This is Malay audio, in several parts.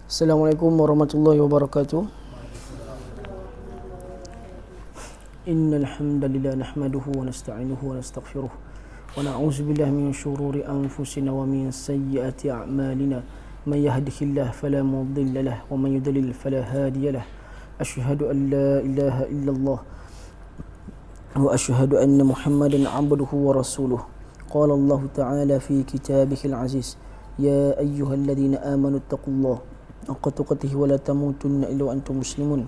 Assalamualaikum warahmatullahi wabarakatuh. Innal hamdalillah nahmaduhu wa nasta'inuhu wa nastaghfiruh wa na'udzu billahi min shururi anfusina wa min sayyiati a'malina. Man yahdihillahu fala mudilla lahu wa man yudlil fala hadiya lahu. Asyhadu an la ilaha illallah wa asyhadu anna Muhammadan 'abduhu wa rasuluh. Qala Allah ta'ala fi kitabihil aziz, ya ayyuhalladzina amanu taqullaha haqqa tuqatih wa la tamutunna illa wa antum muslimun.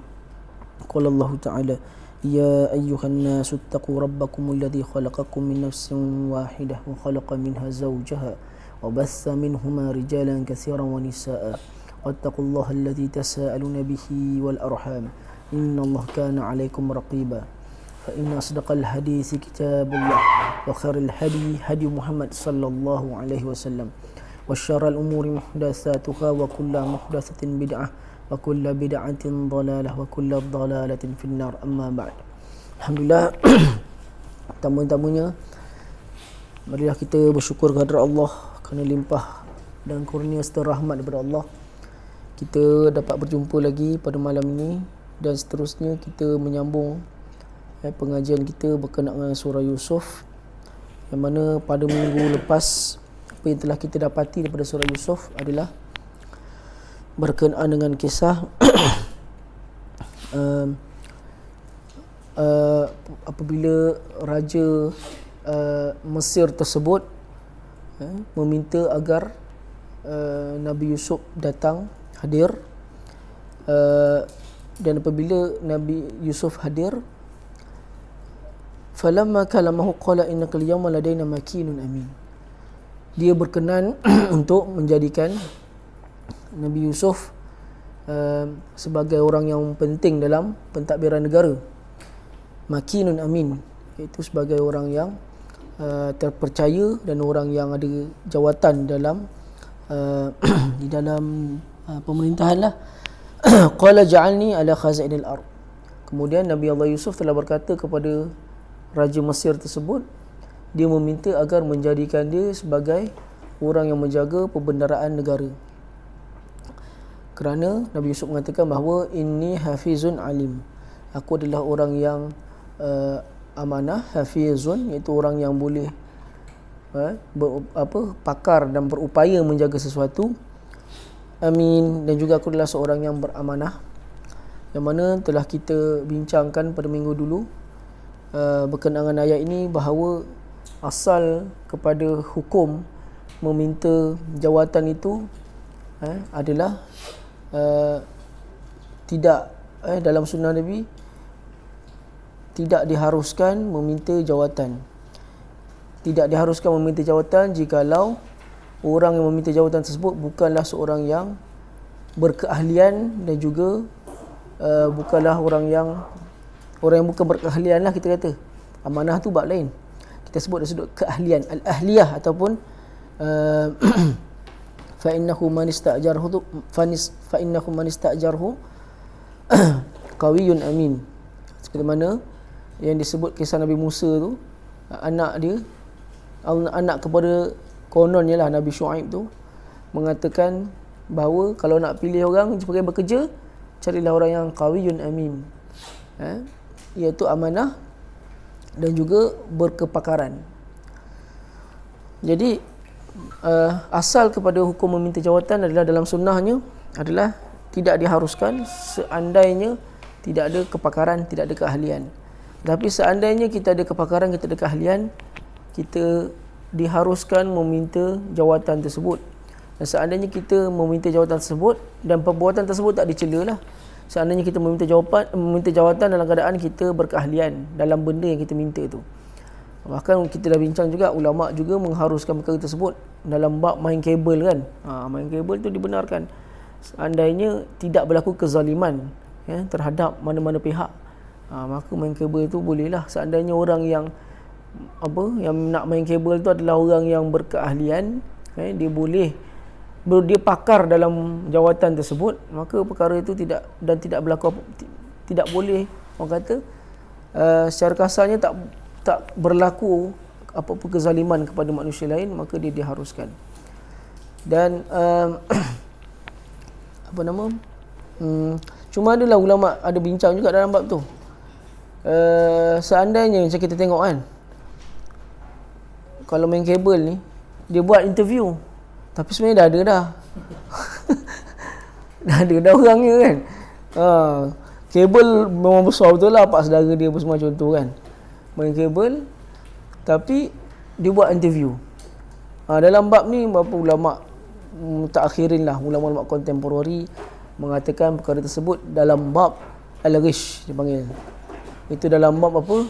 Qala Allah ta'ala, ya ayyuhan nasu ittaqu rabbakumul ladzi khalaqakum min nafsin wahidah wa khalaqa minha zawjaha wa bassa minhuma rijalan katsiran wa nisaa'a wattaqullaha alladzi tasaaluna bihi wal arham innallaha kana 'alaykum raqiba. Fa inna asdaqal haditsi kitabullah wa khairul hadi Muhammad sallallahu alaihi wasallam wa syarrul umuri muhdatsatuha wa kullu muhdatsatin bid'ah wa kullu bid'atin dhalalah wa kullu dhalalatin finnar. Amma ba'd. Alhamdulillah, tamu-tamunya marilah kita bersyukur kepada Allah kerana limpah dan kurnia serta rahmat daripada Allah. Kita dapat berjumpa lagi pada malam ini dan seterusnya kita menyambung pengajian kita berkenaan dengan surah Yusuf, yang mana pada minggu lepas apa yang telah kita dapati daripada surah Yusuf adalah berkenaan dengan kisah apabila Raja Mesir tersebut meminta agar Nabi Yusuf datang hadir, dan apabila Nabi Yusuf hadir, falamma kalamahu qala innaka al-yawma ladaina makinun amin. Dia berkenan untuk menjadikan Nabi Yusuf sebagai orang yang penting dalam pentadbiran negara, makinun amin, iaitu sebagai orang yang terpercaya dan orang yang ada jawatan dalam di dalam pemerintahan lah. Qala ja'alni ala khazainil ard. Kemudian Nabi Allah Yusuf telah berkata kepada Raja Mesir tersebut, dia meminta agar menjadikan dia sebagai orang yang menjaga perbendaraan negara. Kerana Nabi Yusuf mengatakan bahawa inni hafizun alim, aku adalah orang yang amanah, hafizun iaitu orang yang boleh pakar dan berupaya menjaga sesuatu, amin, dan juga aku adalah seorang yang beramanah, yang mana telah kita bincangkan pada minggu dulu berkenaan dengan ayat ini bahawa asal kepada hukum meminta jawatan itu adalah tidak dalam sunnah Nabi tidak diharuskan meminta jawatan. Tidak diharuskan meminta jawatan jikalau orang yang meminta jawatan tersebut bukanlah seorang yang berkeahlian dan juga bukanlah orang yang bukan berkeahlian lah, kita kata. Amanah tu bab lain. Kita sebut dari sudut keahlian, al-ahliyah, ataupun fa innahu man istajarhu qawiyyun amin. Seperti mana yang disebut kisah Nabi Musa tu, anak kepada kononnya lah Nabi Shu'aib tu mengatakan bahawa kalau nak pilih orang sebagai bekerja, carilah orang yang qawiyyun amin, iaitu amanah dan juga berkepakaran. Jadi asal kepada hukum meminta jawatan adalah dalam sunnahnya adalah tidak diharuskan seandainya tidak ada kepakaran, tidak ada keahlian. Tapi seandainya kita ada kepakaran, kita ada keahlian, kita diharuskan meminta jawatan tersebut. Dan seandainya kita meminta jawatan tersebut dan perbuatan tersebut tak dicela lah, seandainya kita meminta jawatan dalam keadaan kita berkeahlian dalam benda yang kita minta tu. Bahkan kita dah bincang juga, ulama' juga mengharuskan perkara tersebut dalam bab main kabel kan. Main kabel tu dibenarkan seandainya tidak berlaku kezaliman terhadap mana-mana pihak. Maka main kabel tu bolehlah. Seandainya orang yang nak main kabel tu adalah orang yang berkeahlian, dia pakar dalam jawatan tersebut, maka perkara itu tidak berlaku, tidak boleh, orang kata secara kasarnya tak berlaku apa-apa kezaliman kepada manusia lain, maka dia diharuskan. Dan apa nama, cuma adalah ulama ada bincang juga dalam bab tu. Seandainya macam kita tengok kan, kalau main kabel ni dia buat interview tapi sebenarnya dah ada dah dah ada dah orangnya kan. Kabel memang besar betul lah, pak saudara dia pun semua contoh kan, main kabel tapi dia buat interview. Dalam bab ni beberapa ulama mutakhirin lah, ulama-ulama kontemporari mengatakan perkara tersebut dalam bab al-ghish dipanggil. Itu dalam bab apa?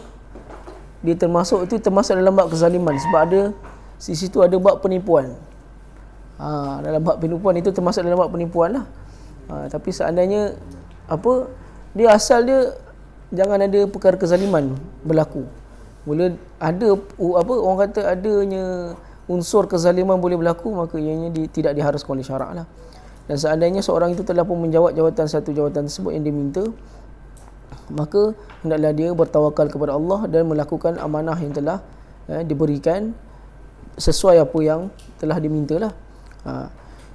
Dia termasuk dalam bab kezaliman, sebab ada di situ ada bab penipuan. Dalam bab penipuan itu termasuk dalam bab penipuan lah. Tapi seandainya apa, dia asal dia jangan ada perkara kezaliman berlaku. Mula ada apa orang kata adanya unsur kezaliman boleh berlaku, maka ianya tidak diharuskan oleh syarak lah. Dan seandainya seorang itu telah pun menjawab satu jawatan tersebut yang diminta, maka hendaklah dia bertawakal kepada Allah dan melakukan amanah yang telah diberikan sesuai apa yang telah dimintalah.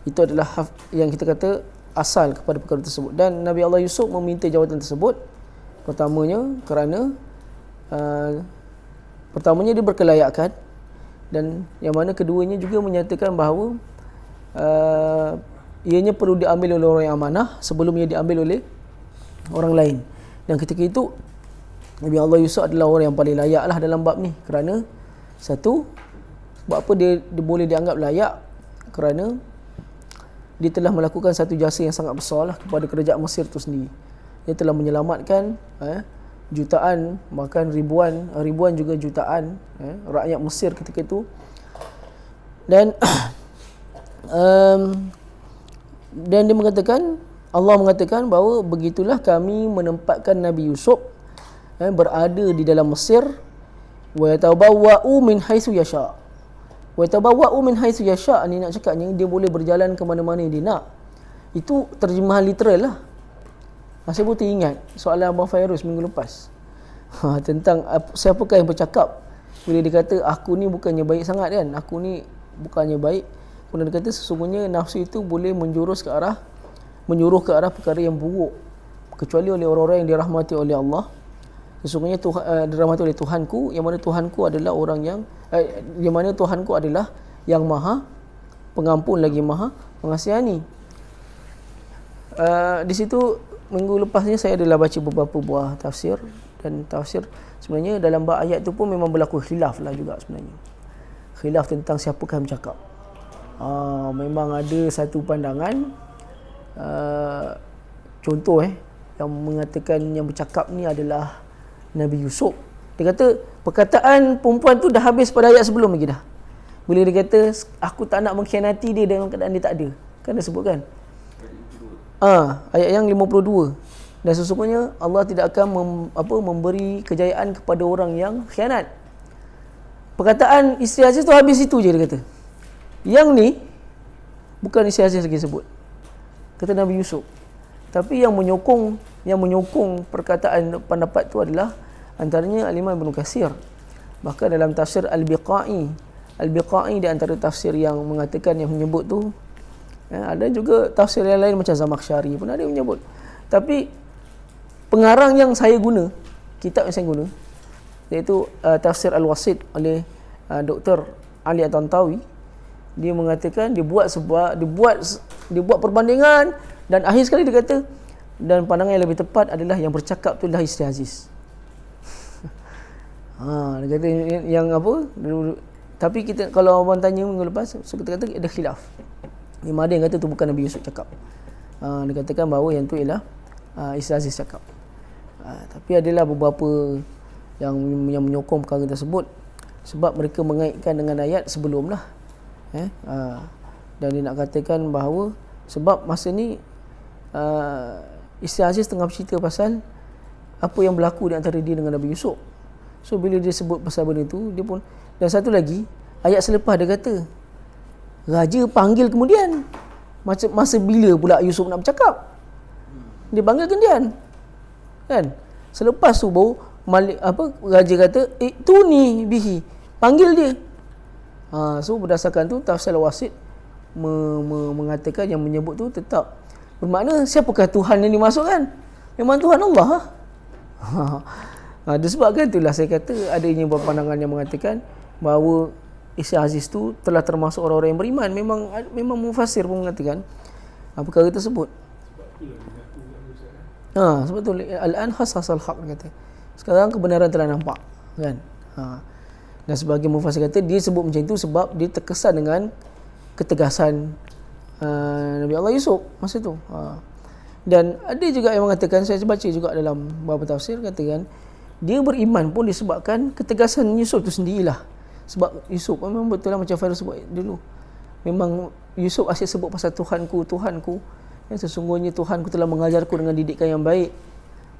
Itu adalah yang kita kata asal kepada perkara tersebut. Dan Nabi Allah Yusuf meminta jawatan tersebut pertamanya kerana pertamanya dia berkelayakan, dan yang mana keduanya juga menyatakan bahawa ianya perlu diambil oleh orang yang amanah sebelum ia diambil oleh orang lain. Dan ketika itu Nabi Allah Yusuf adalah orang yang paling layak lah dalam bab ni. Kerana satu, sebab apa dia boleh dianggap layak? Kerana dia telah melakukan satu jasa yang sangat besar lah kepada kerajaan Mesir itu sendiri. Dia telah menyelamatkan jutaan, bahkan ribuan juga jutaan rakyat Mesir ketika itu. Dan dan dia mengatakan, Allah mengatakan bahawa begitulah kami menempatkan Nabi Yusuf berada di dalam Mesir, wa yatabawwa'u min haitsu yasha. Wa yatabawwa'u min haitsu yasha ni nak cakapnya dia boleh berjalan ke mana-mana dia nak. Itu terjemahan literal lah. Saya pun teringat soalan Abang Fairuz minggu lepas tentang siapakah yang bercakap bila dia kata aku ni bukannya baik sangat kan, aku ni bukannya baik. Kemudian dia kata sesungguhnya nafsu itu boleh menyuruh ke arah perkara yang buruk, kecuali oleh orang-orang yang dirahmati oleh Allah. Sesungguhnya dirahmati oleh Tuhanku, yang mana Tuhanku adalah yang maha pengampun lagi maha pengasihani. Di situ minggu lepasnya saya adalah baca beberapa buah tafsir, dan tafsir sebenarnya dalam bab ayat tu pun memang berlaku khilaf lah juga sebenarnya. Khilaf tentang siapakah yang bercakap. Memang ada satu pandangan contoh yang mengatakan yang bercakap ni adalah Nabi Yusuf. Dia kata perkataan perempuan tu dah habis pada ayat sebelum lagi dah. Bila dia kata aku tak nak mengkhianati dia dalam keadaan dia tak ada. Kan dia sebut kan? Ayat yang 52. Dan sesungguhnya Allah tidak akan memberi kejayaan kepada orang yang khianat. Perkataan isteri Aziz tu habis itu je dia kata. Yang ni bukan isteri Aziz lagi sebut, kata Nabi Yusuf. Tapi yang menyokong perkataan pendapat tu adalah antaranya Al-Imam Ibn Katsir. Bahkan dalam tafsir Al-Biqai di antara tafsir yang mengatakan, yang menyebut tu, ada juga tafsir yang lain macam Zamakhsyari pun ada yang menyebut. Tapi pengarang yang saya guna, kitab yang saya guna, iaitu tafsir Al-Wasit oleh Dr. Ali At-Tantawi, dia mengatakan dia buat perbandingan, dan akhir sekali dia kata dan pandangan yang lebih tepat adalah yang bercakap tu adalah isteri Aziz. Dia kata yang apa, tapi kita kalau abang tanya minggu lepas, so kita kata ada khilaf. Imam ada yang kata tu bukan Nabi Yusuf cakap. Dia katakan bahawa yang tu ialah isteri Aziz cakap. Tapi adalah beberapa yang menyokong perkara tersebut sebab mereka mengaitkan dengan ayat sebelum lah. Dan dia nak katakan bahawa sebab masa ni isteri Aziz tengah bercerita pasal apa yang berlaku di antara dia dengan Nabi Yusuf. So bila dia sebut pasal benda tu, dia pun, dan satu lagi ayat selepas dia kata raja panggil kemudian. Masa bila pula Yusuf nak bercakap? Dia panggil kemudian kan? Selepas tu baru raja kata tuni bihi, panggil dia. So berdasarkan tu tafsir Al-Wasit mengatakan yang menyebut tu tetap Bermakna siapakah Tuhan yang dimasukkan? Memang Tuhan Allah. Disebabkan itulah saya kata adanya beberapa pandangan yang mengatakan bahawa Isa Aziz tu telah termasuk orang-orang yang beriman. Memang mufassir pun mengatakan perkara tersebut. Sebab tu al-an khasasal haq kata. Sekarang kebenaran telah nampak, kan? Dan sebagai mufassir kata dia sebut macam itu sebab dia terkesan dengan ketegasan Nabi Allah Yusuf masa tu. Dan ada juga yang mengatakan, saya baca juga dalam beberapa tafsir katakan dia beriman pun disebabkan ketegasan Yusuf tu sendirilah. Sebab Yusuf memang betul lah macam Fairuz sebut dulu. Memang Yusuf asyik sebut pasal Tuhanku. Sesungguhnya Tuhanku telah mengajarku dengan didikan yang baik.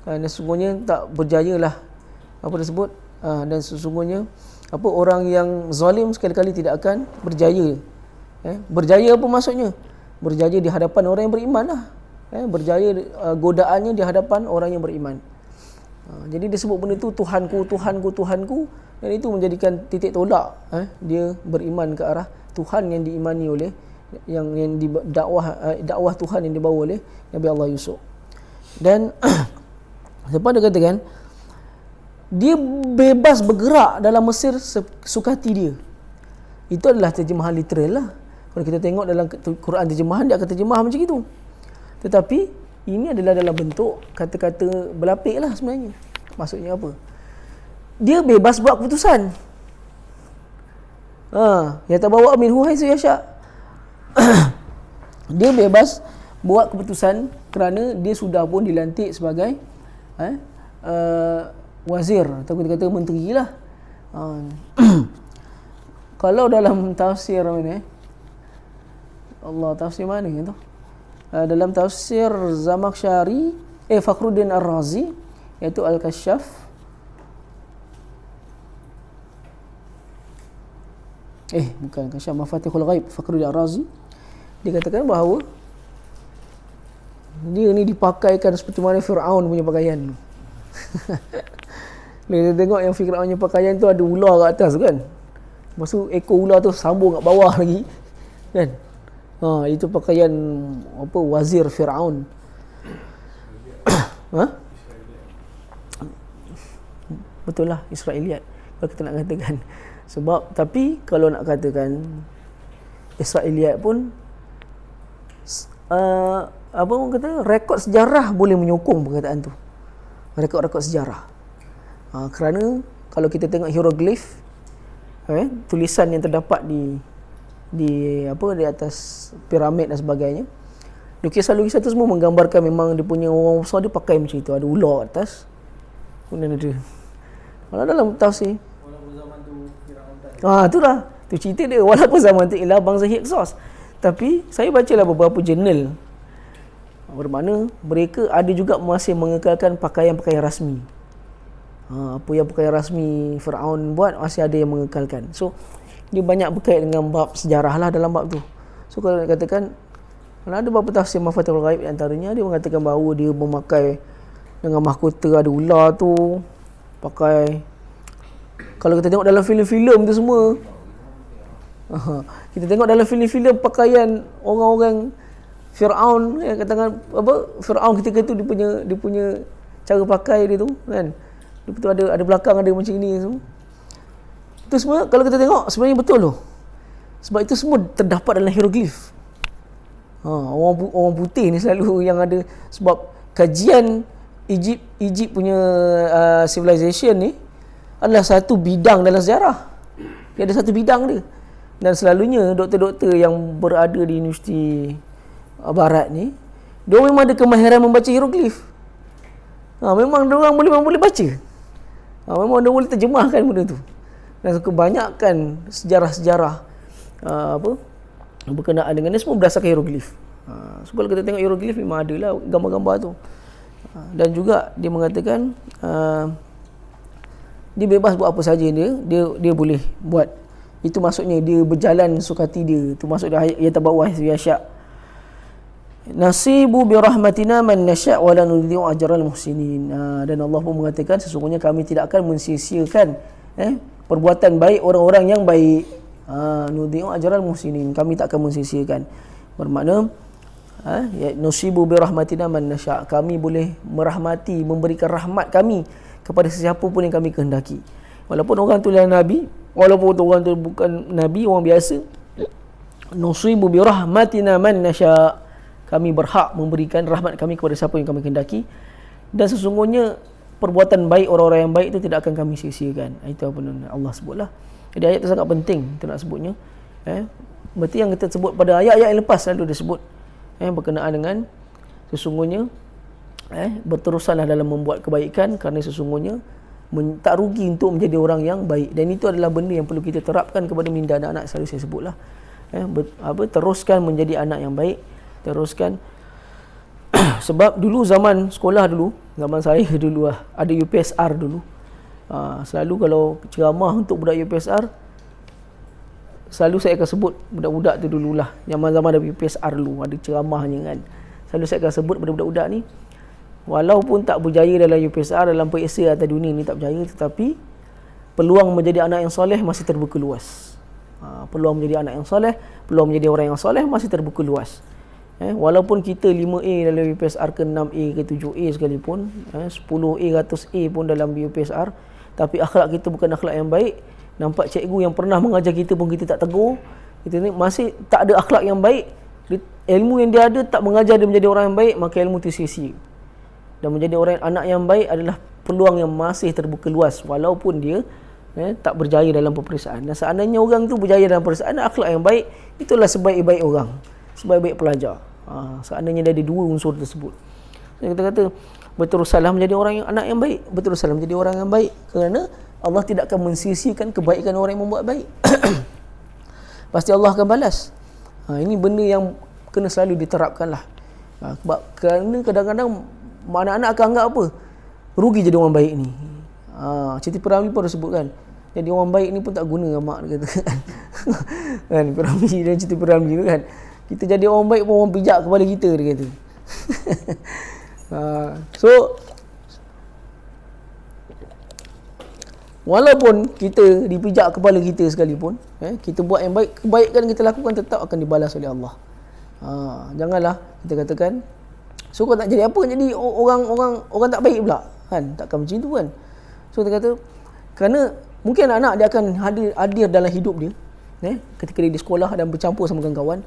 Dan sesungguhnya tak berjayalah apa disebut. Dan sesungguhnya orang yang zalim sekali-kali tidak akan berjaya. Berjaya apa maksudnya? Berjaya di hadapan orang yang beriman lah. Berjaya godaannya di hadapan orang yang beriman. Jadi dia sebut benda tu Tuhanku. Dan itu menjadikan titik tolak dia beriman ke arah Tuhan yang diimani oleh yang dakwah Tuhan yang dibawa oleh Nabi Allah Yusuf. Dan lepas dia katakan dia bebas bergerak dalam Mesir sesuka hati dia. Itu adalah terjemahan literal lah. Kalau kita tengok dalam Quran terjemahan, dia akan terjemah macam itu. Tetapi ini adalah dalam bentuk kata-kata berlapik lah sebenarnya. Maksudnya apa? Dia bebas buat keputusan. Ya tabawa minhu haitsu yasha. Dia bebas buat keputusan kerana dia sudah pun dilantik sebagai wazir atau kita kata menteri lah. Kalau dalam tafsir mana tafsir mana tu? Dalam tafsir Zamakhsyari Fakhruddin Ar-Razi iaitu Al-Kashaf bukan Kashaf Mafatihul Ghaib, Fakhruddin Ar-Razi, dia katakan bahawa dia ni dipakaikan seperti mana Fir'aun punya pakaian. Kita tengok yang Fir'aun punya pakaian tu ada ular kat atas kan. Lepas tu ekor ular tu sambung kat bawah lagi kan. Itu pakaian wazir Fir'aun. Betul lah, Israeliat kalau kita nak katakan. Sebab tapi kalau nak katakan Israeliat pun orang kata rekod sejarah boleh menyokong perkataan tu. Rekod-rekod sejarah. Kerana kalau kita tengok hieroglif tulisan yang terdapat di atas piramid dan sebagainya, lukisan-lukisan tu semua menggambarkan memang dia punya orang besar dia pakai macam itu, ada ular atas. Kemudian ada kalau dalam tafsir itulah tu cerita dia, walaupun zaman tu ialah bangsa Hyksos, tapi saya bacalah beberapa jurnal bermakna mereka ada juga masih mengekalkan pakaian-pakaian rasmi. Apa yang pakaian rasmi Firaun buat masih ada yang mengekalkan. So dia banyak berkait dengan bab sejarah lah dalam bab tu. So kalau katakan ada beberapa tafsir Mafatihul Ghaib antaranya dia mengatakan bahawa dia memakai dengan mahkota ada ular tu, pakai. Kalau kita tengok dalam filem-filem tu semua, kita tengok dalam filem-filem pakaian orang-orang Firaun yang katakan Firaun ketika tu dia punya cara pakai dia tu kan. Dia betul ada belakang ada macam ini semua. Itu semua kalau kita tengok sebenarnya betul tu. Sebab itu semua terdapat dalam hieroglif. Orang putih ni selalu yang ada, sebab kajian Egypt punya civilization ni adalah satu bidang dalam sejarah. Dia ada satu bidang dia. Dan selalunya doktor-doktor yang berada di universiti barat ni, dia memang ada kemahiran membaca hieroglif. Memang dia orang boleh baca. Memang dia boleh terjemahkan benda tu. Dan kebanyakan sejarah-sejarah berkenaan dengan dia semua berdasarkan hieroglif. So kalau kita tengok hieroglif memang adalah gambar-gambar tu. Dan juga dia mengatakan dia bebas buat apa saja dia boleh buat. Itu maksudnya dia berjalan sukati dia. Itu maksud dia ya tabawah yasya. Nasibu bi rahmatina man nasya wa la nudhi'u ajral muhsinin. Dan Allah pun mengatakan sesungguhnya kami tidak akan mensia-siakan perbuatan baik orang-orang yang baik. Nudhi'u ajral muhsinin. Kami tak akan mensia-siakan. Bermakna Nusibu bi rahmatina man nasya, kami boleh merahmati, memberikan rahmat kami kepada sesiapa pun yang kami kehendaki. Walaupun orang tu adalah nabi, walaupun orang tu bukan nabi, orang biasa, nusibu bi rahmatina man nasya, kami berhak memberikan rahmat kami kepada siapa yang kami kehendaki, dan sesungguhnya perbuatan baik orang-orang yang baik itu tidak akan kami sia-siakan. Itu apa Allah sebutlah. Jadi ayat itu sangat penting kita nak sebutnya. Berarti yang kita sebut pada ayat-ayat yang lepas selalu disebut berkenaan dengan sesungguhnya berterusanlah dalam membuat kebaikan, kerana sesungguhnya tak rugi untuk menjadi orang yang baik. Dan itu adalah benda yang perlu kita terapkan kepada minda anak-anak. Selalu saya sebutlah, teruskan menjadi anak yang baik, teruskan. Sebab dulu zaman sekolah dulu, zaman saya dulu ada UPSR dulu. Selalu kalau ceramah untuk budak UPSR, selalu saya akan sebut budak-budak tu dululah. Zaman-zaman ada UPSR dulu, ada ceramahnya kan. Selalu saya akan sebut pada budak-budak ni, walaupun tak berjaya dalam UPSR, dalam periksa atas dunia ni tak berjaya, tetapi peluang menjadi anak yang soleh masih terbuka luas. Peluang menjadi anak yang soleh, peluang menjadi orang yang soleh masih terbuka luas. Walaupun kita 5A dalam UPSR ke 6A ke 7A sekalipun, 10A 100A pun dalam UPSR, tapi akhlak kita bukan akhlak yang baik, nampak cikgu yang pernah mengajar kita pun kita tak tegur, kita ni masih tak ada akhlak yang baik, ilmu yang dia ada tak mengajar dia menjadi orang yang baik, maka ilmu itu sia-sia. Dan menjadi orang anak yang baik adalah peluang yang masih terbuka luas, walaupun dia tak berjaya dalam peperiksaan. Dan seandainya orang tu berjaya dalam peperiksaan, akhlak yang baik, itulah sebaik-baik orang, sebaik-baik pelajar. Seandainya dia ada dua unsur tersebut, kita kata berteruslah menjadi orang yang anak yang baik, berteruslah menjadi orang yang baik, kerana Allah tidak akan mensia-siakan kebaikan orang yang membuat baik. Pasti Allah akan balas. Ini benda yang kena selalu diterapkan lah. Sebab kerana kadang-kadang anak-anak akan anggap apa, rugi jadi orang baik ni. Siti Piramli pun ada sebut kan, jadi orang baik ni pun tak guna mak dia kata kan. Piramli dan Siti Piramli tu kan, kita jadi orang baik pun orang pijak kepala kita, dia kata. So walaupun kita dipijak kepala kita sekalipun, kita buat yang baik, kebaikan kita lakukan tetap akan dibalas oleh Allah. Janganlah kita katakan, so kau tak jadi apa, jadi orang tak baik pula kan, takkan macam tu kan. So kita kata, kerana mungkin anak dia akan hadir dalam hidup dia, ketika dia di sekolah dan bercampur sama kawan-kawan,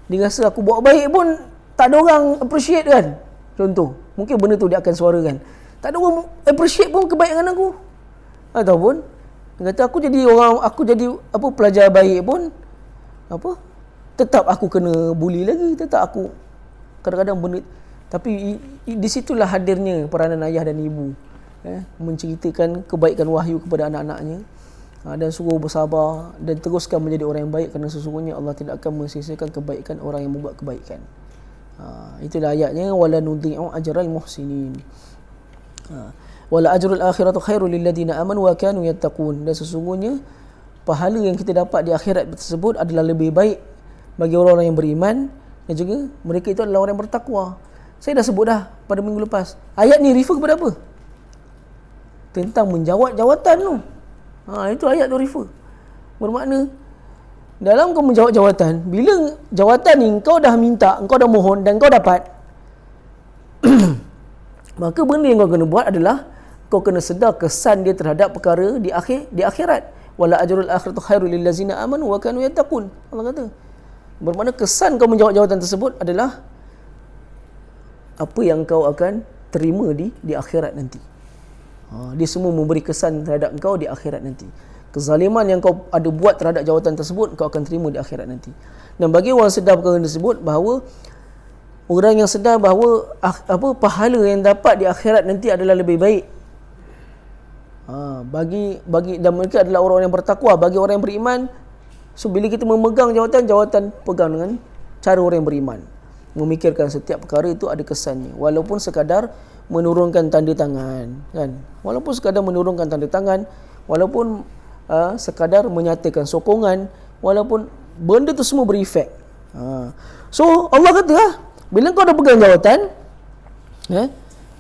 dia rasa aku buat baik pun tak ada orang appreciate kan. Contoh, mungkin benda tu dia akan suarakan, tak ada orang appreciate pun kebaikan aku. Ataupun dia kata aku jadi pelajar baik pun tetap aku kena bully lagi, tetap aku kadang-kadang benda. Tapi di situlah hadirnya peranan ayah dan ibu, menceritakan kebaikan wahyu kepada anak-anaknya, dan suruh bersabar dan teruskan menjadi orang yang baik, kerana sesungguhnya Allah tidak akan mensia-siakan kebaikan orang yang membuat kebaikan. Itulah ayatnya, wala nudhi'u ajral muhsinin. Wala ajrul akhiratu khairul lil ladina amanu wa kanu yattaqun. Dan sesungguhnya pahala yang kita dapat di akhirat tersebut adalah lebih baik bagi orang-orang yang beriman, dan juga mereka itu adalah orang yang bertakwa. Saya dah sebut dah pada minggu lepas. Ayat ni refer kepada apa? Tentang menjawat jawatan tu. Itu ayat tu refer. Bermakna dalam kau menjawab jawatan, bila jawatan ni kau dah minta, kau dah mohon dan kau dapat, maka benda yang kau kena buat adalah kau kena sedar kesan dia terhadap perkara di akhirat. Wala ajrul akhiratu khairul lil ladzina amanu wa kanu yattaqun. Allah kata, bermakna kesan kau menjawab jawatan tersebut adalah apa yang kau akan terima di akhirat nanti. Dia semua memberi kesan terhadap kau di akhirat nanti. Kezaliman yang kau ada buat terhadap jawatan tersebut, kau akan terima di akhirat nanti. Dan bagi orang sedar perkara tersebut, bahawa orang yang sedar bahawa pahala yang dapat di akhirat nanti adalah lebih baik, bagi dan mereka adalah orang-orang yang bertakwa, bagi orang yang beriman. So bila kita memegang jawatan pegang dengan cara orang yang beriman, memikirkan setiap perkara itu ada kesannya, walaupun sekadar menurunkan tanda tangan kan, walaupun sekadar menurunkan tanda tangan, walaupun sekadar menyatakan sokongan, walaupun benda tu semua berefek. So Allah kata, bila kau dah pegang jawatan,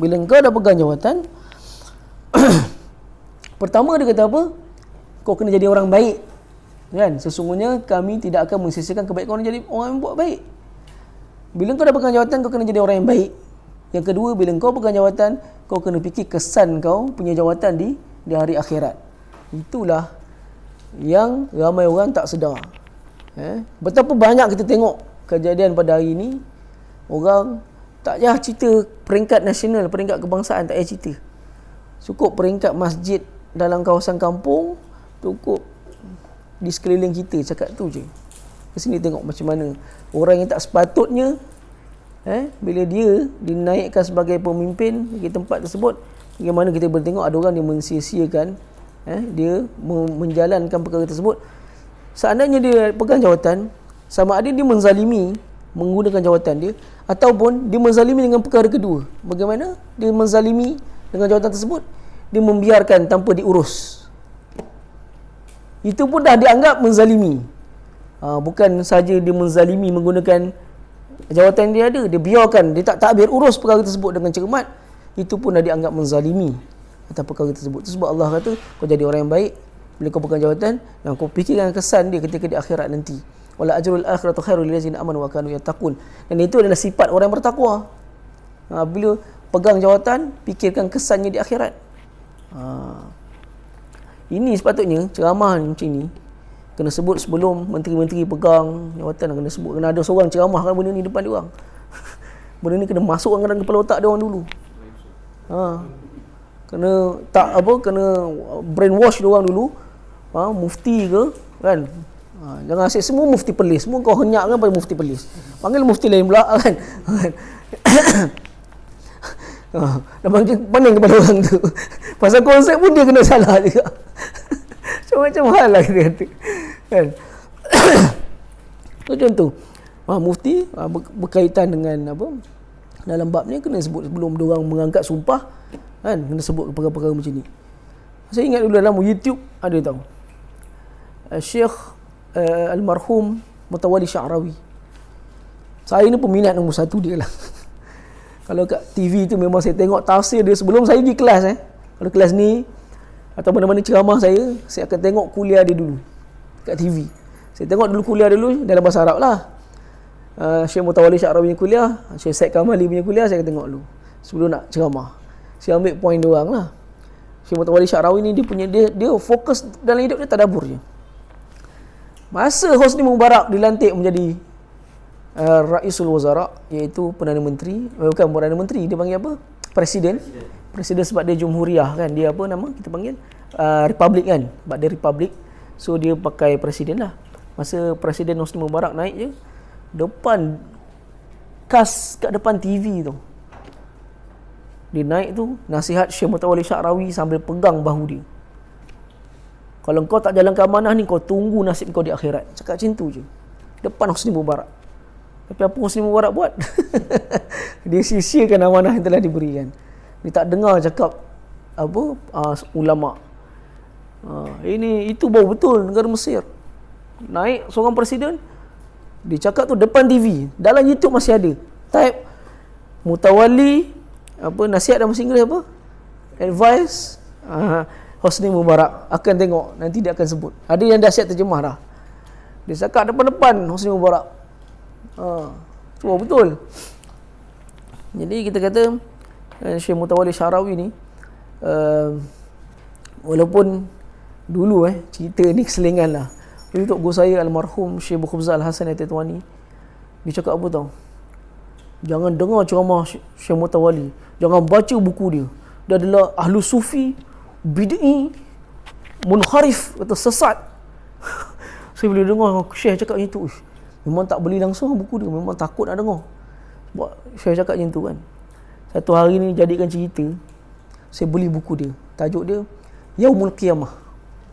bila kau dah pegang jawatan pertama dia kata apa? Kau kena jadi orang baik kan. Sesungguhnya kami tidak akan mensia-siakan kebaikan orang jadi orang yang buat baik. Bila kau dah pegang jawatan, kau kena jadi orang yang baik. Yang kedua, bila kau pegang jawatan, kau kena fikir kesan kau punya jawatan di hari akhirat. Itulah yang ramai orang tak sedar. Betapa banyak kita tengok kejadian pada hari ini, orang tak payah cerita peringkat nasional, peringkat kebangsaan, tak payah cerita. Cukup peringkat masjid dalam kawasan kampung, cukup di sekeliling kita, cakap tu je. Kesini tengok macam mana orang yang tak sepatutnya, bila dia dinaikkan sebagai pemimpin di tempat tersebut, bagaimana kita boleh tengok ada orang yang mensia-siakan dia menjalankan perkara tersebut. Seandainya dia pegang jawatan, sama ada dia menzalimi menggunakan jawatan dia, ataupun dia menzalimi dengan perkara kedua. Bagaimana dia menzalimi dengan jawatan tersebut? Dia membiarkan tanpa diurus. Itu pun dah dianggap menzalimi. Bukan saja dia menzalimi menggunakan jawatan dia ada, dia biarkan, dia tak takbir urus perkara tersebut dengan cermat, itu pun dah dianggap menzalimi atas perkara tersebut. Itu sebab Allah kata, kau jadi orang yang baik bila kau pegang jawatan, dan kau fikirkan kesan dia ketika di akhirat nanti. Wala ajrul akhiratu khairul lil ladzina amanu wa kanu yattaqun. Dan itu adalah sifat orang yang bertakwa. Bila pegang jawatan, fikirkan kesannya di akhirat. Ini sepatutnya ceramah macam ni kena sebut sebelum menteri-menteri pegang jawatan, kena sebut, kena ada seorang ceramahkan benda ni depan dia orang. Benda ni kena masukkan dalam kepala otak dia orang dulu. Kena brainwash dia orang dulu. Mufti ke kan, jangan asyik semua mufti pelis, semua kau henyakkan pada mufti pelis, panggil mufti lain pula kan. Dah panggil pening kepada orang tu. Pasal konsep pun dia kena salah juga. Macam-macam hal lah kita kata kan. So contoh mufti berkaitan dengan apa dalam bab ni, kena sebut sebelum dia orang mengangkat sumpah kan, kena sebut perkara-perkara macam ni. Saya ingat dulu dalam YouTube ada tahu Syekh almarhum Mutawalli Sya'rawi. Saya ni peminat nombor satu dia lah. Kalau kat TV tu memang saya tengok tafsir dia sebelum saya pergi kelas. Kalau kelas ni atau mana-mana ceramah saya akan tengok kuliah dia dulu kat TV. Saya tengok dulu kuliah dulu dalam bahasa Arab lah. Syekh Mutawalli Sya'rawi punya kuliah, Syekh Said Kamali punya kuliah, saya akan tengok dulu sebelum nak ceramah. Saya ambil poin dia orang lah. Syekh Mutawalli Sya'rawi ni dia fokus dalam hidup dia tadabbur je. Masa Hosni Mubarak dilantik menjadi Raisul Wazara, iaitu Perdana Menteri, bukan Perdana Menteri, dia panggil apa? Presiden sebab dia Jumhuriyah kan, dia apa nama kita panggil Republik kan, sebab dia Republik, so dia pakai Presiden lah. Masa Presiden Hosni Mubarak naik je, depan kat depan TV tu, dia naik tu, nasihat Syekh Mutawalli Sya'rawi sambil pegang bahu dia. Kalau kau tak jalankan amanah ni, kau tunggu nasib kau di akhirat. Cakap macam tu je depan Hosni Mubarak. Tapi apa Hosni Mubarak buat? Dia sia-siakan amanah yang telah diberikan. Dia tak dengar cakap apa ulama. Itu baru betul negara Mesir. Naik seorang presiden, dia cakap tu depan TV. Dalam YouTube masih ada. Type Mutawalli apa nasihat dalam bahasa Inggeris apa? Advice Hosni Mubarak, akan tengok nanti dia akan sebut. Ada yang dah siap terjemah dah. Dia cakap depan-depan Hosni Mubarak. Semua betul. Jadi kita kata Syekh Mutawalli Sya'rawi ni walaupun dulu cerita ni keselingan lah. Jadi tok guru saya almarhum Syekh Bukhuzal Hasan At-Tatwani, dia cakap apa tau? Jangan dengar ceramah Syekh Mutawalli, jangan baca buku dia. Dia adalah ahlu sufi, bid'i, munharif atau sesat. Saya boleh dengar Syekh cakap macam tu, memang tak beli langsung buku dia, memang takut nak dengar. Sebab Syekh cakap macam tu kan. Satu hari ni jadikan cerita, saya beli buku dia. Tajuk dia Yaumul Qiyamah.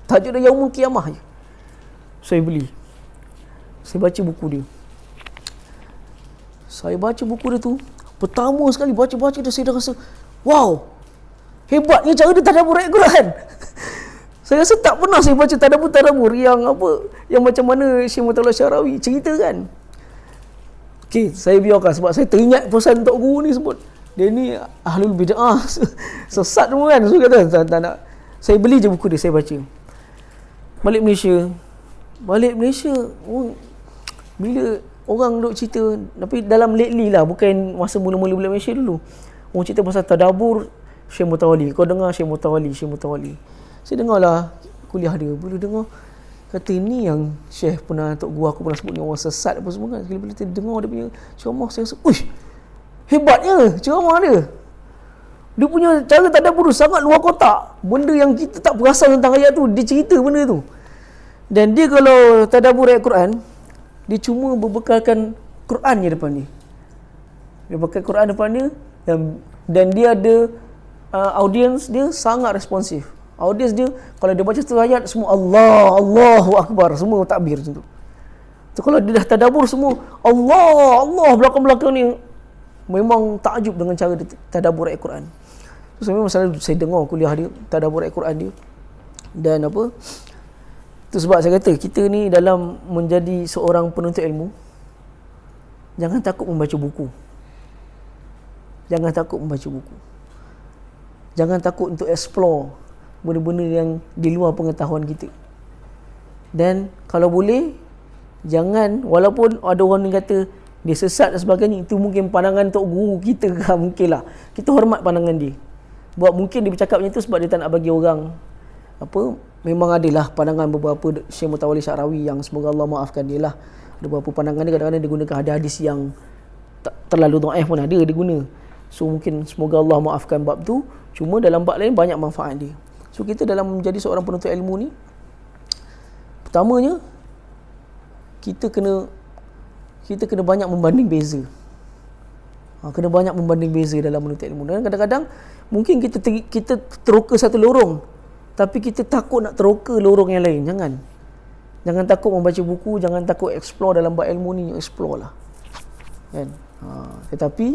Tajuk dia Yaumul Qiyamah je. Saya beli. Saya baca buku dia. Saya baca buku dia tu, pertama sekali baca-baca dia, saya dah rasa, wow, hebatnya cara dia tadabbur ayat Quran. Saya rasa tak pernah saya baca tadabbur yang apa, yang macam mana Syekh Mutawalli Sya'rawi cerita kan. Okey, saya biarkan sebab saya teringat pesan Tok Guru ni sebut. Dia ni ahlul bid'ah, sesat semua kan. So kata tak nak. Saya beli je buku dia, saya baca. Balik Malaysia, bila orang duk cerita, tapi dalam lately lah, bukan masa mula-mula bulan Malaysia dulu. Orang cerita pasal tadabbur Syekh Mutawalli. Kau dengar Syekh Mutawalli. Saya dengar lah kuliah dia. Bila dengar, kata ni yang Syekh pernah, Tok Guru aku pernah sebut ni orang sesat apa semua kan. Bila kita dengar dia punya ceramah, saya rasa, uish, hebatnya ceramah dia. Dia punya cara tadabbur sangat luar kotak. Benda yang kita tak perasan tentang ayat tu, dia cerita benda tu. Dan dia kalau tadabbur ayat Quran, dia cuma berbekalkan Quran je depan dia. Dia pakai Quran depan dia, dan dia ada audience dia sangat responsif. Audience dia, kalau dia baca satu ayat, semua Allahu Akbar, semua takbir macam tu. So, kalau dia dah tadabbur semua Allah belakang-belakang ni, memang takjub dengan cara dia tadabbur ayat Quran. So, saya memang selalu saya dengar kuliah dia, tadabbur ayat Quran dia. Dan apa, itu sebab saya kata kita ni dalam menjadi seorang penuntut ilmu, jangan takut membaca buku. Jangan takut membaca buku. Jangan takut untuk explore benda-benda yang di luar pengetahuan kita. Dan kalau boleh, jangan, walaupun ada orang yang kata dia sesat dan sebagainya, itu mungkin pandangan Tok Guru kita kan, mungkin lah. Kita hormat pandangan dia. Buat mungkin dia bercakap macam tu sebab dia tak nak bagi orang apa, memang adalah pandangan beberapa Syekh Mutawalli Sya'rawi yang semoga Allah maafkan dia lah. Ada beberapa pandangan dia kadang-kadang dia gunakan hadis yang tak terlalu dhaif pun ada dia guna. So mungkin semoga Allah maafkan bab tu. Cuma dalam bab lain banyak manfaat dia. So kita dalam menjadi seorang penuntut ilmu ni, pertamanya kita kena banyak membanding beza. Kena banyak membanding beza dalam menuntut ilmu. Dan kadang-kadang mungkin kita teroka satu lorong, tapi kita takut nak teroka lorong yang lain. Jangan takut membaca buku, jangan takut explore dalam bab ilmu ni, explore lah. Kan? Tetapi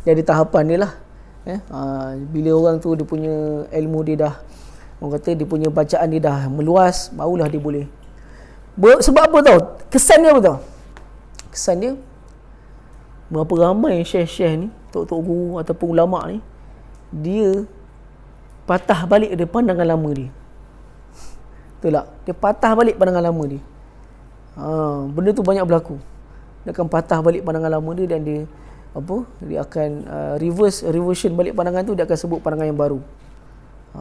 dia ada tahapan dia lah. Bila orang tu dia punya ilmu dia dah, orang kata dia punya bacaan dia dah meluas, barulah dia boleh. Sebab apa tau? Kesan dia apa tau? Kesan dia, berapa ramai syekh-syekh ni, tok-tok guru ataupun ulama ni, dia patah balik dari pandangan lama dia. Betul tak? Dia patah balik pandangan lama dia. Benda tu banyak berlaku. Dia akan patah balik pandangan lama dia, dan dia akan reversion balik pandangan tu, dia akan sebut pandangan yang baru.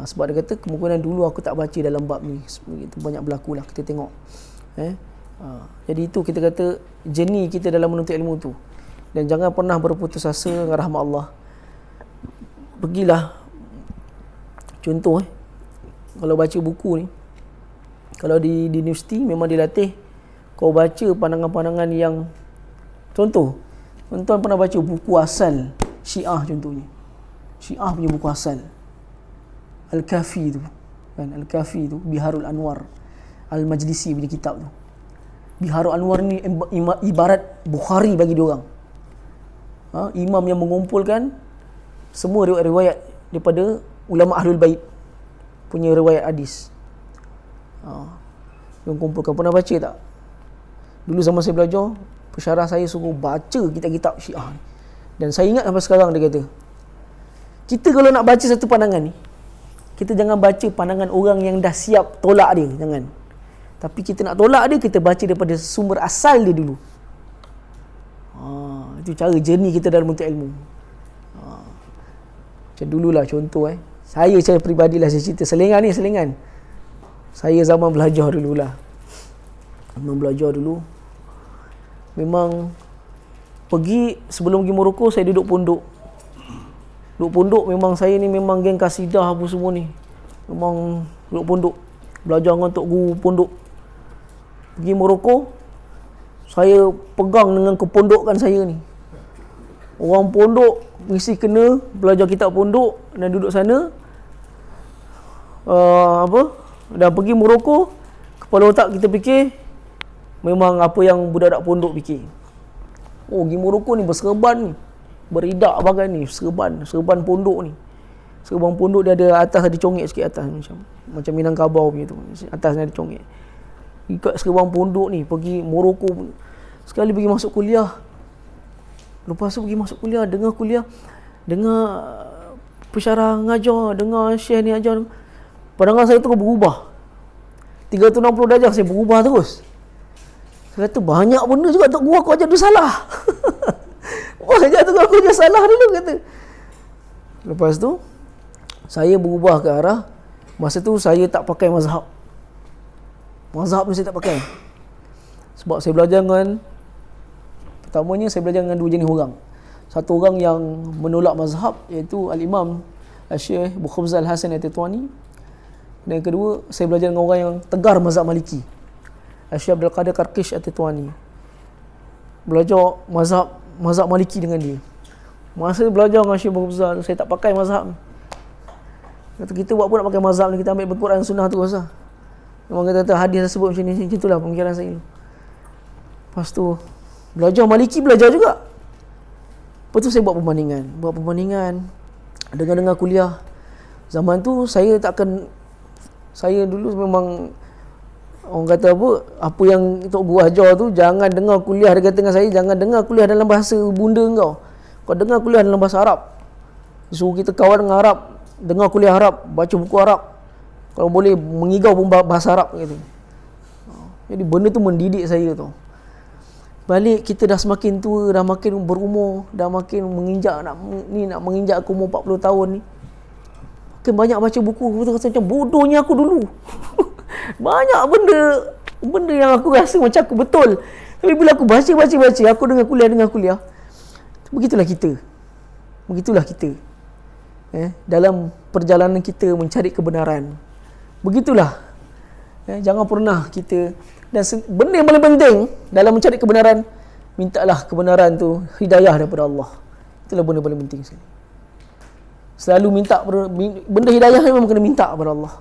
Sebab dia kata kemungkinan dulu aku tak baca dalam bab ni. Itu banyak berlaku lah, kita tengok. Jadi itu kita kata journey kita dalam menuntut ilmu tu. Dan jangan pernah berputus asa dengan rahmat Allah. Pergilah, contoh kalau baca buku ni, kalau di universiti memang dilatih kau baca pandangan-pandangan yang, contoh, tuan-tuan pernah baca buku asal Syiah contohnya. Syiah punya buku asal Al-Kafi tu kan, Al-Kafi tu Biharul Anwar, Al-Majlisi punya kitab tu. Biharul Anwar ni ibarat Bukhari bagi diorang. Imam yang mengumpulkan semua riwayat daripada ulama Ahlul Bait punya riwayat hadis. Yang kumpulkan. Pernah baca tak? Dulu zaman saya belajar, pensyarah saya suruh baca kitab-kitab Syiah ni. Dan saya ingat sampai sekarang dia kata, kita kalau nak baca satu pandangan ni, kita jangan baca pandangan orang yang dah siap tolak dia, jangan. Tapi kita nak tolak dia, kita baca daripada sumber asal dia dulu. Itu cara journey kita dalam menuntut ilmu. Macam dululah contoh saya peribadilah saya cerita selingan. Saya zaman belajar dululah. Memang sebelum pergi Morocco saya duduk pondok. Duduk pondok memang saya ni memang geng kasidah apa semua ni. Memang duduk pondok. Belajar dengan tok guru pondok. Pergi Morocco, saya pegang dengan kepondokan saya ni. Orang pondok mesti kena belajar kitab pondok dan duduk sana. Dah pergi Morocco, kepala otak kita fikir memang apa yang budak-budak pondok fikir. Pergi Morocco ni berserban ni, beridak bagai ni, serban pondok ni. Serban pondok dia ada atas, ada congek sikit atas, macam Minangkabau punya tu. Atas ada congek. Ikat serban pondok ni pergi Morocco. Sekali pergi masuk kuliah. Lepas tu pergi masuk kuliah, dengar pensyarah ngajar, dengar syekh ni ajar. Pandangan saya terus berubah. 360 darjah saya berubah terus. Dia kata banyak benda juga tok guru aku ajar dia salah. Banyak tu aku ajar salah dulu kata. Lepas tu saya berubah ke arah, masa tu saya tak pakai mazhab. Mazhab ni saya tak pakai. Sebab saya belajar dengan, pertamanya saya belajar dengan dua jenis orang. Satu orang yang menolak mazhab, iaitu Al-Imam Syekh Abu Khubzah Al-Hasan At-Tatwani. Dan yang kedua, saya belajar dengan orang yang tegar mazhab Maliki, Syekh Abdul Qadir Karkish At-Tatwani. Belajar mazhab Maliki dengan dia. Masa belajar dengan Syekh Abu Khubzah tu, saya tak pakai mazhab. Kata kita buat apa nak pakai mazhab ni, kita ambil Al-Quran Sunnah tu rasa. Memang kata hadis dah sebut macam ni, macam itulah pemikiran saya. Lepas tu belajar Maliki, belajar juga. Lepas tu saya buat perbandingan, dengar kuliah. Zaman tu saya dulu memang orang kata apa yang Tok Guru ajar tu, jangan dengar kuliah, dia kata dengan saya, jangan dengar kuliah dalam bahasa bunda kau dengar kuliah dalam bahasa Arab. Suruh kita kawan dengan Arab, dengar kuliah Arab, baca buku Arab, kalau boleh mengigau pun bahasa Arab gitu. Jadi benda tu mendidik saya tu. Balik kita dah semakin tua, dah makin berumur, dah makin menginjak nak menginjak ke umur 40 tahun ni. Makin banyak baca buku, aku rasa macam bodohnya aku dulu. Banyak benda yang aku rasa macam aku betul. Tapi bila aku baca, aku dengar kuliah. Begitulah kita. Dalam perjalanan kita mencari kebenaran. Begitulah. Jangan pernah kita, dan benda yang paling penting dalam mencari kebenaran, mintalah kebenaran tu hidayah daripada Allah. Itulah benda paling penting sekali. Selalu minta benda hidayah ni, memang kena minta kepada Allah.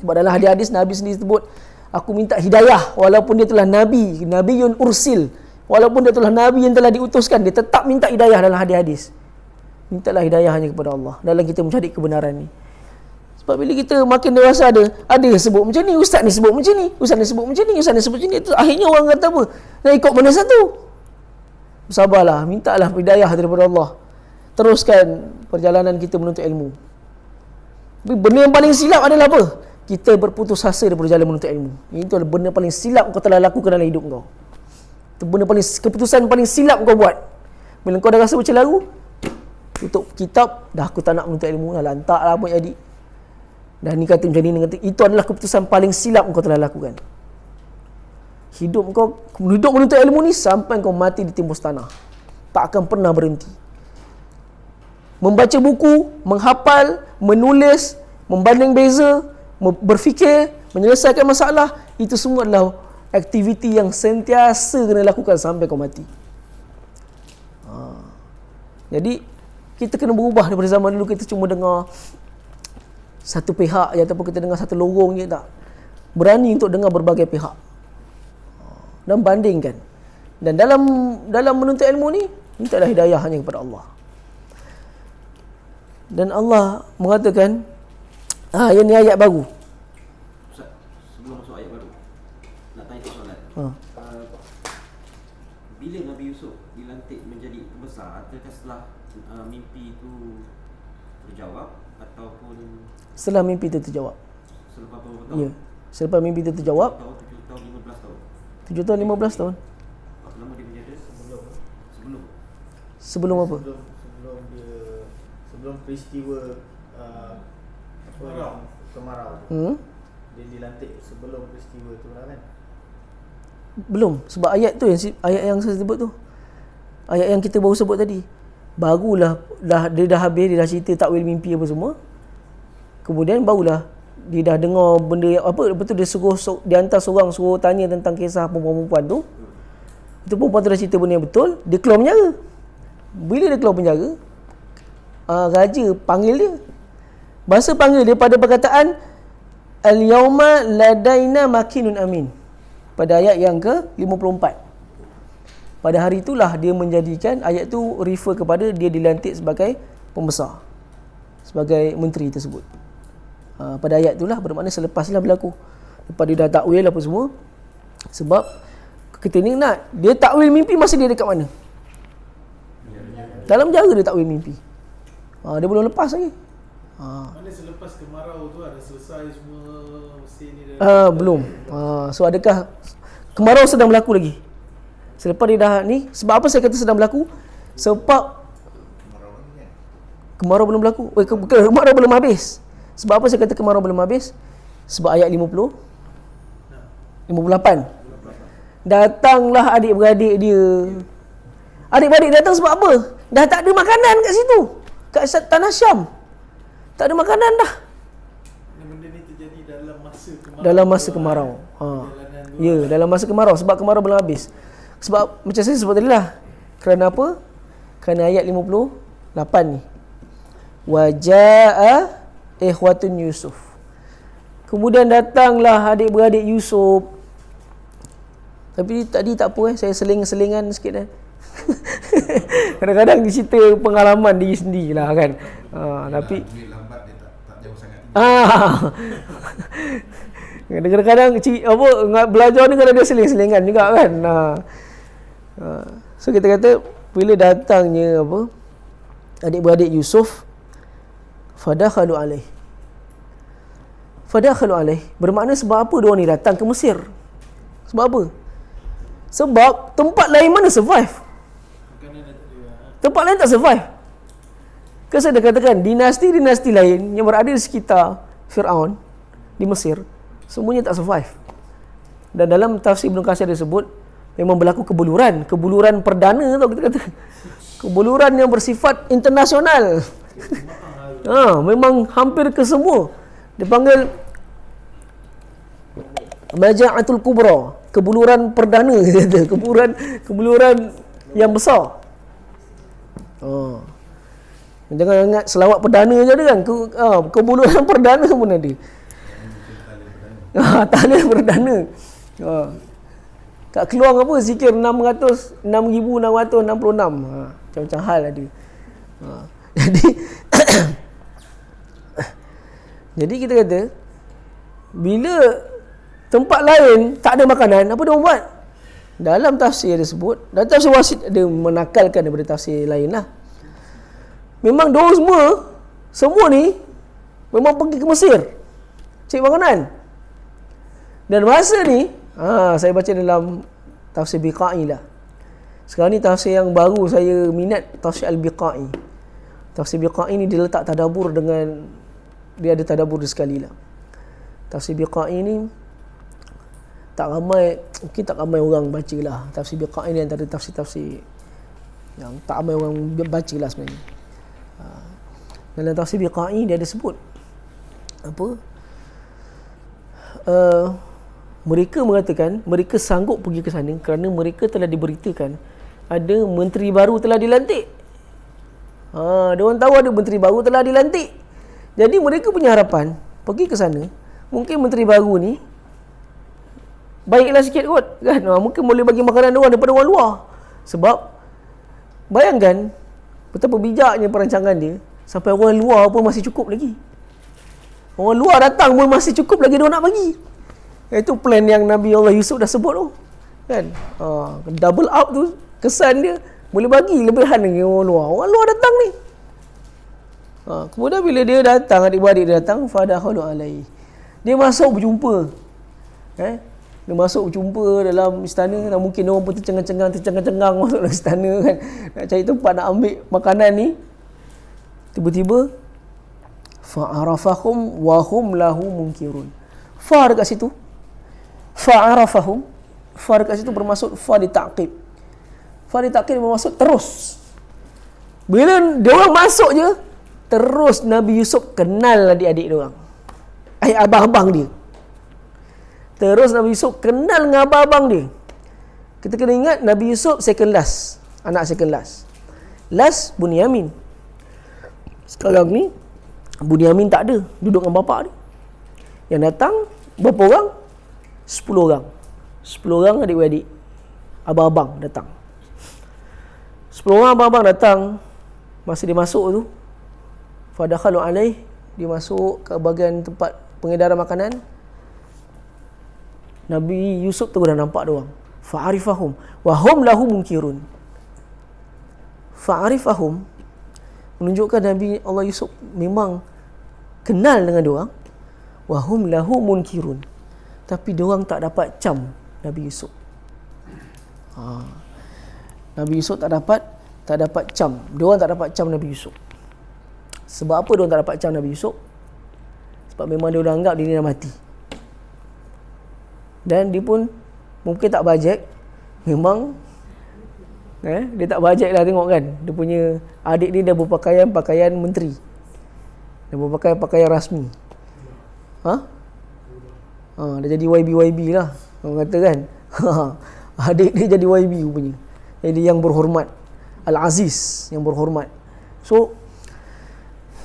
Sebab dalam hadis Nabi sendiri sebut, aku minta hidayah walaupun dia telah nabiyun ursil, walaupun dia telah nabi yang telah diutuskan, dia tetap minta hidayah dalam hadis. Mintalah hidayahnya kepada Allah dalam kita mencari kebenaran ni. Sebab bila kita makin dewasa, ada sebut macam ni, ustaz ni sebut macam ni, ustaz ni sebut macam ni, itu akhirnya orang kata apa? Nak ikut mana satu? Bersabarlah, mintalah hidayah daripada Allah. Teruskan perjalanan kita menuntut ilmu. Tapi benda yang paling silap adalah apa? Kita berputus asa daripada jalan menuntut ilmu. Itu adalah benda paling silap kau telah lakukan dalam hidup kau. Itu keputusan paling silap kau buat. Bila kau dah rasa macam lagu, tutup kitab, dah aku tak nak menuntut ilmu, dah lantak lah apa jadi. Dan ni kata macam ni, itu adalah keputusan paling silap kau telah lakukan. Hidup menuntut ilmu ni sampai kau mati di tembus tanah, tak akan pernah berhenti. Membaca buku, menghafal, menulis, membanding beza, berfikir, menyelesaikan masalah, itu semua adalah aktiviti yang sentiasa kena lakukan sampai kau mati. Jadi kita kena berubah daripada zaman dulu kita cuma dengar satu pihak je, ataupun kita dengar satu lorong je, tak. Berani untuk dengar berbagai pihak dan bandingkan. Dan dalam menuntut ilmu ni, mintalah hidayah hanya kepada Allah. Dan Allah mengatakan, yang ni ayat baru. Ustaz, sebelum masuk ayat baru, nak tanya soalan. Bila Nabi Yusuf dilantik menjadi pembesar, adakah setelah mimpi itu terjawab ataupun setelah mimpi itu terjawab? Selepas berapa tahun? Ya, selepas mimpi itu terjawab. 7 tahun, 15 tahun. 7 tahun, 15 tahun. Berapa lama dia menjadi? Sebelum apa? Sebelum peristiwa kemarau. Dia dilantik sebelum peristiwa tu lah kan? Belum, sebab ayat yang saya sebut tu, ayat yang kita baru sebut tadi, barulah dia dah habis, dia dah cerita takwil mimpi apa semua. Kemudian barulah dia dah dengar benda yang apa, lepas tu dia hantar seorang suruh tanya tentang kisah perempuan tu. Itu perempuan tu dah cerita benda yang betul, dia keluar penjara. Bila dia keluar penjara, raja panggil dia. Bahasa panggil dia pada perkataan al-yauma ladaina makinun amin, pada ayat yang ke-54. Pada hari itulah dia menjadikan, ayat tu refer kepada dia dilantik sebagai pembesar, sebagai menteri tersebut. Pada ayat itulah, bermakna selepaslah berlaku. Lepas dia dah takwil apa semua. Sebab kita ni dia takwil mimpi masa dia dekat mana? Dalam penjara dia takwil mimpi. Dia belum lepas lagi. Mana selepas kemarau tu ada selesai semua mesin ni belum. So adakah Kemarau sedang berlaku lagi. Selepas dia dah ni, sebab apa saya kata sedang berlaku? Sebab kemarau belum berlaku. Kemarau belum habis. Sebab apa saya kata kemarau belum habis? Sebab ayat 58. Datanglah adik-beradik dia. Adik-beradik datang sebab apa? Dah tak ada makanan kat situ. Kat tanah Syam. Tak ada makanan dah. Benda ni terjadi dalam masa kemarau. Dalam masa kemarau. Ya, dalam masa kemarau. Sebab kemarau belum habis. Sebab macam saya sebut tadi lah. Kerana apa? Kerana ayat 58 ni. Waja'a ikhwatun Yusuf. Kemudian datanglah adik-beradik Yusuf. Tapi tadi tak apa saya seling-selingan sikit dah. Kadang-kadang cerita pengalaman diri sendiri lah kan. Tapi duit lambat dia tak jauh sangat. kadang-kadang belajar ni kan ada seling-selingan juga kan. So kita kata bila datangnya adik-beradik Yusuf, fadakhalu alaih. Bermakna sebab apa diorang ni datang ke Mesir? Sebab apa? Sebab tempat lain mana survive? Tempat lain tak survive. Kan saya dah katakan, dinasti-dinasti lain yang berada di sekitar Fir'aun di Mesir, semuanya tak survive. Dan dalam tafsir Ibn Katsir disebut memang berlaku kebuluran perdana tau kita kata. Kebuluran yang bersifat internasional. Memang hampir ke semua. Dia panggil Maja'atul Kubra, kebuluran perdana kata. Kebuluran yang besar. Jangan ingat selawat perdana je ada kan. Kebuluran perdana pun ada. Tali perdana. Kat Keluang apa zikir 666. Macam-macam hal ada. Jadi kita kata bila tempat lain tak ada makanan, apa dia buat? Dalam tafsir dia sebut, dalam tafsir Wasit dia menakalkan daripada tafsir lain lah. Memang diorang semua ni memang pergi ke Mesir cari makanan. Dan masa ni saya baca dalam tafsir Biqai lah. Sekarang ni tafsir yang baru saya minat, tafsir Al-Biqai. Tafsir Biqai ni dia letak tadabbur dengan, dia ada tadabbur sekali lah. Tafsir Biqai ni mungkin tak ramai orang baca lah. Tafsir Biqai ni antara tafsir-tafsir yang tak ramai orang baca lah sebenarnya. Dalam tafsir Biqai dia ada sebut mereka mengatakan mereka sanggup pergi ke sana kerana mereka telah diberitakan ada menteri baru telah dilantik. Diorang tahu ada menteri baru telah dilantik. Jadi mereka punya harapan pergi ke sana, mungkin menteri baru ni baiklah sikit kot kan. Mungkin boleh bagi makanan diorang daripada orang luar. Sebab bayangkan betapa bijaknya perancangan dia, sampai orang luar pun masih cukup lagi. Orang luar datang pun masih cukup lagi diorang nak bagi. Itu plan yang Nabi Allah Yusuf dah sebut tu kan. Double up tu kesan dia boleh bagi lebihan dengan orang luar. Orang luar datang ni. Kemudian bila dia datang, adik-beradik dia datang, fadakhalu alaihi. Dia masuk berjumpa. Dia masuk berjumpa dalam istana dan mungkin orang pun tercengang-cengang masuk dalam istana kan. Nak cari tempat nak ambil makanan ni. Tiba-tiba fa'arafahum wa hum lahu munkirun. Fa dekat situ. Fa'arafahum. Fa dekat situ bermaksud fa ditaqib. Fa ditaqib bermaksud terus. Bila dia orang masuk je, terus Nabi Yusuf kenal adik-adik dia orang. Abang-abang dia. Terus Nabi Yusuf kenal dengan abang-abang dia. Kita kena ingat Nabi Yusuf second last. Anak second last. Last Bunyamin. Sekarang ni Bunyamin tak ada, duduk dengan bapak dia. Yang datang berapa orang? 10 orang. 10 orang adik-beradik. Abang-abang datang. 10 orang abang-abang datang. Masa dia masuk tu, fadakhalu alaih, dia masuk ke bahagian tempat pengedaran makanan. Nabi Yusuf tu dah nampak dia orang. Fa'arifahum wa hum lahu munkirun. Fa'arifahum menunjukkan Nabi Allah Yusuf memang kenal dengan dia orang. Wa hum lahu munkirun. Tapi dia orang tak dapat cam Nabi Yusuf. Nabi Yusuf tak dapat cam. Diorang tak dapat cam Nabi Yusuf. Sebab apa diorang tak dapat cam Nabi Yusuf? Sebab memang dia anggap dia ni dah mati. Dan dia pun mungkin tak bajet. Memang dia tak bajet lah tengok kan. Dia punya adik dia dah berpakaian menteri. Dia berpakaian rasmi. Dia jadi YB lah. Orang kata kan. Adik dia jadi YB rupanya. Jadi yang berhormat. Al-Aziz, yang berhormat. So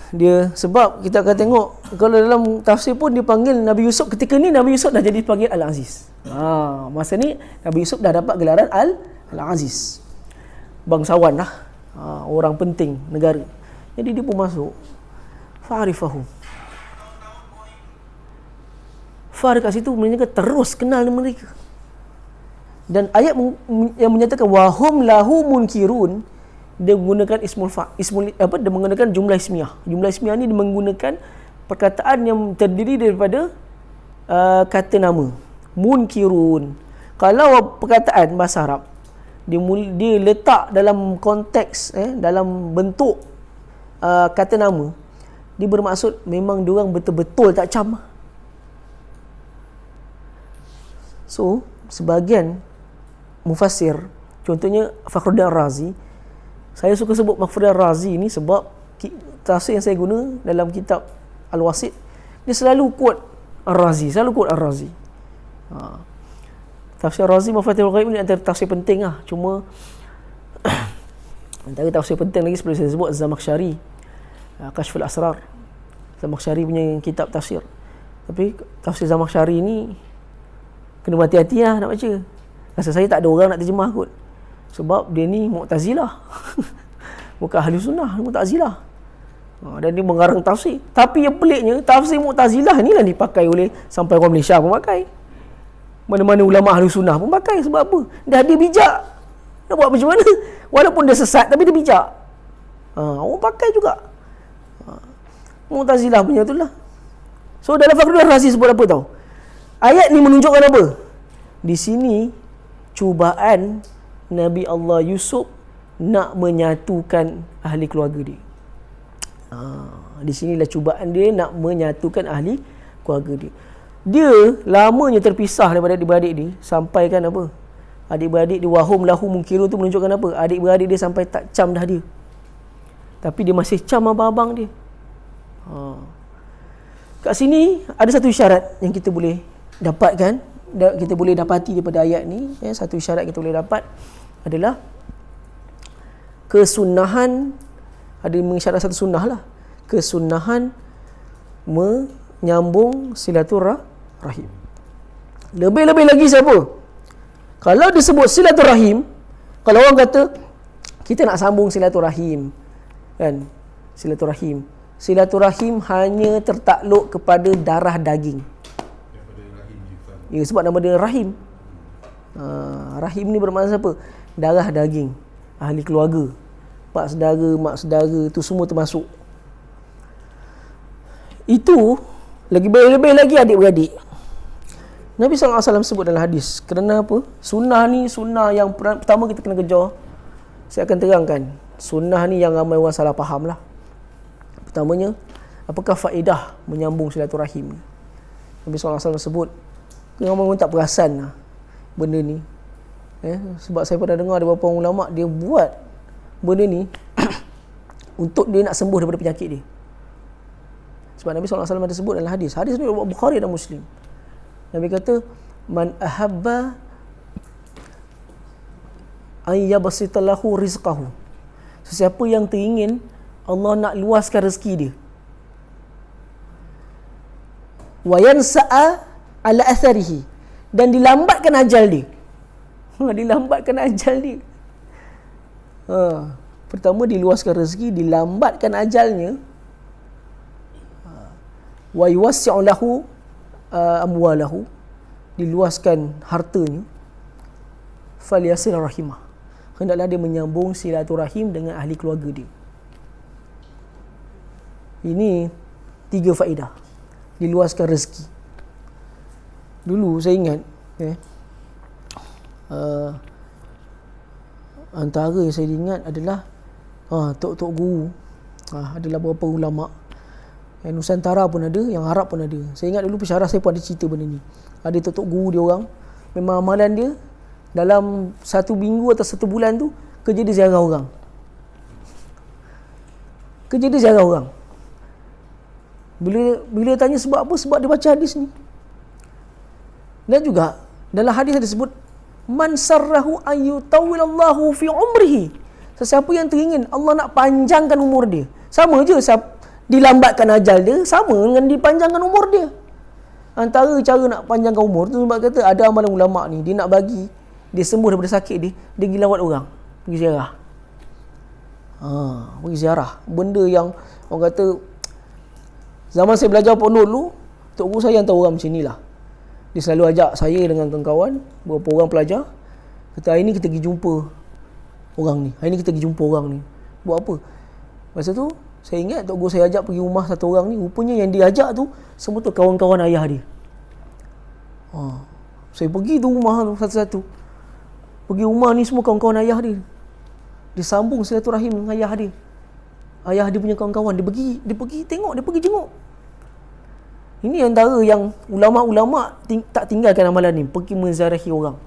dia, sebab kita akan tengok kalau dalam tafsir pun dia panggil Nabi Yusuf, ketika ni Nabi Yusuf dah jadi panggil Al-Aziz. Masa ni Nabi Yusuf dah dapat gelaran Al-Aziz. Bangsawan lah. Orang penting negara. Jadi dia pun masuk. Fa'rifahum. Far kat situ menunjukkan terus kenal dengan mereka. Dan ayat yang menyatakan wahum lahu munkirun, dia menggunakan dia menggunakan jumlah ismiyah. Jumlah ismiyah ni dia menggunakan perkataan yang terdiri daripada kata nama. Munkirun. Kalau perkataan bahasa Arab dia letak dalam konteks dalam bentuk kata nama, dia bermaksud memang diorang betul-betul tak cam. So sebahagian mufassir, contohnya Fakhruddin Ar-Razi, saya suka sebut Fakhruddin Ar-Razi ni sebab tafsir yang saya guna dalam kitab Al-Wasit, dia selalu quote Ar-Razi. Tafsir Ar-Razi Mafatihul Ghaib ni antara tafsir penting lah. Cuma antara tafsir penting lagi seperti saya sebut Zamakhsyari, Kashful Asrar, Zamakhsyari punya kitab tafsir. Tapi tafsir Zamakhsyari ni kena hati-hati lah nak baca. Rasa saya tak ada orang nak terjemah kot. Sebab dia ni Mu'tazilah. Bukan Ahli Sunnah, Mu'tazilah. Dan dia mengarang tafsir. Tapi yang peliknya, tafsir Mu'tazilah ni lah dipakai oleh sampai orang Malaysia pun pakai. Mana-mana ulama Ahli Sunnah pun pakai. Sebab apa? Dia bijak. Nak buat macam mana? Walaupun dia sesat, tapi dia bijak. Orang pakai juga. Mu'tazilah punya tu lah. So dalam Fakhruddin Ar-Razi sebut apa tau? Ayat ni menunjukkan apa? Di sini cubaan Nabi Allah Yusuf nak menyatukan ahli keluarga dia. Di sinilah cubaan dia nak menyatukan ahli keluarga dia. Dia lamanya terpisah daripada adik-beradik dia sampai kan apa? Adik-beradik dia wahum lahu munkirun tu menunjukkan apa? Adik-beradik dia sampai tak cam dah dia. Tapi dia masih cam abang-abang dia. Kat sini ada satu isyarat yang kita boleh dapatkan, kita boleh dapati daripada ayat ni, satu isyarat kita boleh dapat adalah kesunahan, ada mengisyarat satu sunnah lah, kesunahan menyambung silaturahim. Lebih-lebih lagi siapa? Kalau disebut silaturahim, kalau orang kata kita nak sambung silaturahim kan, silaturahim hanya tertakluk kepada darah daging. Ya, sebab nama dia Rahim. Rahim ni bermakna apa? Darah daging, ahli keluarga, pak saudara, mak saudara, tu semua termasuk. Itu lebih lagi adik-beradik. Nabi SAW sebut dalam hadis, kerana apa? Sunnah ni sunnah yang pertama kita kena kejar. Saya akan terangkan sunnah ni yang ramai orang salah faham lah. Pertamanya, apakah faedah menyambung silaturahim ni? Nabi SAW sebut, ramai orang tak perasan lah benda ni. Sebab saya pernah dengar ada beberapa ulama dia buat benda ni untuk dia nak sembuh daripada penyakit dia. Sebab Nabi SAW ada sebut dalam hadis ni Bukhari dan Muslim. Nabi kata, man ahabba an yabsitalahu rizqahu, sesiapa yang teringin Allah nak luaskan rezeki dia, wa yansa'a ala atharihi, dan dilambatkan ajal dia. Dilambatkan ajal dia. Pertama diluaskan rezeki, dilambatkan ajalnya. Wa yuwassi'u lahu amwalahu, diluaskan hartanya. Falyasil rahimah, hendaklah dia menyambung silaturahim dengan ahli keluarga dia. Ini 3 faedah. Diluaskan rezeki. Dulu saya ingat Antara yang saya ingat adalah tok-tok guru. Adalah beberapa ulama. Yang Nusantara pun ada, yang Arab pun ada. Saya ingat dulu pensyarah saya pun ada cerita benda ni. Ada tok-tok guru dia orang, memang amalan dia dalam 1 minggu atau 1 bulan tu kerja dia ziarah orang. Kerja dia ziarah orang. Bila tanya sebab apa? Sebab dia baca hadis ni. Dan juga dalam hadis ada sebut man sarrahu ayyutawwilallahu fi umrihi. Sesiapa yang teringin Allah nak panjangkan umur dia. Sama je dilambatkan ajal dia, sama dengan dipanjangkan umur dia. Antara cara nak panjangkan umur tu sebab kata ada amalan ulama ni, dia nak bagi dia sembuh daripada sakit dia pergi lawat orang, pergi ziarah. Pergi ziarah. Benda yang orang kata zaman saya belajar pondok dulu, tok guru saya hantar orang macam inilah. Dia selalu ajak saya dengan kawan-kawan, beberapa orang pelajar, kata hari ni kita pergi jumpa orang ni. Hari ni kita pergi jumpa orang ni. Buat apa? Masa tu saya ingat tok guru saya ajak pergi rumah satu orang ni, rupanya yang dia ajak tu semua tu kawan-kawan ayah dia. Saya pergi tu rumah tu satu-satu. Pergi rumah ni semua kawan-kawan ayah dia. Dia sambung silaturahim dengan ayah dia. Ayah dia punya kawan-kawan, dia pergi tengok, dia pergi jenguk. Ini antara yang ulama-ulama tak tinggalkan amalan ni, pergi menziarahi orang.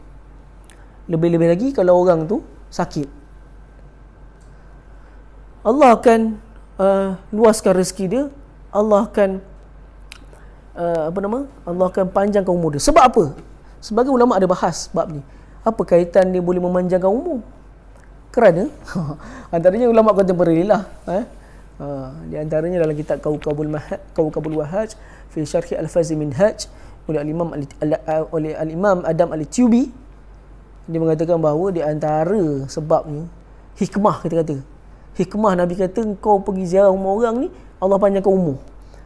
Lebih-lebih lagi kalau orang tu sakit. Allah akan luaskan rezeki dia, Allah akan Allah akan panjangkan umur dia. Sebab apa? Sebagai ulama ada bahas bab ni. Apa kaitan dia boleh memanjangkan umur? Kerana antaranya ulama kontemporari lah. Di antaranya dalam kitab Kawkabul Wahaj fi Syarh Al-Fazi Minhaj oleh Al-Imam Adam Al-Tubi, dia mengatakan bahawa di antara sebabnya hikmah, kita kata hikmah Nabi kata kau pergi ziarah rumah orang ni Allah panjangkan umur.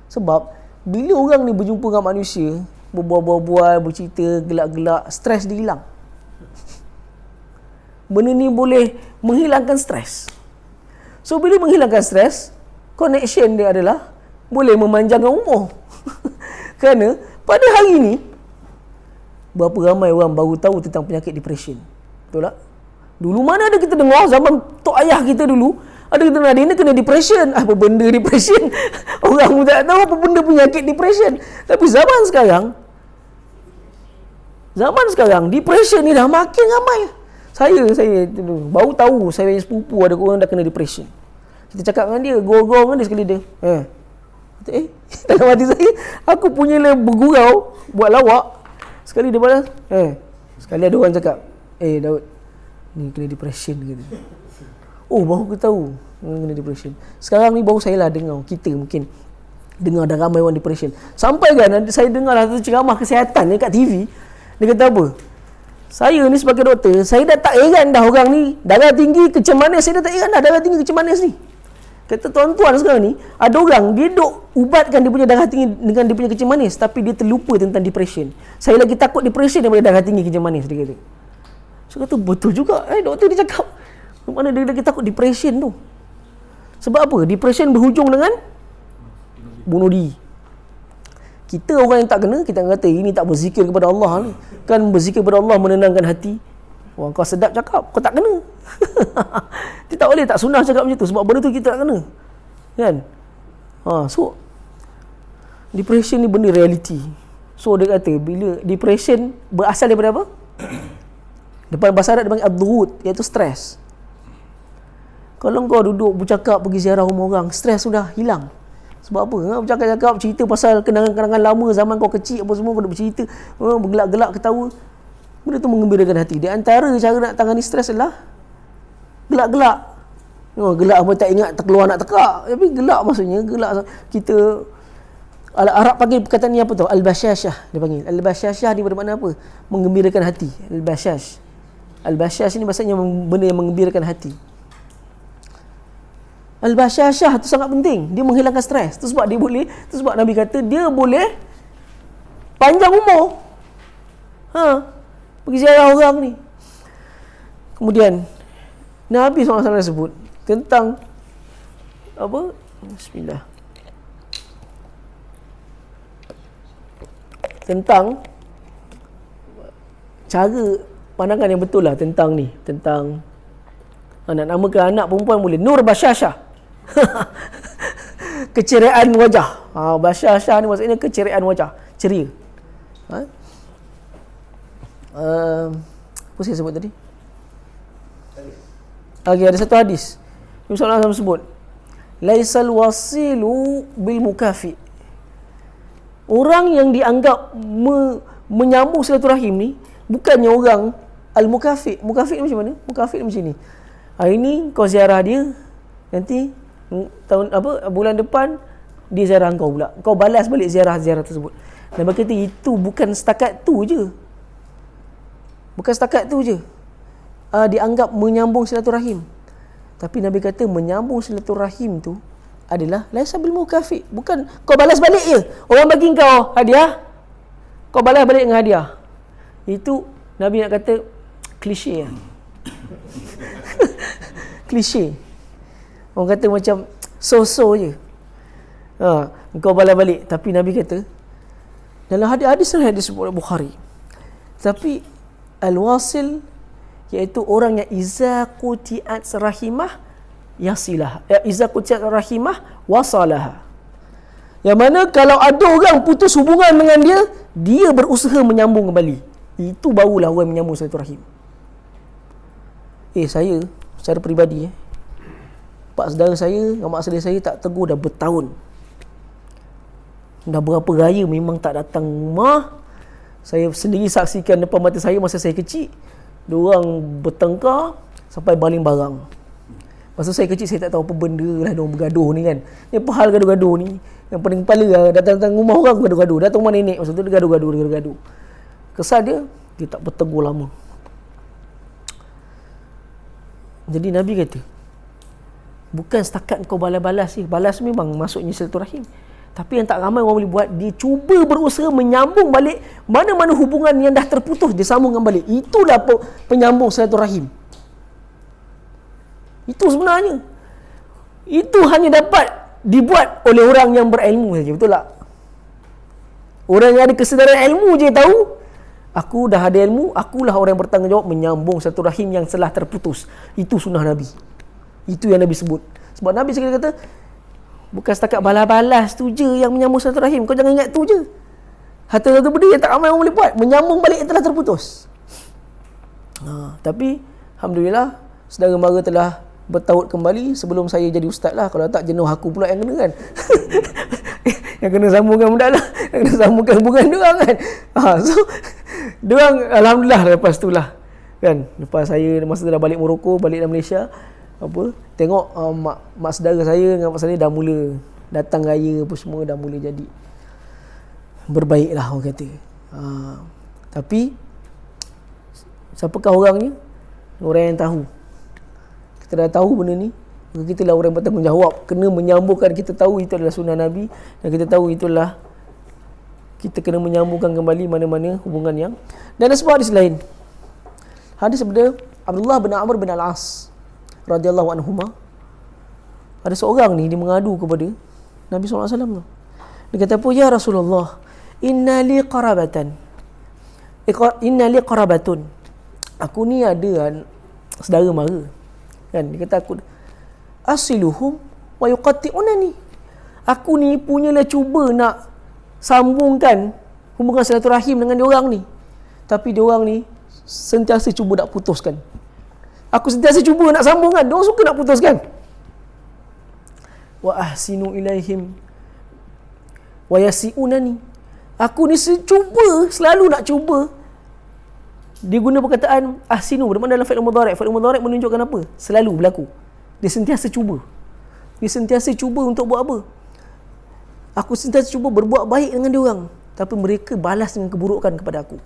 Sebab bila orang ni berjumpa dengan manusia, berbual-bual, bercerita, gelak-gelak, stres dia hilang. Benda ni boleh menghilangkan stres. So bila menghilangkan stres, connection dia adalah boleh memanjangkan umur. Kerana pada hari ni berapa ramai orang baru tahu tentang penyakit depression. Betul tak? Dulu mana ada kita dengar, zaman tok ayah kita dulu, ada kita dengar dia ni kena depression. Apa benda depression? Orang pun tak tahu apa benda penyakit depression. Tapi zaman sekarang depression ni dah makin ramai. Saya dulu baru tahu saya punya sepupu ada orang dah kena depression. Kita cakap dengan dia, go-go dengan dia sekali dia. Dalam hati saya, aku punya bergurau buat lawak. Sekali dia balas, sekali ada orang cakap, Daud, ni kena depression gitu. Oh, baru aku tahu kena depression. Sekarang ni baru saya lah dengar, kita mungkin dengar dah ramai orang depression. Sampai kan saya dengar satu ceramah kesihatan dekat TV. Dia kata apa? Saya ni sebagai doktor, saya dah tak heran dah orang ni darah tinggi kecam manis. Saya dah tak heran dah darah tinggi kecam manis ni. Kata tuan-tuan sekarang ni, ada orang dia duk ubatkan dia punya darah tinggi dengan dia punya kecam manis, tapi dia terlupa tentang depression. Saya lagi takut depression daripada darah tinggi kecam manis, dia kata. Saya kata betul juga. Doktor dia cakap mana dia lagi takut depression tu. Sebab apa? Depression berhujung dengan bunuh diri. Kita orang yang tak kena, kita kata ini tak berzikir kepada Allah ni. Kan berzikir kepada Allah menenangkan hati. Orang kau sedap cakap, kau tak kena. Dia tak boleh, tak sunnah cakap macam tu. Sebab benda tu kita tak kena. Kan? So depression ni benda reality. So dia kata bila depression berasal daripada apa? Depan bahasa Arab dia panggil ad-duhut, iaitu stres. Kalau kau duduk bercakap pergi ziarah rumah orang, stres sudah hilang. Sebab apa? Bercakap-cakap, cerita pasal kenangan-kenangan lama zaman kau kecil apa semua, kau duk bercerita, bergelak-gelak ketawa. Benda tu mengembirakan hati. Di antara cara nak tangani stres adalah gelak-gelak. Gelak apa tak ingat terkeluar nak tekak. Tapi gelak maksudnya, gelak kita Arab panggil perkataan ni apa tu? Al-bashashah dia panggil. Al-bashashah ni bermakna apa? Mengembirakan hati. Al-bashash. Al-bashash ni maksudnya benda yang mengembirakan hati. Al-bashashah tu sangat penting. Dia menghilangkan stres. Tu sebab dia boleh, tu sebab Nabi kata dia boleh panjang umur. Pergi ziarah orang ni. Kemudian Nabi SAW sebut tentang apa? Bismillah. Tentang cara pandangan yang betul lah tentang ni, tentang Nak namakan anak perempuan boleh. Nur Bashashah. Keceriaan wajah. Bashashah ni maksudnya keceriaan wajah. Ceria. Apa saya sebut tadi? Ada satu hadis Nabi SAW sebut, laisal wasilu bil mukafi. Orang yang dianggap menyambung silaturahim ni bukannya orang al-mukafi. Mukafi macam mana? Mukafi macam ni. Hari ni kau ziarah dia, nanti bulan depan dia ziarah kau pula. Kau balas balik ziarah-ziarah tersebut. Dan berkata itu bukan setakat tu je. Bukan setakat tu je. Dianggap menyambung silaturahim. Tapi Nabi kata menyambung silaturahim tu adalah laisa bil mukafi. Bukan kau balas balik je. Orang bagi kau hadiah, kau balas balik dengan hadiah. Itu Nabi nak kata klise. Klise. Orang kata macam so-so je. Kau balas balik. Tapi Nabi kata dalam hadis disebut Bukhari. Tapi al-wasil iaitu orang yang iza quti'at rahimah yasilah. Iza quti'at rahimah wasalaha. Yang mana kalau ada orang putus hubungan dengan dia, dia berusaha menyambung kembali. Itu barulah orang menyambung silaturahim. Saya secara peribadi pak saudara saya dengan mak saudara saya tak tegur dah bertahun. Dah berapa raya memang tak datang rumah. Saya sendiri saksikan depan mata saya masa saya kecil, diorang bertengkar sampai baling barang. Masa saya kecil saya tak tahu apa benda lah diorang bergaduh ni kan. Ni apa hal gaduh-gaduh ni? Yang paling kepala lah, datang rumah orang gaduh-gaduh. Datang rumah nenek masa tu dia gaduh-gaduh. Kesal dia tak bertegur lama. Jadi Nabi kata, bukan setakat kau balas-balas sih. Balas memang maksudnya silaturahim. Tapi yang tak ramai orang boleh buat, dia cuba berusaha menyambung balik mana-mana hubungan yang dah terputus, dia sambungkan balik. Itulah penyambung silaturahim. Itu sebenarnya. Itu hanya dapat dibuat oleh orang yang berilmu saja, betul tak? Orang yang ada kesedaran ilmu je tahu, aku dah ada ilmu, akulah orang yang bertanggungjawab menyambung silaturahim yang telah terputus. Itu sunnah Nabi. Itu yang Nabi sebut. Sebab Nabi sekali kata, bukan setakat balas-balas tu je yang menyambung silaturahim. Kau jangan ingat tu je. Satu benda yang tak ramai orang boleh buat, menyambung balik yang telah terputus. Tapi Alhamdulillah, saudara mara telah bertaut kembali sebelum saya jadi ustaz lah. Kalau tak, jenuh aku pula yang kena kan. Yang kena sambungkan budak lah. Yang kena sambungkan hubungan diorang kan. So diorang Alhamdulillah lepas tu lah kan. Lepas saya masa dah balik Morocco, balik dalam Malaysia, tengok mak saudara saya dengan mak saya dah mula datang raya apa semua, dah mula jadi berbaik lah orang kata. Tapi siapakah orangnya? Orang yang tahu. Kita dah tahu benda ni, maka kita lah orang yang bertanggungjawab, kena menyambungkan. Kita tahu itu adalah sunnah Nabi, dan kita tahu itulah kita kena menyambungkan kembali mana-mana hubungan yang. Dan ada sebuah hadis lain, hadis sabda Abdullah bin Amr bin Al-As radhiyallahu anhuma. Ada seorang ni dia mengadu kepada Nabi SAW tu. Dia kata apa? Ya Rasulullah, inna li qarabatun. Aku ni ada saudara mara. Kan dia kata aku asiluhum wa yuqatti'unani. Aku ni punyalah cuba nak sambungkan hubungan silaturahim dengan diorang ni. Tapi diorang ni sentiasa cuba nak putuskan. Aku sentiasa cuba nak sambungkan, diorang suka nak putuskan. Wa ahsinu ilaihim wa yasi'unani. Aku ni selalu nak cuba. Dia guna perkataan ahsinu bermakna dalam fi'il mudhari'. Fi'il mudhari' menunjukkan apa? Selalu berlaku. Dia sentiasa cuba. Dia sentiasa cuba untuk buat apa? Aku sentiasa cuba berbuat baik dengan dia orang, tapi mereka balas dengan keburukan kepada aku.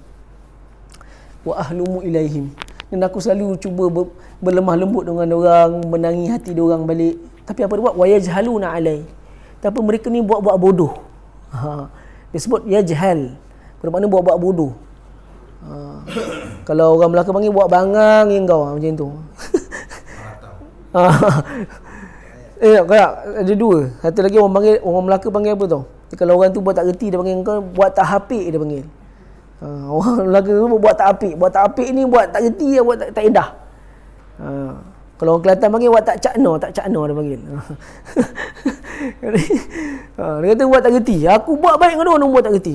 Wa ahlumu ilaihim. Dan aku selalu cuba berlemah lembut dengan dia orang, menangi hati dia orang balik. Tapi apa dia buat? Wa yajhaluna alai. Tapi mereka ni buat-buat bodoh. Dia sebut yajhal, bermakna buat-buat bodoh. Kalau orang Melaka panggil buat bangang yang kau macam tu. Ada dua. Satu lagi orang Melaka panggil apa tau? Kalau orang tu buat tak reti, dia panggil kau buat tak hapik, dia panggil. Orang Melaka tu buat tak apik. Buat tak apik ni buat tak reti, buat tak edah. Kalau orang Kelantan panggil buat tak cakno dia panggil. Dia kata buat tak reti. Aku buat baik dengan orang buat tak reti.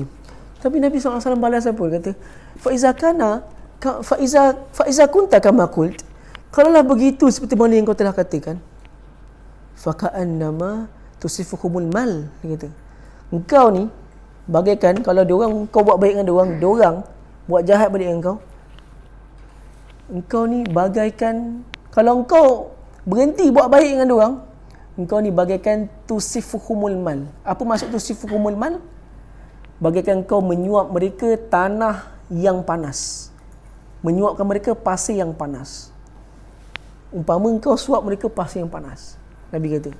Tapi Nabi SAW balas apa? Dia kata, Faiza kunta kama qult. Kalaulah begitu seperti mana yang kau telah katakan, faka'annama tusifuhumul mal. Dia kata, engkau ni bagaikan kalau diorang kau buat baik dengan diorang buat jahat balik dengan kau. Engkau ni bagaikan kalau engkau berhenti buat baik dengan diorang, engkau ni bagaikan tusifuhumul mal. Apa maksud tusifuhumul mal? Bagaikan kau menyuap mereka tanah yang panas. Menyuapkan mereka pasir yang panas. Umpama engkau suap mereka pasir yang panas. Nabi kata.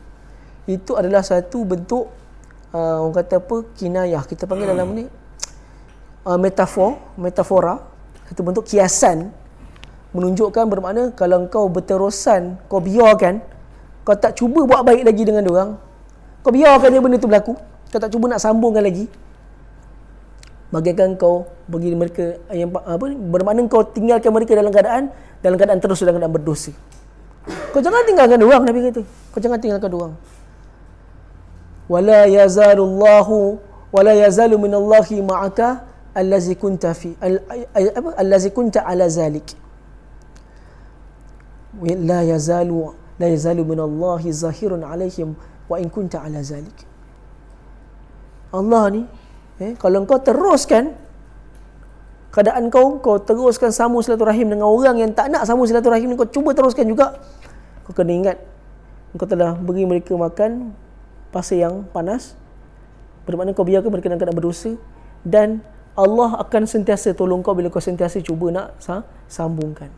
Itu adalah satu bentuk orang kata apa? Kinayah. Kita panggil dalam ni metafora. Satu bentuk kiasan. Menunjukkan bermakna kalau engkau berterusan, kau biarkan, kau tak cuba buat baik lagi dengan diorang, kau biarkan dia benda tu berlaku, kau tak cuba nak sambungkan lagi, bagaikan kau bagi mereka yang bermakna kau tinggalkan mereka dalam keadaan terus dalam keadaan berdosa. Kau jangan tinggalkan diorang, Nabi kata. Kau jangan tinggalkan diorang. Wala yazalu minallahi ma'aka allazi kunta ala zalik. La yazalu minallahi zahirun alaihim wa in kunta ala zalik. Allah ni kalau kau teruskan keadaan kau teruskan sambung silaturahim dengan orang yang tak nak sambung silaturahim, kau cuba teruskan juga, kau kena ingat kau telah beri mereka makan pasir yang panas, bermakna kau biarkan mereka dalam keadaan berdosa, dan Allah akan sentiasa tolong kau bila kau sentiasa cuba nak sambungkan.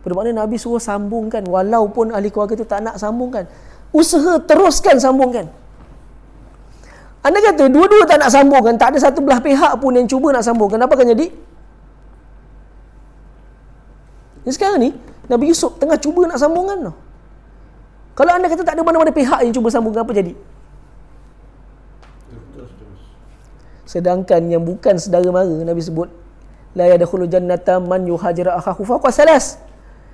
Bermakna Nabi suruh sambungkan walaupun ahli keluarga tu tak nak sambungkan, usaha teruskan sambungkan. Anda kata dua-dua tak nak sambungkan, tak ada satu belah pihak pun yang cuba nak sambungkan, apa akan jadi? Sekarang ni Nabi Yusuf tengah cuba nak sambungkan tau. Kalau anda kata tak ada mana-mana pihak yang cuba sambungkan, apa jadi? Terus. Sedangkan yang bukan saudara mara, Nabi sebut la yadkhulu jannata man yuhajira akhahu fawqa salas.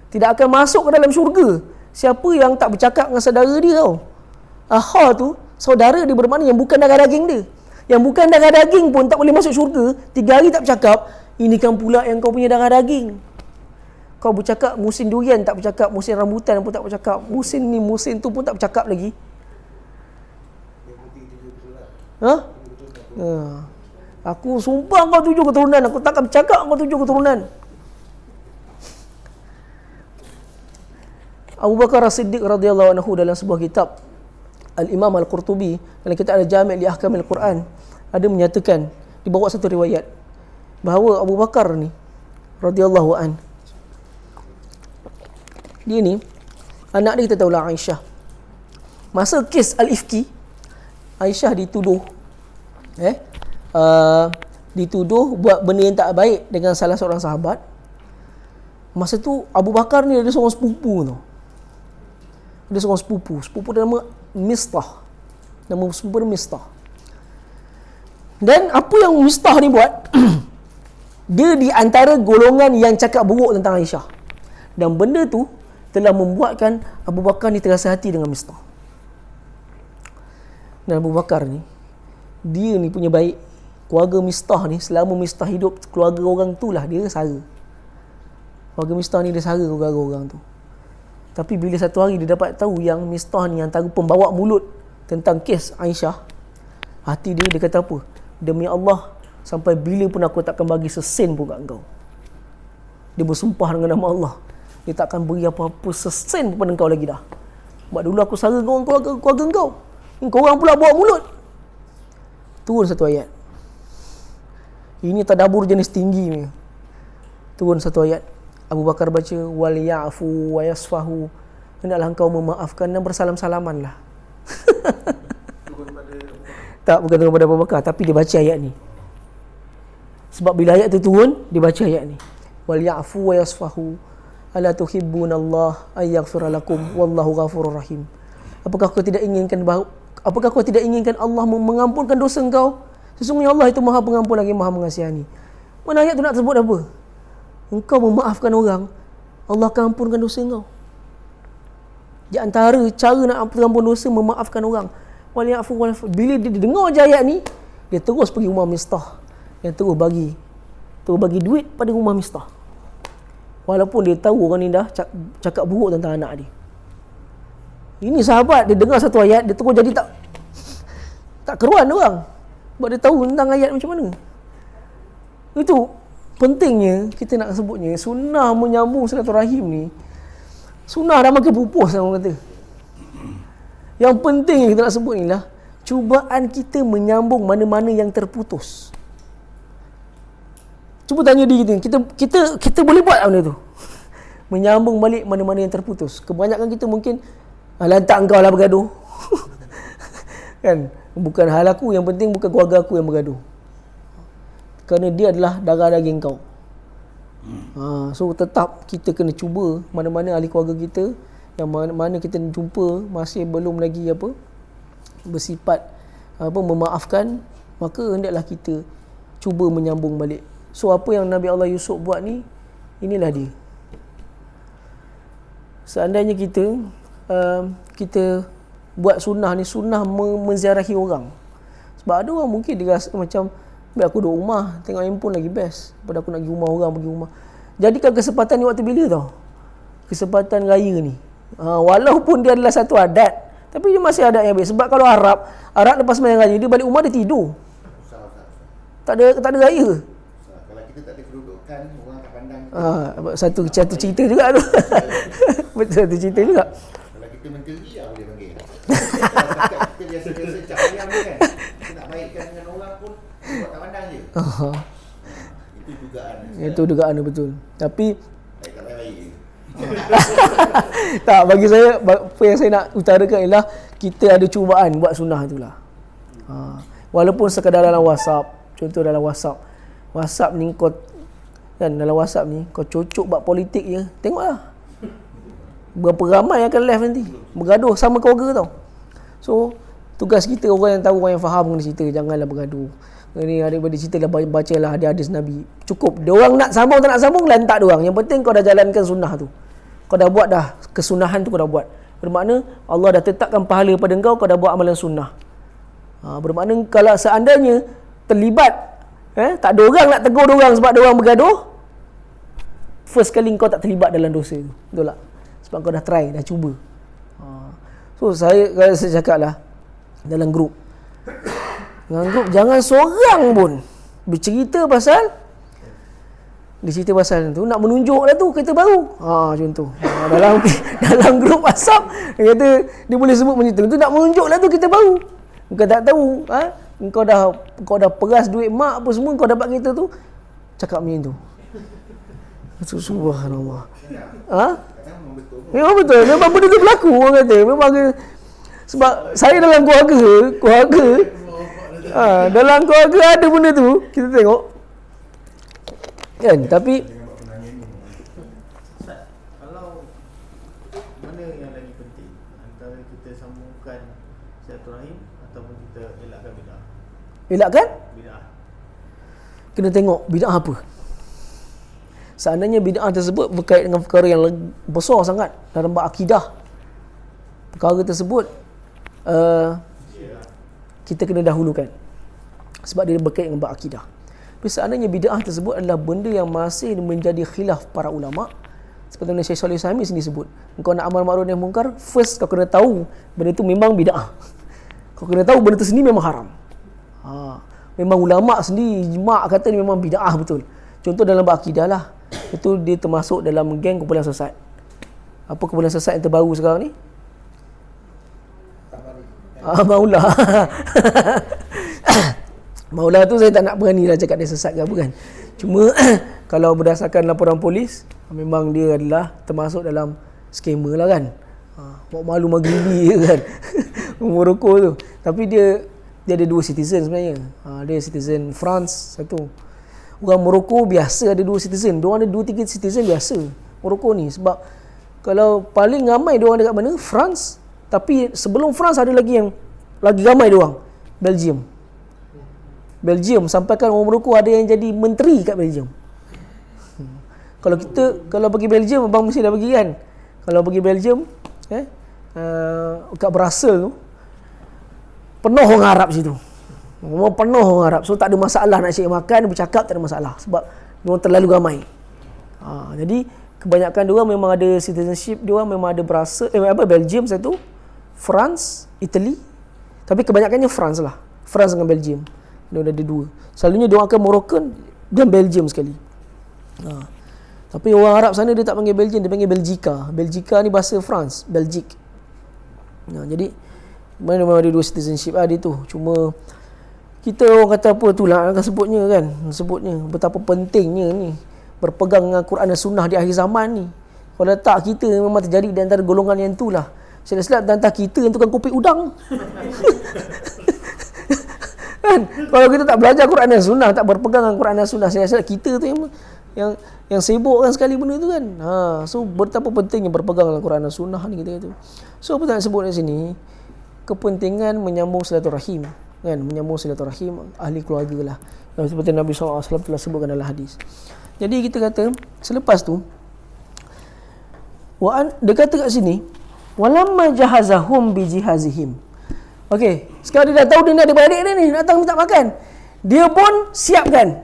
Tidak akan masuk ke dalam syurga siapa yang tak bercakap dengan saudara dia tau. Akha tu saudara dia, bermakna yang bukan darah daging dia. Yang bukan darah daging pun tak boleh masuk syurga. 3 hari tak bercakap. Ini kan pula yang kau punya darah daging. Kau bercakap musim durian tak bercakap, musim rambutan pun tak bercakap, musim ni musim tu pun tak bercakap lagi. Aku sumpah kau 7 keturunan, aku takkan bercakap kau 7 keturunan. Abu Bakar As-Siddiq radhiyallahu anhu dalam sebuah kitab Al-Imam Al-Qurtubi, dalam kitab Al-Jami' li Ahkamil Quran, ada menyatakan, dibawa satu riwayat bahawa Abu Bakar ni radhiyallahu an, dia ni anak dia kita tahulah Aisyah. Masa kes Al-Ifki, Aisyah dituduh dituduh buat benda yang tak baik dengan salah seorang sahabat. Masa tu Abu Bakar ni ada seorang sepupu tau. Ada seorang sepupu dia nama Mistah. Nama sepupu dia Mistah. Dan apa yang Mistah ni buat dia di antara golongan yang cakap buruk tentang Aisyah. Dan benda tu telah membuatkan Abu Bakar ni terasa hati dengan Mistah. Dan Abu Bakar ni, dia ni punya baik. Keluarga Mistah ni, selama Mistah hidup, keluarga orang tu lah dia sara. Keluarga Mistah ni dia sara keluarga orang tu. Tapi bila satu hari dia dapat tahu yang Mistah ni antara pembawa mulut tentang kes Aisyah, hati dia kata apa? Demi Allah, sampai bila pun aku takkan bagi sesen pun kat engkau. Dia bersumpah dengan nama Allah, dia takkan beri apa-apa sesen kepada engkau lagi dah. Sebab dulu aku sara kau keluarga engkau, kau orang pula bawa mulut. Turun satu ayat. Ini tadabbur jenis tinggi ni. Turun satu ayat. Abu Bakar baca wal ya'fu wa yasfahu. Hendaklah engkau memaafkan dan bersalam-salamanlah. Tak, bukan turun pada Abu Bakar, tapi dia baca ayat ni. Sebab bila ayat tu turun, dia baca ayat ni. Wal ya'fu wa yasfahu. Ala tuhibbunallaha ay yaghfira lakum wallahu ghafurur rahim. Apakah kau tidak inginkan Allah mengampunkan dosa engkau? Sesungguhnya Allah itu Maha Pengampun lagi Maha Mengasihani. Mana ayat tu nak sebut apa? Engkau memaafkan orang, Allah akan ampunkan dosa engkau. Di antara cara nak terampun dosa, memaafkan orang. Wal ya'fu wal yasfahu. Bila dia dengar je ayat ni, dia terus pergi rumah Mistah, yang terus bagi duit pada rumah Mistah. Walaupun dia tahu orang ni dah cakap buruk tentang anak dia. Ini sahabat, dia dengar satu ayat, dia terus jadi tak keruan orang. Sebab dia tahu tentang ayat macam mana. Itu pentingnya kita nak sebutnya sunnah menyambung silaturahim ni. Sunnah dah makin pupus orang kata. Yang penting yang kita nak sebut ni lah, cubaan kita menyambung mana-mana yang terputus. Cuba tanya diri kita boleh buat benda tu. Menyambung balik mana-mana yang terputus. Kebanyakan kita mungkin lantak engkau lah bergaduh. Kan? Bukan hal aku, yang penting bukan keluarga aku yang bergaduh. Kerana dia adalah darah daging kau. So tetap kita kena cuba mana-mana ahli keluarga kita yang mana kita jumpa masih belum lagi bersifat memaafkan, maka hendaklah kita cuba menyambung balik. So apa yang Nabi Allah Yusuf buat ni, inilah dia. Seandainya kita buat sunnah ni, sunnah menziarahi orang. Sebab ada orang mungkin dia rasa macam, biar aku duduk rumah tengok handphone lagi best daripada aku nak pergi rumah orang, pergi rumah. Jadikan kesempatan ni waktu bila tau? Kesempatan raya ni. Walaupun dia adalah satu adat, tapi dia masih adat yang baik. Sebab kalau Arab lepas sembahyang raya, dia balik rumah dia tidur. Tak ada raya. Kalau kita tak ada kedudukan, orang akan pandang. Satu cerita juga tu. Betul, satu cerita juga. Kalau kita menteri, boleh panggil. Kalau kita biasa-biasa cahaya kan, kita nak baikkan dengan orang pun, buat tak pandang je. Itu dugaan. Itu dugaan betul. Tapi baik tak baik. tak, bagi saya, apa yang saya nak utarakan ialah kita ada cubaan buat sunnah itulah. Walaupun sekadar dalam WhatsApp. Contoh dalam WhatsApp ni kau kan, dalam WhatsApp ni kau cocok buat politik je, tengoklah berapa ramai yang akan live nanti bergaduh sama keluarga tau. So tugas kita, orang yang tahu, orang yang faham kena cerita, janganlah bergaduh. Ni adik-adik cerita lah, bacalah hadis Nabi. Cukup. Diorang nak sambung tak nak sambung, lantak diorang. Yang penting kau dah jalankan sunnah tu. Kau dah buat dah. Kesunahan tu kau dah buat. Bermakna Allah dah tetapkan pahala pada kau dah buat amalan sunnah. Bermakna kalau seandainya terlibat, tak ada orang nak tegur diorang sebab diorang bergaduh, first kali kau tak terlibat dalam dosa tu. Betul tak? Sebab kau dah try, dah cuba. So saya cakap lah, dalam grup jangan seorang pun bercerita pasal tu, nak menunjuk dah tu kereta baru. Contoh dalam grup WhatsApp dia kata dia boleh sebut macam tu, nak menunjuk dah tu kereta baru. Bukan tak tahu, kau dah peras duit mak apa semua, kau dapat kereta tu, cakap macam tu. Subhanallah. Memang betul. Memang benda tu berlaku, orang kata. Memang sebab saya dalam keluarga dalam keluarga ada benda tu, kita tengok kan. Tapi kalau mana yang lagi penting antara kita sambungkan silaturahim ataupun kita elakkan bid'ah? elakkan, Bid'ah. kena tengok bid'ah apa. Seandainya bid'ah tersebut berkait dengan perkara yang besar sangat dalam bab akidah, perkara tersebut kita kena dahulukan sebab dia berkait dengan bab akidah. Tapi seandainya bid'ah tersebut adalah benda yang masih menjadi khilaf para ulama, seperti yang Syekh Shalih Utsaimin sendiri sebut, kau nak amal ma'ruf nahi munkar, first kau kena tahu benda tu memang bid'ah. Kau kena tahu benda tu sendiri memang haram. Memang ulama sendiri ijma' kata ni memang bid'ah betul. Contoh dalam bab akidah lah, itu dia termasuk dalam geng kumpulan sesat. Apa kumpulan sesat yang terbaru sekarang ni? Maulah. Maulah tu saya tak nak berani lah cakap dia sesat ke apa kan. Cuma kalau berdasarkan laporan polis, memang dia adalah termasuk dalam skamer lah kan. Buat malu maghribi kan. Morocco tu. Tapi dia ada dua citizen sebenarnya. Dia citizen France satu. Orang Morocco biasa ada dua citizen. Diorang ada 2-3 citizen biasa Morocco ni. Sebab kalau paling ramai diorang dekat mana? France. Tapi sebelum France ada lagi yang lagi ramai diorang, Belgium. Sampaikan orang Morocco ada yang jadi menteri kat Belgium. Kalau pergi Belgium, abang mesti dah pergi kan. Kalau pergi Belgium, kat Brussels tu, penuh orang Arab situ. Memang penuh orang Arab. So tak ada masalah nak cari makan, bercakap tak ada masalah sebab memang terlalu ramai. Jadi kebanyakan dia orang memang ada citizenship, dia orang memang ada Belgium satu, France, Italy. Tapi kebanyakannya France lah. France dengan Belgium. Dia ada dua. Selalunya dia orang akan Moroccan dan Belgium sekali. Tapi orang Arab sana dia tak panggil Belgium, dia panggil Belgica. Belgica ni bahasa France, Belgique. Jadi memang ada dua citizenship dia tu. Cuma kita orang kata apa tu lah akan sebutnya betapa pentingnya ni berpegang dengan Quran dan Sunnah di akhir zaman ni. Kalau tak, kita memang terjadi di antara golongan yang tu lah. Silap-silap dan tak kita yang tukang kopi udang. Kan? Kalau kita tak belajar Quran dan Sunnah, tak berpegang dengan Quran dan Sunnah, silap-silap kita tu yang sibuk kan sekali benda tu kan. So betapa pentingnya berpegang dengan Quran dan Sunnah ni kita kata. So apa tak sebut di sini? Kepentingan menyambung silaturahim, kan? Menyambung silaturahim ahli keluarga lah. Seperti Nabi SAW telah sebutkan dalam hadis. Jadi kita kata selepas tu dia kata kat sini walamma jahazahum bijihazihim. Okey, sekarang dia dah tahu dia ni adik-beradik dia ni datang minta makan. Dia pun siapkan.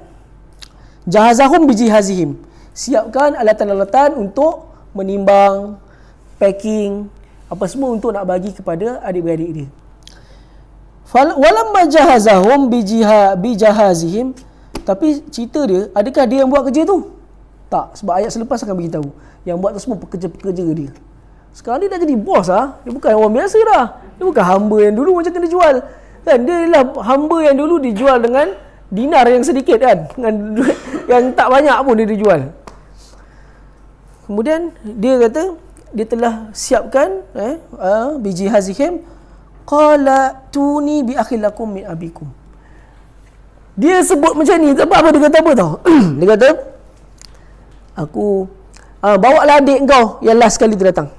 Jahazahum bijihazihim. Siapkan alatan-alatan untuk menimbang, packing, apa semua untuk nak bagi kepada adik-beradik dia. Walamma jahazahum bijahazihim. Tapi cerita dia, adakah dia yang buat kerja tu? Tak, sebab ayat selepas akan beritahu. Yang buat tu semua pekerja-pekerja dia. Sekarang dia dah jadi bos lah. Dia bukan orang biasa dah. Dia bukan hamba yang dulu macam kena jual. Kan? Dia adalah hamba yang dulu dijual dengan dinar yang sedikit kan. Dengan duit yang tak banyak pun dia dijual. Kemudian dia kata, dia telah siapkan biji hazihim. Qala tuni bi akhilakum min abikum. Dia sebut macam ni. Sebab apa dia kata apa tau? Dia kata, aku bawalah adik kau yang last kali dia datang.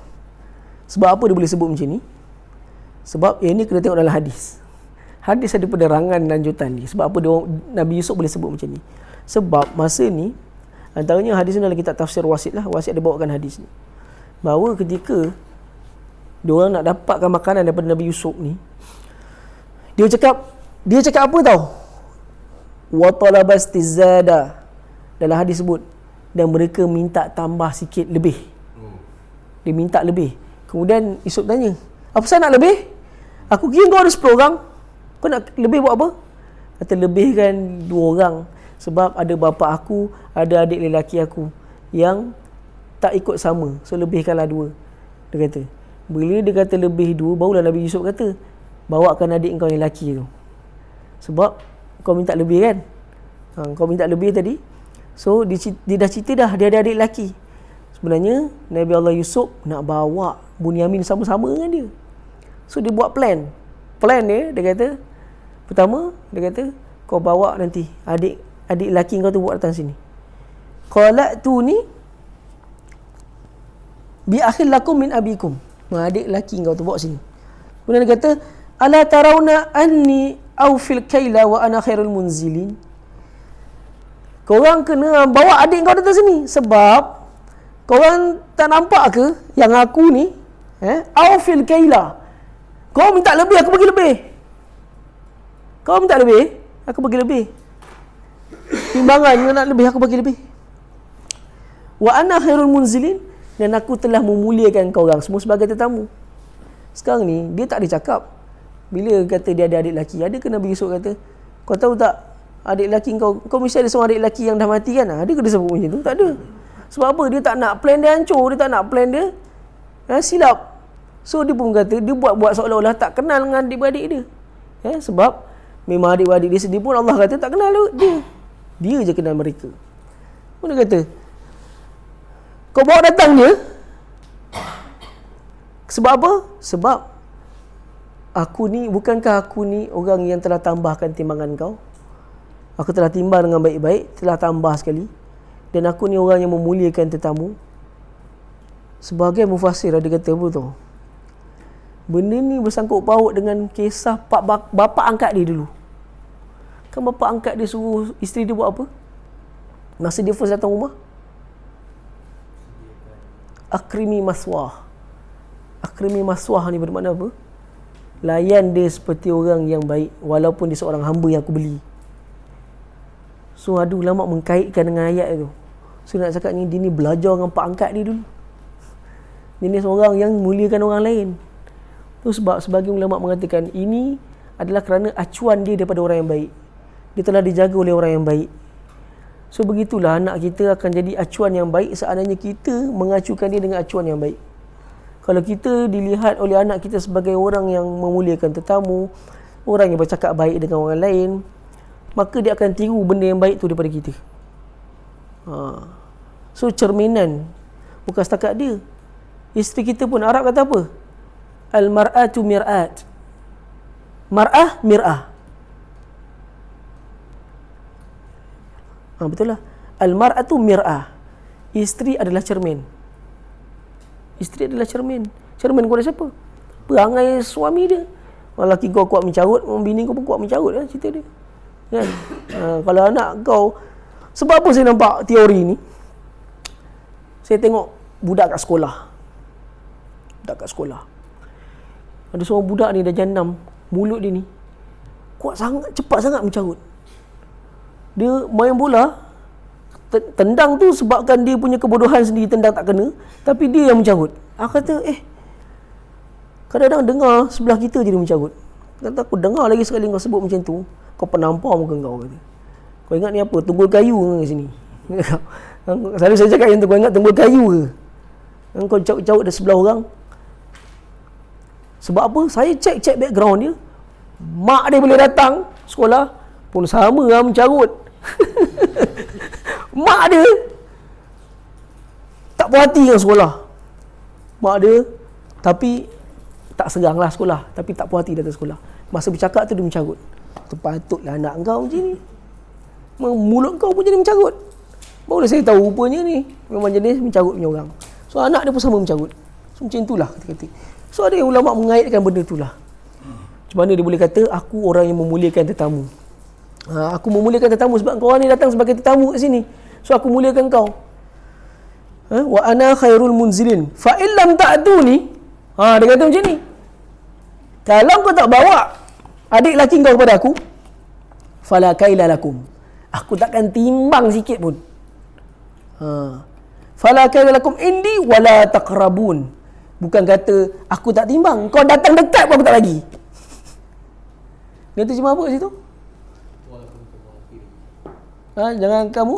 Sebab apa dia boleh sebut macam ni? Sebab ini kena tengok dalam hadis. Hadis ada penerangan lanjutan ni. Sebab apa Nabi Yusuf boleh sebut macam ni? Sebab masa ni, antaranya hadis ni dalam kitab tafsir Wasit lah. Wasit ada bawakan hadis ni, bahawa ketika diorang nak dapatkan makanan daripada Nabi Yusuf ni, dia cakap apa tau? Wa talabastizada. Dalam hadis sebut, dan mereka minta tambah sikit lebih. Dia minta lebih. Kemudian Yusuf tanya, apa pasal nak lebih? Aku kira kau ada 10 orang. Kau nak lebih buat apa? Kata lebihkan 2 orang. Sebab ada bapa aku, ada adik lelaki aku yang tak ikut sama. So lebihkanlah 2. Dia kata. Bila dia kata lebih 2, barulah Nabi Yusuf kata, bawakan adik kau yang lelaki tu. Sebab kau minta lebih kan? Kau minta lebih tadi. So dia dah cerita dah, dia ada adik lelaki. Sebenarnya Nabi Allah Yusuf nak bawa Bunyamin sama-sama dengan dia. So dia buat plan dia kata, pertama dia kata, kau bawa nanti adik lelaki kau tu buat datang sini. Qala tu ni bi akhil lakum min abikum. Adik lelaki kau tu bawa sini. Kemudian dia kata, ala tarawna anni aufil kaila wa ana khairul munzilin. Korang kena bawa adik kau datang sini. Sebab korang tak nampak ke yang aku ni aufil kaila. Kau minta lebih, aku bagi lebih. Kau minta lebih, aku bagi lebih. Timbangan yang nak lebih, aku bagi lebih. Wa ana khairul munzilin. Dan aku telah memuliakan kau orang semua sebagai tetamu. Sekarang ni dia tak ada cakap. Bila kata dia ada adik lelaki, ada ke Nabi Yusuf kata, kau tahu tak adik lelaki kau mesti ada seorang adik lelaki yang dah mati kan? Ada ke dia sebut macam tu? Tak ada. Sebab apa? Dia tak nak plan dia hancur, dia tak nak plan dia silap. So dia pun kata, dia buat seolah-olah tak kenal dengan adik-beradik dia. Sebab memang adik-beradik dia sendiri pun Allah kata tak kenal dia. Dia je kenal mereka. Pun dia kata, kau bawa datang dia. Sebab apa? Sebab bukankah aku ni orang yang telah tambahkan timbangan kau? Aku telah timbang dengan baik-baik, telah tambah sekali. Dan aku ni orang yang memuliakan tetamu. Sebagai mufassir ada kata apa tu? Benda ni bersangkut paut dengan kisah bapa angkat dia dulu. Kan bapa angkat dia suruh isteri dia buat apa? Masa dia first datang rumah, akrimi maswah. akrimi maswah ni bermakna apa? Layan dia seperti orang yang baik walaupun dia seorang hamba yang aku beli. So ada ulama mengkaitkan dengan ayat tu. So nak cakap ni, dia ni belajar dengan pak angkat dia dulu. Dia ni seorang yang muliakan orang lain. Tu sebab sebagian ulama mengatakan ini adalah kerana acuan dia daripada orang yang baik. Dia telah dijaga oleh orang yang baik. So begitulah anak kita akan jadi acuan yang baik seandainya kita mengacukan dia dengan acuan yang baik. Kalau kita dilihat oleh anak kita sebagai orang yang memuliakan tetamu, orang yang bercakap baik dengan orang lain, maka dia akan tiru benda yang baik tu daripada kita. So cerminan bukan setakat dia. Isteri kita pun, Arab kata apa? Al-mar'atu mir'at. Mar'ah mir'ah. Betul lah. Al-mar'atu mir'ah. Isteri adalah cermin. Isteri adalah cermin. Cermin kepada siapa? Perangai suami dia. Lelaki kau kuat mencarut, bini kau pun kuat mencarut kan, cerita dia. Kan? Kalau anak kau, sebab apa saya nampak teori ni? Saya tengok budak kat sekolah. Ada seorang budak ni dah jam 6, mulut dia ni kuat sangat, cepat sangat mencarut. Dia main bola, tendang tu sebabkan dia punya kebodohan sendiri, tendang tak kena, tapi dia yang mencarut. Aku kata, kadang-kadang dengar sebelah kita je dia mencarut. Kata aku dengar lagi sekali kau sebut macam tu, kau penampar muka kau, kata. Kau ingat ni apa? Tunggul kayu ke sini? Selalu saya cakap yang tu, kau ingat tunggul kayu ke? Kau carut-carut dari sebelah orang. Sebab apa? Saya cek background dia. Mak dia boleh datang sekolah pun sama lah mencarut. Mak dia tak puas hati dengan sekolah. Mak dia, tapi tak serang lah sekolah, tapi tak puas hati datang sekolah. Masa bercakap tu dia mencarut. Patutlah anak kau macam ni. Mulut kau pun jadi mencarut. Barulah saya tahu rupanya ni memang jenis mencarut punya orang. So anak dia pun sama mencarut. So macam itulah kata-kata. So ada yang ulama mengaitkan benda itulah. Macam mana dia boleh kata aku orang yang memuliakan tetamu. Aku memuliakan tetamu sebab kau ni datang sebagai tetamu kat sini. So aku muliakan kau. Wa ana khairul munzilin. Fa illam ta'tuni. Dia kata macam ni. Kalau kau tak bawa adik laki kau kepada aku, fala kaila lakum. Aku takkan timbang sikit pun. Fala kaila lakum indi wala taqrabun. Bukan kata aku tak timbang, kau datang dekat pun aku tak bagi. Dia terjemah apa kat situ? Jangan kamu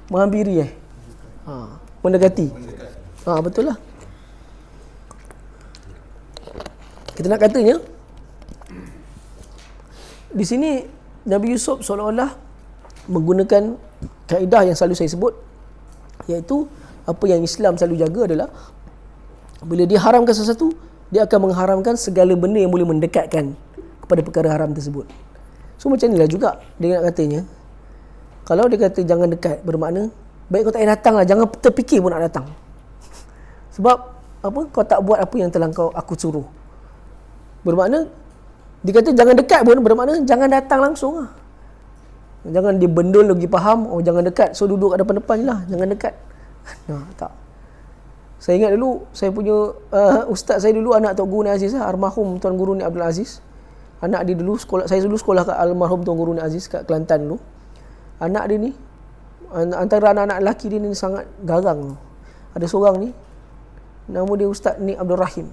menghampiri mendekati. Betul lah. Kita nak katanya di sini Nabi Yusuf seolah-olah menggunakan kaedah yang selalu saya sebut, iaitu apa yang Islam selalu jaga adalah bila dia haramkan sesuatu, dia akan mengharamkan segala benda yang boleh mendekatkan kepada perkara haram tersebut. So macam inilah juga dia nak katanya, kalau dia kata jangan dekat, bermakna baik kau tak payah datang lah, jangan terfikir pun nak datang. Sebab apa? Kau tak buat apa yang telah aku suruh. Bermakna dia kata jangan dekat pun, bermakna jangan datang langsung lah. Jangan dia bendul lagi faham, jangan dekat, so duduk kat depan-depan je lah, jangan dekat. Tak. Saya ingat dulu, saya punya ustaz saya dulu, anak Tok Guru Ni Aziz, almarhum Tuan Guru Ni Abdul Aziz. Anak dia dulu sekolah, saya dulu sekolah kat almarhum Tuan Guru Ni Aziz kat Kelantan dulu. Anak dia ni, antara anak-anak lelaki dia ni sangat garang. Ada seorang ni, nama dia Ustaz Ni Abdul Rahim.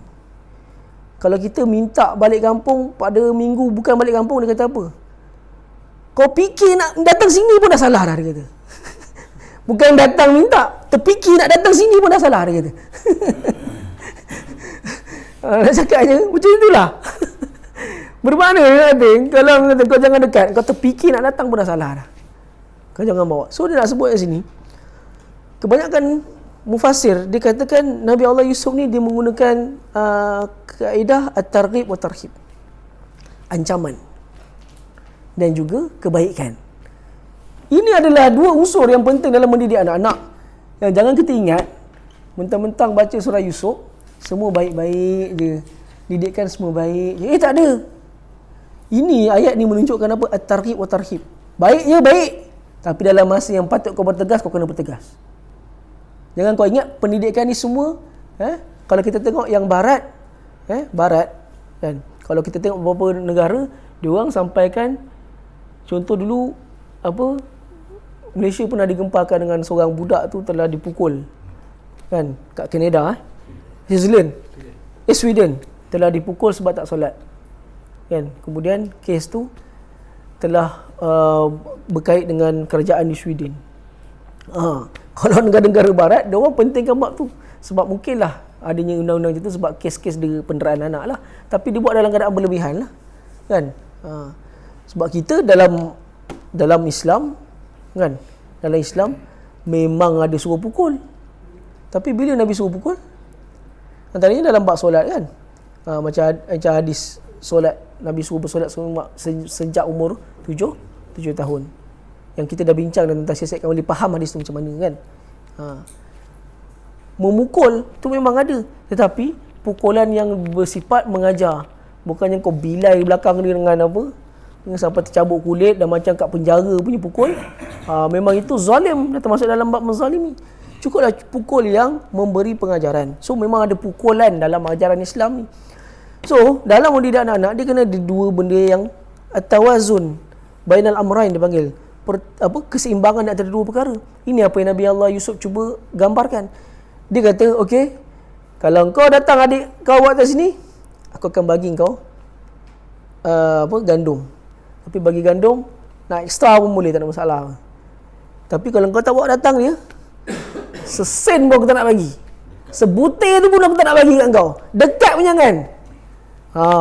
Kalau kita minta balik kampung pada minggu bukan balik kampung, dia kata apa? Kau fikir nak datang sini pun dah salah dah, dia kata. Bukan datang minta, terfikir nak datang sini pun dah salah, dia kata. Nak cakapnya macam itulah. Bermakna dia kata, kalau kata kau jangan dekat, kau terfikir nak datang pun dah salah dah. Kau jangan bawa. So dia nak sebut kat sini, kebanyakan mufassir dia katakan Nabi Allah Yusuf ni dia menggunakan kaedah at-targhib wa tarhib, ancaman dan juga kebaikan. Ini adalah dua unsur yang penting dalam mendidik anak-anak. Yang jangan kita ingat mentang-mentang baca surah Yusuf semua baik-baik je, didikkan semua baik je. Tak ada. Ini ayat ni menunjukkan apa? At-targhib wa tarhib. Baiknya baik, tapi dalam masa yang patut kau bertegas, kau kena bertegas. Jangan kau ingat pendidikan ni semua kalau kita tengok yang barat, barat kan, kalau kita tengok beberapa negara, dia orang sampaikan, contoh dulu apa, Malaysia pernah digemparkan dengan seorang budak tu telah dipukul kan kat Canada, Sweden telah dipukul sebab tak solat kan. Kemudian kes tu telah berkait dengan kerajaan di Sweden. Kalau negara-negara barat, dia orang pentingkan bab tu sebab mungkinlah adanya undang-undang macam tu sebab kes-kes dia penderaan anak lah, tapi dia buat dalam keadaan berlebihan lah kan. Sebab kita dalam Islam kan, dalam Islam memang ada suruh pukul, tapi bila Nabi suruh pukul? Antaranya dalam bab solat kan. Macam hadis solat, Nabi suruh bersolat sejak umur 7 tahun, yang kita dah bincang dan tentang siasatkan, boleh faham hadis tu macam mana kan. Memukul tu memang ada, tetapi pukulan yang bersifat mengajar, bukannya kau bilai belakang dia dengan apa, dengan sampai tercabut kulit dan macam kat penjara punya pukul. Memang itu zalim, dah termasuk dalam bab menzalimi. Cukuplah pukul yang memberi pengajaran. So memang ada pukulan dalam ajaran Islam ni. So dalam mendidik anak-anak, dia kena ada dua benda yang tawazun bainal amrain dipanggil, keseimbangan di antara dua perkara. Ini apa yang Nabi Allah Yusuf cuba gambarkan. Dia kata, okey, kalau kau datang adik kau buat atas sini, aku akan bagi kau gandum. Tapi bagi gandum nak ekstra pun boleh, tak ada masalah. Tapi kalau kau tak bawa datang dia, sesen pun aku tak nak bagi, sebutir tu pun aku tak nak bagi kat kau. Dekat punya kan.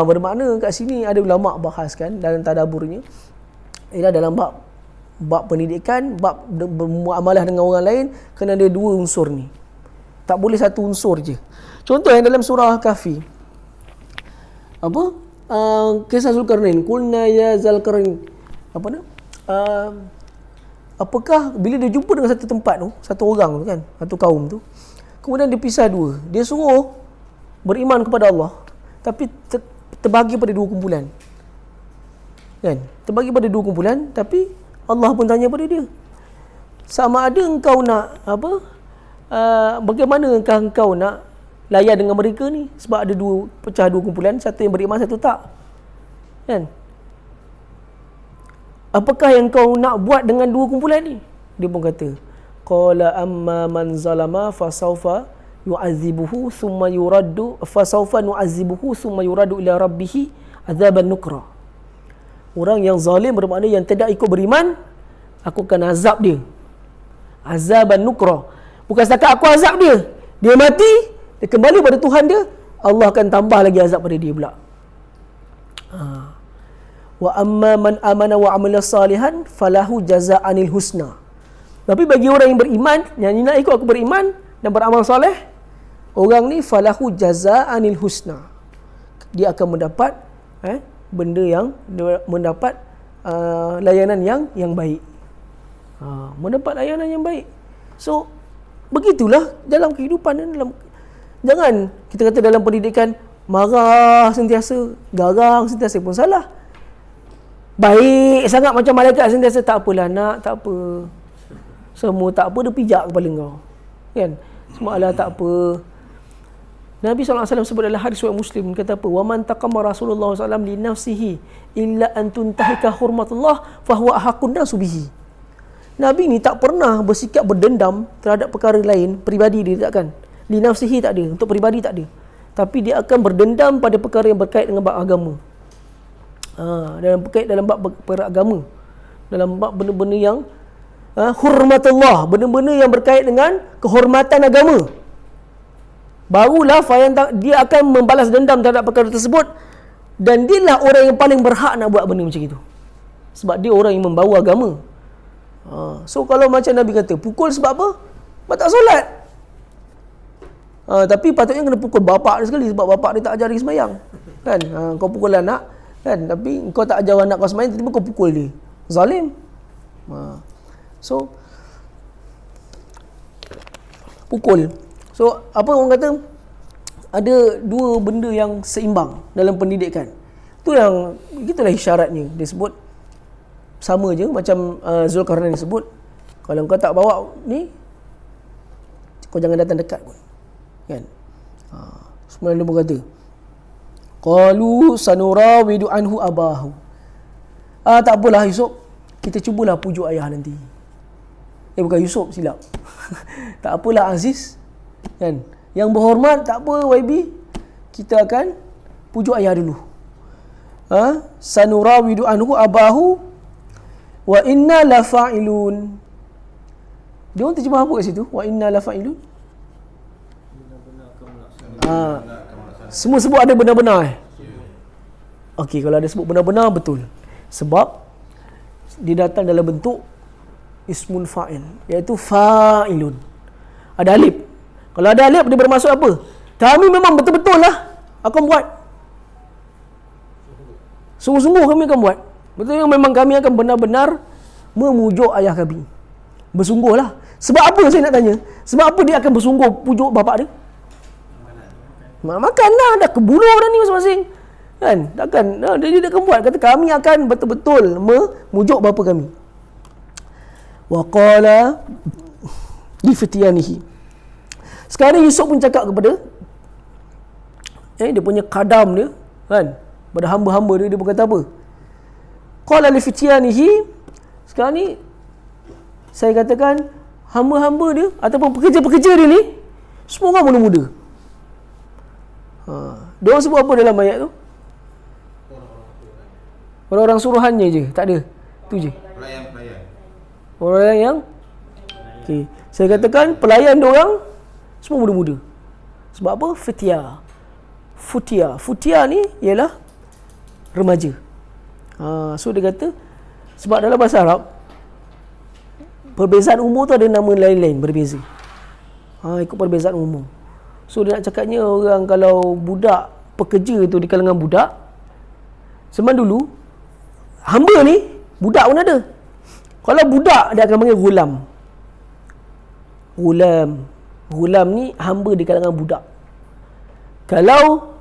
Bermakna kat sini ada ulama bahas kan dalam tadaburnya, ialah dalam bab pendidikan, bab bermuamalah dengan orang lain, kena ada dua unsur ni. Tak boleh satu unsur je. Contoh yang dalam surah Kahfi, kisah Zulkarnain, qulna ya Zulkarnain, apakah bila dia jumpa dengan satu tempat tu, satu orang tu kan, satu kaum tu, kemudian dia pisah dua, dia suruh beriman kepada Allah, tapi terbagi pada dua kumpulan kan, terbagi pada dua kumpulan. Tapi Allah pun tanya pada dia, sama ada engkau nak bagaimana engkau nak layan dengan mereka ni, sebab ada pecah dua kumpulan, satu yang beriman, satu tak kan. Apakah yang kau nak buat dengan dua kumpulan ni? Dia pun kata, qala amma man zalama fasawfa yu'adzibuhu thumma yuraddu ila rabbih azaban nukra. Orang yang zalim bermakna yang tidak ikut beriman, aku akan azab dia, azaban nukra. Bukan setakat aku azab dia, dia mati, dia kembali pada Tuhan dia, Allah akan tambah lagi azab pada dia pula. Wa amma man amana wa amila salihan falahu jazaa'anil husna. Tapi bagi orang yang beriman, yang nak ikut aku beriman dan beramal soleh, orang ni falahu jazaa'anil husna, dia akan mendapat benda yang mendapat layanan yang baik. Mendapat layanan yang baik. So begitulah dalam kehidupan, jangan kita kata dalam pendidikan marah sentiasa, garang sentiasa pun salah. Baik sangat macam malaikat sentiasa, tak apalah nak, tak apa, semua tak apa, dia pijak kepala kau kan, semua alah tak apa. Nabi SAW sebut dalam hadis riwayat Muslim, kata apa, wa man taqama Rasulullah SAW li nafsihi illa an tuntahika hurmatullah fahuwa ahaqun nasu bihi. Nabi ni tak pernah bersikap berdendam terhadap perkara lain, peribadi dia takkan. Li nafsihi tak ada, untuk peribadi tak ada. Tapi dia akan berdendam pada perkara yang berkait dengan bab agama. Dalam bab perkara agama, dalam bab benda-benda yang hurmatullah, benda-benda yang berkait dengan kehormatan agama, barulah dia akan membalas dendam terhadap perkara tersebut. Dan dialah orang yang paling berhak nak buat benda macam itu, sebab dia orang yang membawa agama. So kalau macam Nabi kata, pukul sebab apa? Sebab tak solat. Tapi patutnya kena pukul bapak dia sekali, sebab bapak dia tak ajari sembahyang kan. Kau pukul anak kan, tapi kau tak ajar anak kau sembahyang, tiba-tiba kau pukul dia, zalim. So pukul. So apa orang kata, ada dua benda yang seimbang dalam pendidikan. Itu yang, gitulah isyaratnya. Dia sebut sama je macam Zulkarnain sebut, kalau kau tak bawa ni, kau jangan datang dekat pun kan. Semua dia berkata, qalu sanurawidu anhu abahu. Tak apalah Yusuf, kita cubalah pujuk ayah nanti. Bukan Yusuf, silap. Tak apalah Aziz, kan? Yang berhormat, tak apa YB, kita akan pujuk ayah dulu. Sanurawidu anhu abahu wa inna lafa'ilun. Dia orang terjemah apa kat situ? Wa inna lafa'ilun. Benar-benar akan melaksanakan. Semua sebut ada benar-benar. Okey, kalau ada sebut benar-benar, betul. Sebab dia datang dalam bentuk ismul fa'il, iaitu fa'ilun. Ada alif. Kalau ada alif, dia bermaksud apa? Kami memang betul-betul lah akan buat. Sungguh-sungguh kami akan buat. Betul, memang kami akan benar-benar memujuk ayah kami. Bersungguhlah. Sebab apa saya nak tanya? Sebab apa dia akan bersungguh pujuk bapak dia? Makan lah, dah kebuluh dah ni masing-masing. Kan? Takkan dia akan buat. Kata kami akan betul-betul memujuk bapa kami. Wa qala li fityanihi. Sekarang Yusuf pun cakap kepada dia punya kadam dia, kan? Pada hamba-hamba dia berkata apa? Qala li fityanihi. Sekarang ni saya katakan hamba-hamba dia ataupun pekerja-pekerja dia ni semua orang muda-muda. Dia orang sebut apa dalam ayat tu? Orang-orang suruhannya je, tak ada. Tu je. Pelayan-pelayan. Orang yang okey, saya katakan pelayan dia orang semua muda-muda. Sebab apa? Futia ni ialah remaja. So dia kata sebab dalam bahasa Arab perbezaan umur tu ada nama lain-lain berbeza. Ikut perbezaan umur. So dia nak cakapnya orang kalau budak pekerja tu di kalangan budak, zaman dulu hamba ni budak pun ada. Kalau budak dia akan panggil gulam. Gulam ni hamba di kalangan budak. Kalau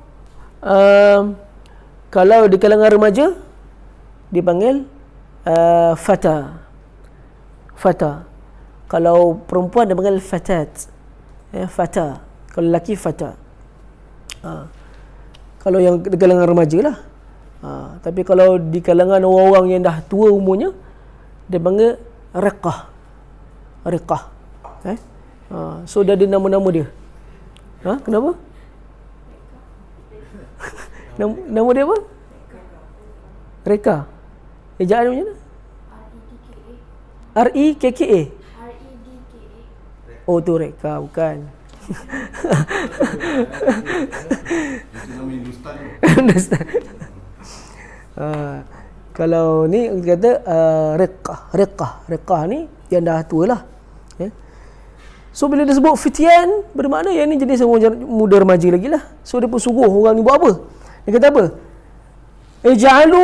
di kalangan remaja dia panggil fata. Kalau perempuan dia panggil fatat. Fata. Kalau lelaki fata. Kalau yang di kalangan remaja lah. Tapi kalau di kalangan orang-orang yang dah tua umurnya dia panggil riqah. So dia ada nama-nama dia. Kenapa? Nama dia apa? Reka. Ejaan macam mana? R-E-K-K-A. Oh tu Reka, bukan. Kalau ni kata Riqah ni yang dah tua lah. So bila dia sebut fityan, bermakna yang ni jenis orang muda remaja lagi lah. So dia pun suruh orang ni buat apa? Dia kata apa? Ij'alu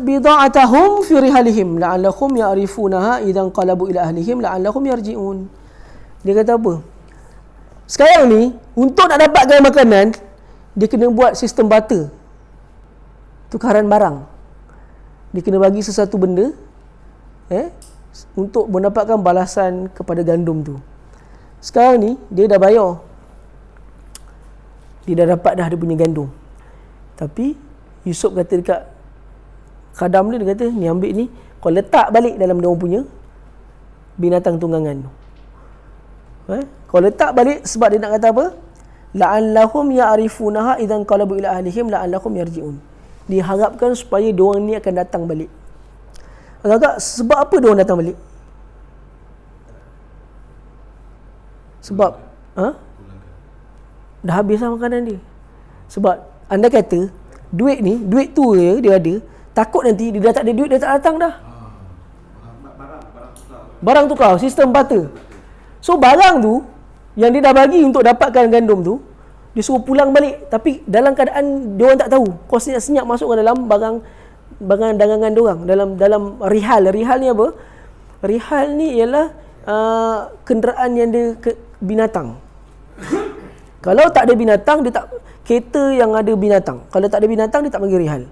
bida'atahum fi rihalihim la'allahum ya'rifunaha idzan qalabu ila ahlihim la'allahum yarji'un. Dia kata apa? Sekarang ni untuk nak dapatkan makanan, dia kena buat sistem barter. Tukaran barang. Dia kena bagi sesuatu benda untuk mendapatkan balasan kepada gandum tu. Sekarang ni dia dah bayar. Dia dah dapat dah dia punya gandum. Tapi Yusuf kata dekat khadam dia kata, ni ambil ni, kau letak balik dalam dia orang punya binatang tunggangan tu. Kau letak balik sebab dia nak kata apa? La'allahum ya'rifunaha idzan qalabu ila ahlihim la'allahum yarji'un. Diharapkan supaya dia orang ni akan datang balik. Agak sebab apa dia orang datang balik? Sebab dah habis lah makanan dia. Sebab anda kata duit tu dia ada, takut nanti dia dah tak ada duit, dia tak datang dah. Barang tukar, sistem barter. So barang tu yang dia dah bagi untuk dapatkan gandum tu, dia suruh pulang balik, tapi dalam keadaan dia orang tak tahu. Kau senyap-senyap masuk ke dalam barang dagangan dia orang, dalam rihal. Rihal ni apa? Rihal ni ialah kenderaan yang dia binatang. Kalau tak ada binatang, dia tak, kereta yang ada binatang. Kalau tak ada binatang, dia tak panggil rihal.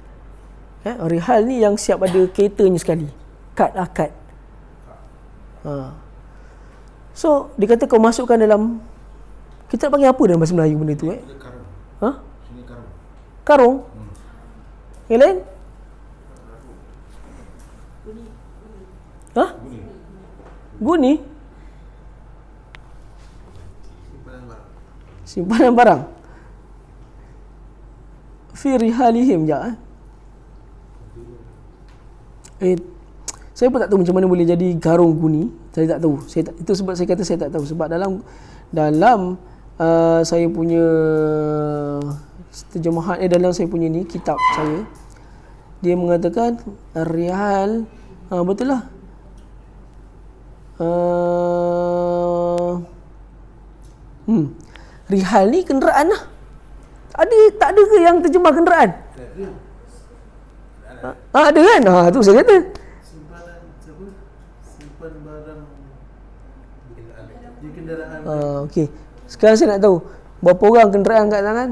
Rihal ni yang siap ada keretanya sekali. Kad. So dia kata kau masukkan dalam Kita panggil apa dalam bahasa Melayu benda tu Karung. Ha? Sini karung. Karung? Yang lain? Ha? Guni? Simpanan barang. Fi rihalihim je. Saya pun tak tahu macam mana boleh jadi karung guni. Saya tak tahu. Itu sebab saya kata saya tak tahu. Sebab dalam saya punya terjemahan dalam saya punya ni kitab saya, dia mengatakan rihal, betul lah. Rihal ni kenderaan lah. Tak ada ke yang terjemah kenderaan? Ada kan? Tu saya kata. Simpanan siapa? Simpan barang di kenderaan. Okey. Sekarang saya nak tahu berapa orang kenderaan kat tangan?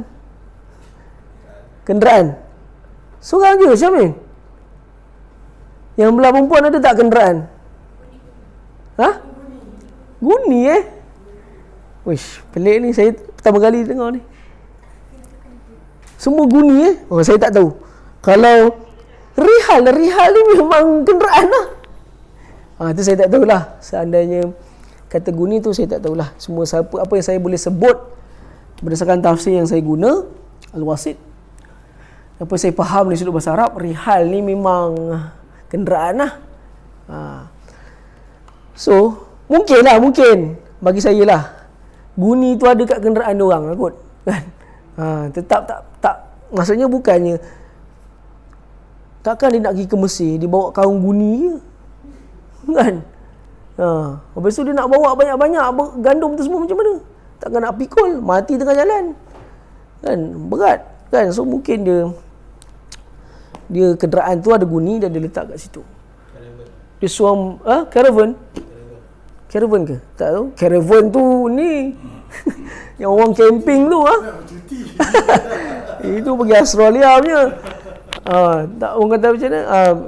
Kenderaan. Seorang je, Syamil. Yang belah perempuan ada tak kenderaan? Ha? Guni Wish, pelik ni. Saya pertama kali dengar ni. Semua guni saya tak tahu. Kalau Rihal ni memang kenderaan lah. Tu saya tak tahulah. Seandainya kata guni tu saya tak tahulah. Semua apa yang saya boleh sebut berdasarkan tafsir yang saya guna, Al-Wasit. Apa saya faham dari sudut bahasa Arab, rihal ni memang kenderaan lah. So, mungkin bagi saya lah, guni tu ada kat kenderaan diorang kot. Kan? Tetap tak maksudnya bukannya takkan dia nak pergi ke Mesir, dia bawa karung guni je. Kan? Lepas tu dia nak bawa banyak-banyak gandum tu semua macam mana? Takkan nak pikul, mati tengah jalan. Kan? Berat. Kan? So mungkin dia kenderaan tu ada guni dan dia letak kat situ. Dia suam caravan. Caravan ke? Tak tahu. Caravan tu ni yang orang camping tu Itu pergi Australia punya. Tak orang kata macam mana?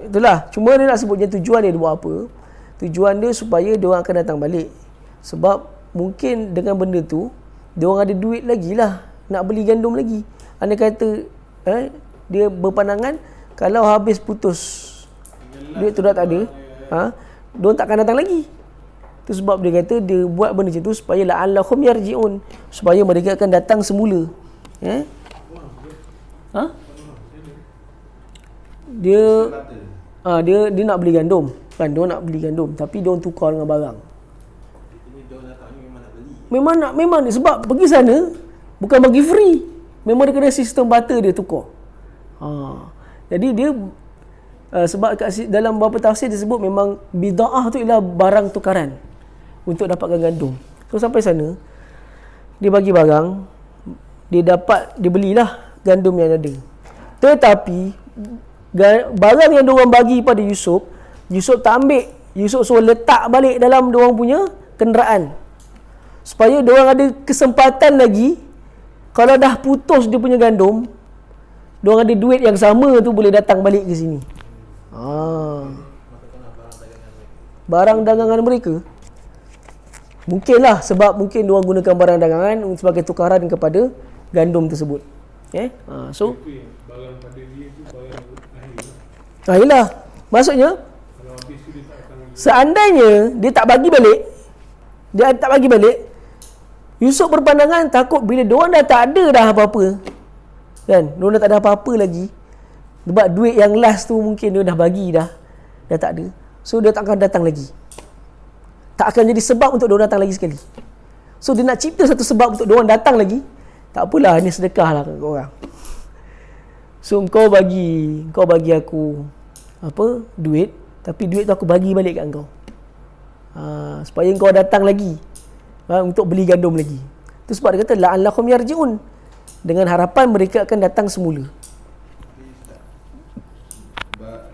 Itulah. Cuma dia nak sebutnya tujuan dia buat apa? Tujuan dia supaya dia orang akan datang balik. Sebab mungkin dengan benda tu dia orang ada duit lagi lah nak beli gandum lagi. Andai kata dia berpandangan kalau habis putus duit tu dah tak ada, dia orang takkan datang lagi. Itu sebab dia kata dia buat benda macam tu supaya la'allahum yarji'un, supaya mereka akan datang semula. Dia nak beli gandum. Kan dia nak beli gandum tapi dia orang tukar dengan barang. Memang ni sebab pergi sana bukan bagi free. Memang dia kena sistem barter dia tukar. Jadi dia sebab dalam beberapa tafsir disebut memang bid'ah tu ialah barang tukaran untuk dapatkan gandum. So sampai sana dia bagi barang, dia belilah gandum yang ada. Tetapi barang yang diorang bagi pada Yusuf tak ambil. Yusuf suruh letak balik dalam diorang punya kenderaan supaya diorang ada kesempatan lagi kalau dah putus dia punya gandum, diorang ada duit yang sama tu boleh datang balik ke sini. Barang dagangan mereka mungkinlah, sebab mungkin diorang gunakan barang dagangan sebagai tukaran kepada gandum tersebut. So barang pada dia tu barang lahir. Yelah, maksudnya seandainya dia tak bagi balik, Yusuf berpandangan takut bila diorang dah tak ada dah apa-apa, kan, diorang dah tak ada apa-apa lagi, sebab duit yang last tu mungkin dia dah bagi dah tak ada, so dia tak akan datang lagi, tak akan jadi sebab untuk diorang datang lagi sekali. So dia nak cipta satu sebab untuk diorang datang lagi. Tak apalah, ni sedekah lah kat korang. So kau bagi aku duit, tapi duit tu aku bagi balik kat kau, supaya kau datang lagi untuk beli gandum lagi. Itu sebab dia kata la'allahum yarji'un, dengan harapan mereka akan datang semula.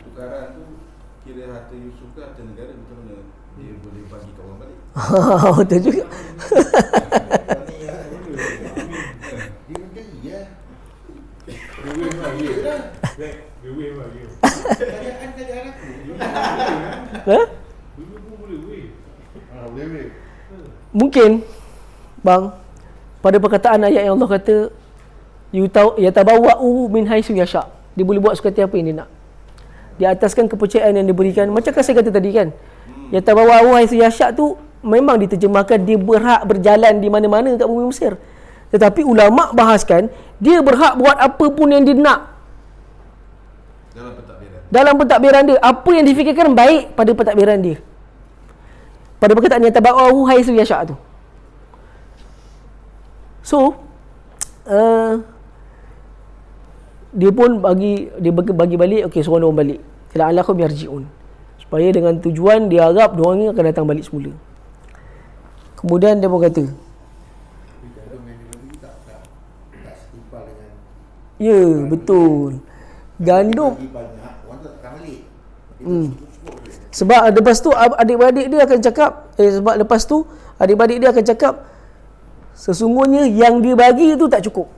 Tukaran tu kira harta Yusuf ke harta negara, macam mana dia boleh bagi kat orang balik? Betul juga. Dia menggeli lah. Kajaan aku. Mungkin bang, pada perkataan ayat yang Allah kata yatabawwa'u min haitsu yasha. Dia boleh buat seperti apa yang dia nak. Di ataskan kepercayaan yang diberikan. Macam kan saya kata tadi kan. Yatabawwa'u haitsu yasha tu memang diterjemahkan dia berhak berjalan di mana-mana kat bumi Mesir. Tetapi ulama bahaskan dia berhak buat apa pun yang dia nak dalam pentadbiran dia. Apa yang difikirkan baik pada pentadbiran dia. Pada perkataan yatabawwa'u haitsu yasha tu. So dia pun bagi balik, okey, suruh orang balik. La'allakum yarji'un. Supaya dengan tujuan dia harap diorang ni akan datang balik semula. Kemudian dia pun kata, tak setimpal dengan ya, betul. Gandum. bagi banyak, orang tu tak akan balik. Cukup je. Sebab lepas tu adik-beradik dia akan cakap, sebab lepas tu adik-beradik dia akan cakap, sesungguhnya yang dia bagi tu tak cukup.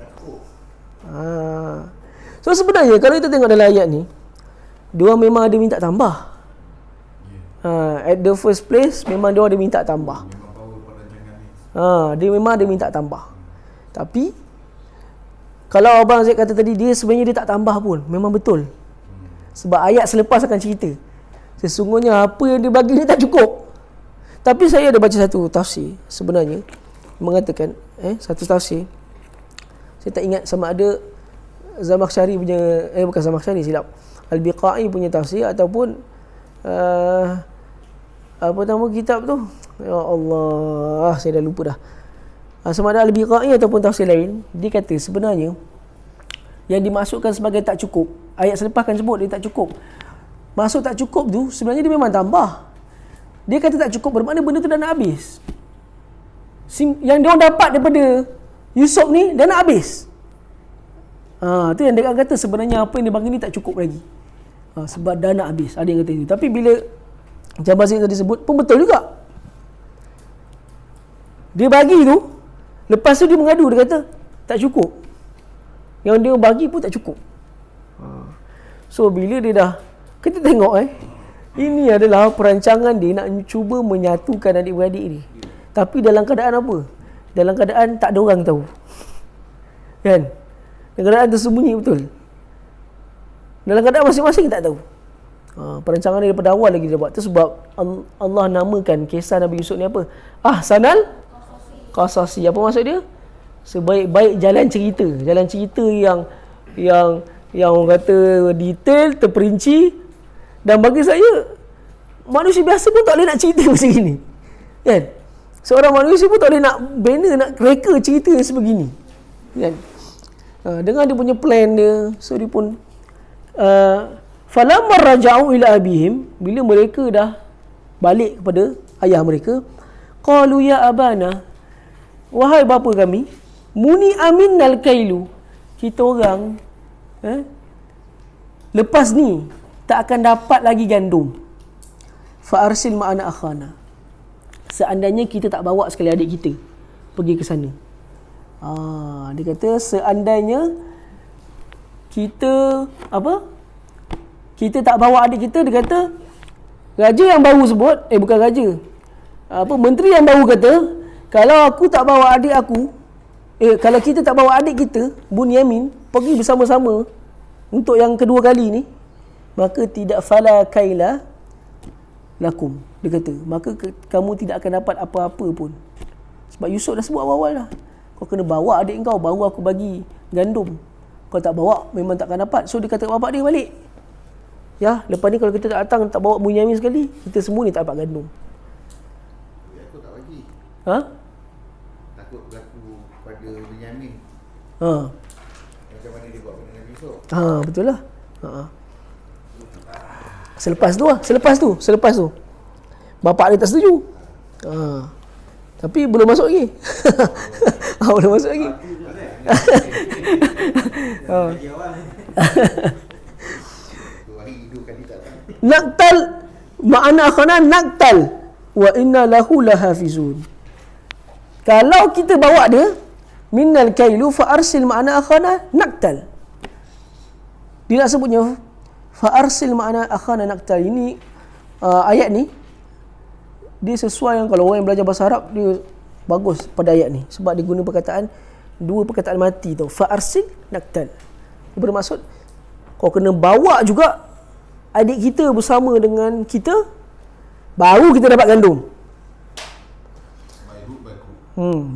So sebenarnya kalau kita tengok dalam ayat ni, diorang memang ada minta tambah. At the first place memang diorang ada minta tambah. Dia memang ada minta tambah. Tapi kalau Abang Zaid kata tadi, dia sebenarnya dia tak tambah pun. Memang betul. Sebab ayat selepas akan cerita, sesungguhnya apa yang dia bagi ni tak cukup. Tapi saya ada baca satu tafsir sebenarnya mengatakan, satu tafsir, saya tak ingat sama ada Zamakhsyari punya, bukan Zamakhsyari, silap, Al-Biqai punya tafsir ataupun apa nama kitab tu, ya Allah, saya dah lupa dah. Sama ada Al-Biqai ataupun tafsir lain, dia kata sebenarnya yang dimaksudkan sebagai tak cukup, ayat selepas kan sebut dia tak cukup. Maksud tak cukup tu sebenarnya dia memang tambah. Dia kata tak cukup bermakna benda tu dah nak habis. Yang dia orang dapat daripada Yusuf ni dah nak habis. Tu yang dia kata sebenarnya apa yang dia bagi ni tak cukup lagi. Sebab dah nak habis. Ada yang kata itu. Tapi bila Jabal Zaid tadi sebut pun betul juga. Dia bagi tu, lepas tu dia mengadu, dia kata tak cukup. Yang dia bagi pun tak cukup. So bila dia dah, kita tengok ini adalah perancangan dia nak cuba menyatukan adik-beradik ni. Tapi dalam keadaan apa? Dalam keadaan tak ada orang tahu. Kan? Dalam keadaan tersembunyi betul. Dalam keadaan masing-masing tak tahu. Perancangan dia daripada awal lagi dia buat. Itu sebab Allah namakan kisah Nabi Yusuf ni apa? Ahsanal Qasasi. Apa maksud dia? Sebaik-baik jalan cerita. Jalan cerita yang orang kata detail, terperinci. Dan bagi saya, manusia biasa pun tak boleh nak cerita macam ni. Kan? Seorang manusia pun tak boleh nak banner, nak reka cerita sebegini. Kan? Dengan dia punya plan dia, so dia pun falamma raja'u ila abihim, bila mereka dah balik kepada ayah mereka, qalu ya abana, wahai bapa kami, muni aminnal kailu, kita orang lepas ni tak akan dapat lagi gandum. Fa arsil ma'ana akhana, seandainya kita tak bawa sekali adik kita pergi ke sana. Dia kata seandainya kita tak bawa adik kita, dia kata raja yang baru sebut, bukan raja, menteri yang baru kata, kalau aku tak bawa adik aku, kalau kita tak bawa adik kita Bunyamin pergi bersama-sama untuk yang kedua kali ni, maka tidak fala kaila lakum, dia kata, maka kamu tidak akan dapat apa-apa pun. Sebab Yusuf dah sebut awal-awal dah, kau kena bawa adik kau baru aku bagi gandum. Kau tak bawa memang tak akan dapat. So dia kata bapak dia balik, ya, lepas ni kalau kita tak datang, tak bawa Bunyamin sekali, kita semua ni tak dapat gandum. Aku tak bagi. Takut berlaku pada Bunyamin. Macam mana dia buat pada Nabi Yusuf. Betul lah. Selepas tu bapak dia tak setuju. Tapi belum masuk lagi. Belum masuk lagi. Naktal ma'ana akhana naktal wa inna lahu lahafizun. Kalau kita bawa dia minnal kailu fa arsil ma'ana akhana naktal. Dia nak sebutnya fa arsil ma'ana akhana naktal. Ini ayat ni dia sesuai yang kalau orang yang belajar bahasa Arab, dia bagus pada ayat ni sebab dia guna dua perkataan mati tu, fa arsil naktal. Dia bermaksud kau kena bawa juga adik kita bersama dengan kita, baru kita dapat gandum.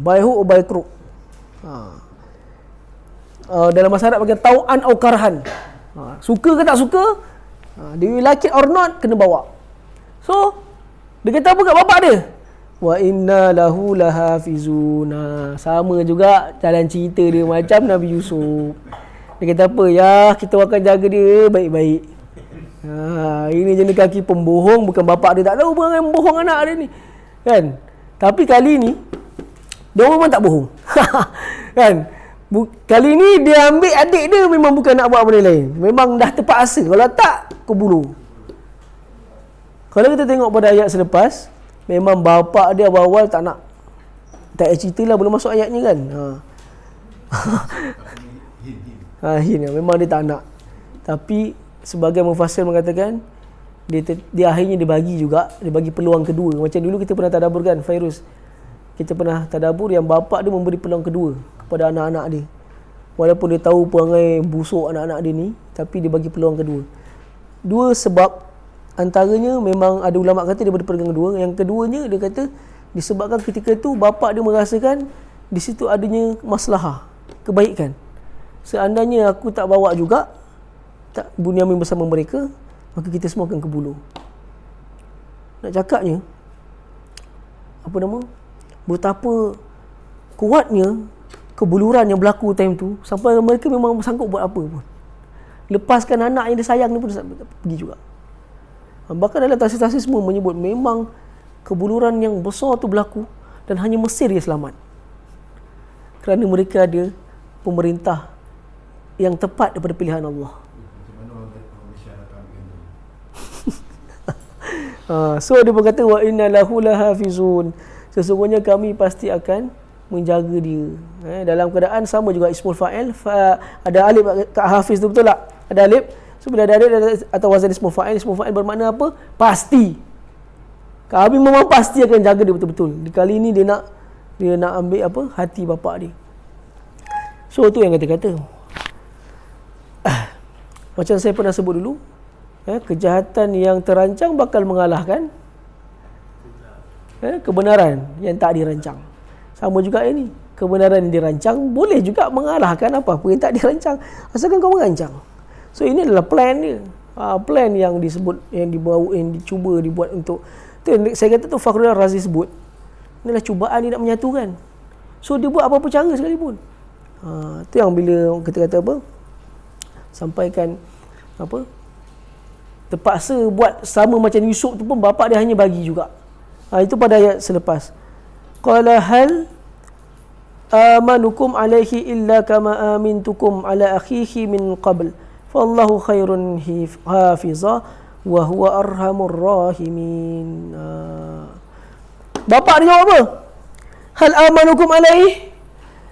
By hook or by crook. Dalam bahasa Arab panggil tau'an atau karhan. Suka ke tak suka, do you like it or not, kena bawa. So dia kata apa kat bapak dia? Wa inna lahu lahafizun. Sama juga jalan cerita dia macam Nabi Yusuf. Dia kata apa? Ya, kita akan jaga dia baik-baik. Ini jenis kaki pembohong, bukan bapak dia tak tahu perangai membohong anak dia ni. Kan? Tapi kali ni dia memang tak bohong. Kan? Kali ni dia ambil adik dia memang bukan nak buat benda lain. Memang dah terpaksa. Kalau tak, kebulu. Kalau kita tengok pada ayat selepas, memang bapak dia awal-awal tak nak. Tak payah cerita lah, belum masuk ayatnya kan. Hint, memang dia tak nak. Tapi sebagai mufassir mengatakan dia akhirnya dia bagi juga, dia bagi peluang kedua. Macam dulu kita pernah tadabbur kan, Fairuz. Kita pernah tadabbur yang bapak dia memberi peluang kedua kepada anak-anak dia. Walaupun dia tahu perangai busuk anak-anak dia ni, tapi dia bagi peluang kedua. Dua sebab, antaranya memang ada ulama kata dia berpegang kedua. Yang keduanya dia kata disebabkan ketika itu bapa dia merasakan di situ adanya maslahah, kebaikan. Seandainya aku tak bawa juga, tak Bunyamin bersama mereka, maka kita semua akan kebulu. Nak cakapnya betapa kuatnya kebuluran yang berlaku time tu, sampai mereka memang sanggup buat apa pun. Lepaskan anak yang dia sayang ni pun dia pergi juga. Bahkan dalam tafsir-tafsir semua menyebut memang kebuluran yang besar tu berlaku dan hanya Mesir yang selamat. Kerana mereka ada pemerintah yang tepat daripada pilihan Allah. So dia berkata wa inna lahu lahafizun. Sesungguhnya kami pasti akan menjaga dia. Dalam keadaan sama juga ismul fa'il, ada alif kat hafiz tu, betul tak? Ada alif. So bila ada alif atau wazan ismul fa'il bermakna apa? Pasti. Kami memang pasti akan jaga dia betul-betul. Di kali ini dia nak ambil apa? Hati bapak dia. So tu yang kata-kata. Macam saya pernah sebut dulu, kejahatan yang terancang bakal mengalahkan kebenaran yang tak dirancang. Sama juga ini, kebenaran yang dirancang boleh juga mengalahkan apa-apa yang tak dirancang, asalkan kau merancang. So ini adalah plan dia. Plan yang disebut, yang dibawa, yang dicuba dibuat untuk tu, saya kata tu Fakhrul Razi sebut inilah cubaan dia nak menyatukan. So dia buat apa-apa cara sekalipun. Tu yang bila kita kata apa, sampaikan apa, terpaksa buat sama macam Yusuf tu pun bapak dia hanya bagi juga. Itu pada ayat selepas. Qala hal amanukum alaihi illa kama amintukum ala akhihi min qabl fallahu khairun hafiza wa huwa arhamur rahimin. Bapak dia jawab apa? Hal amanukum alaihi,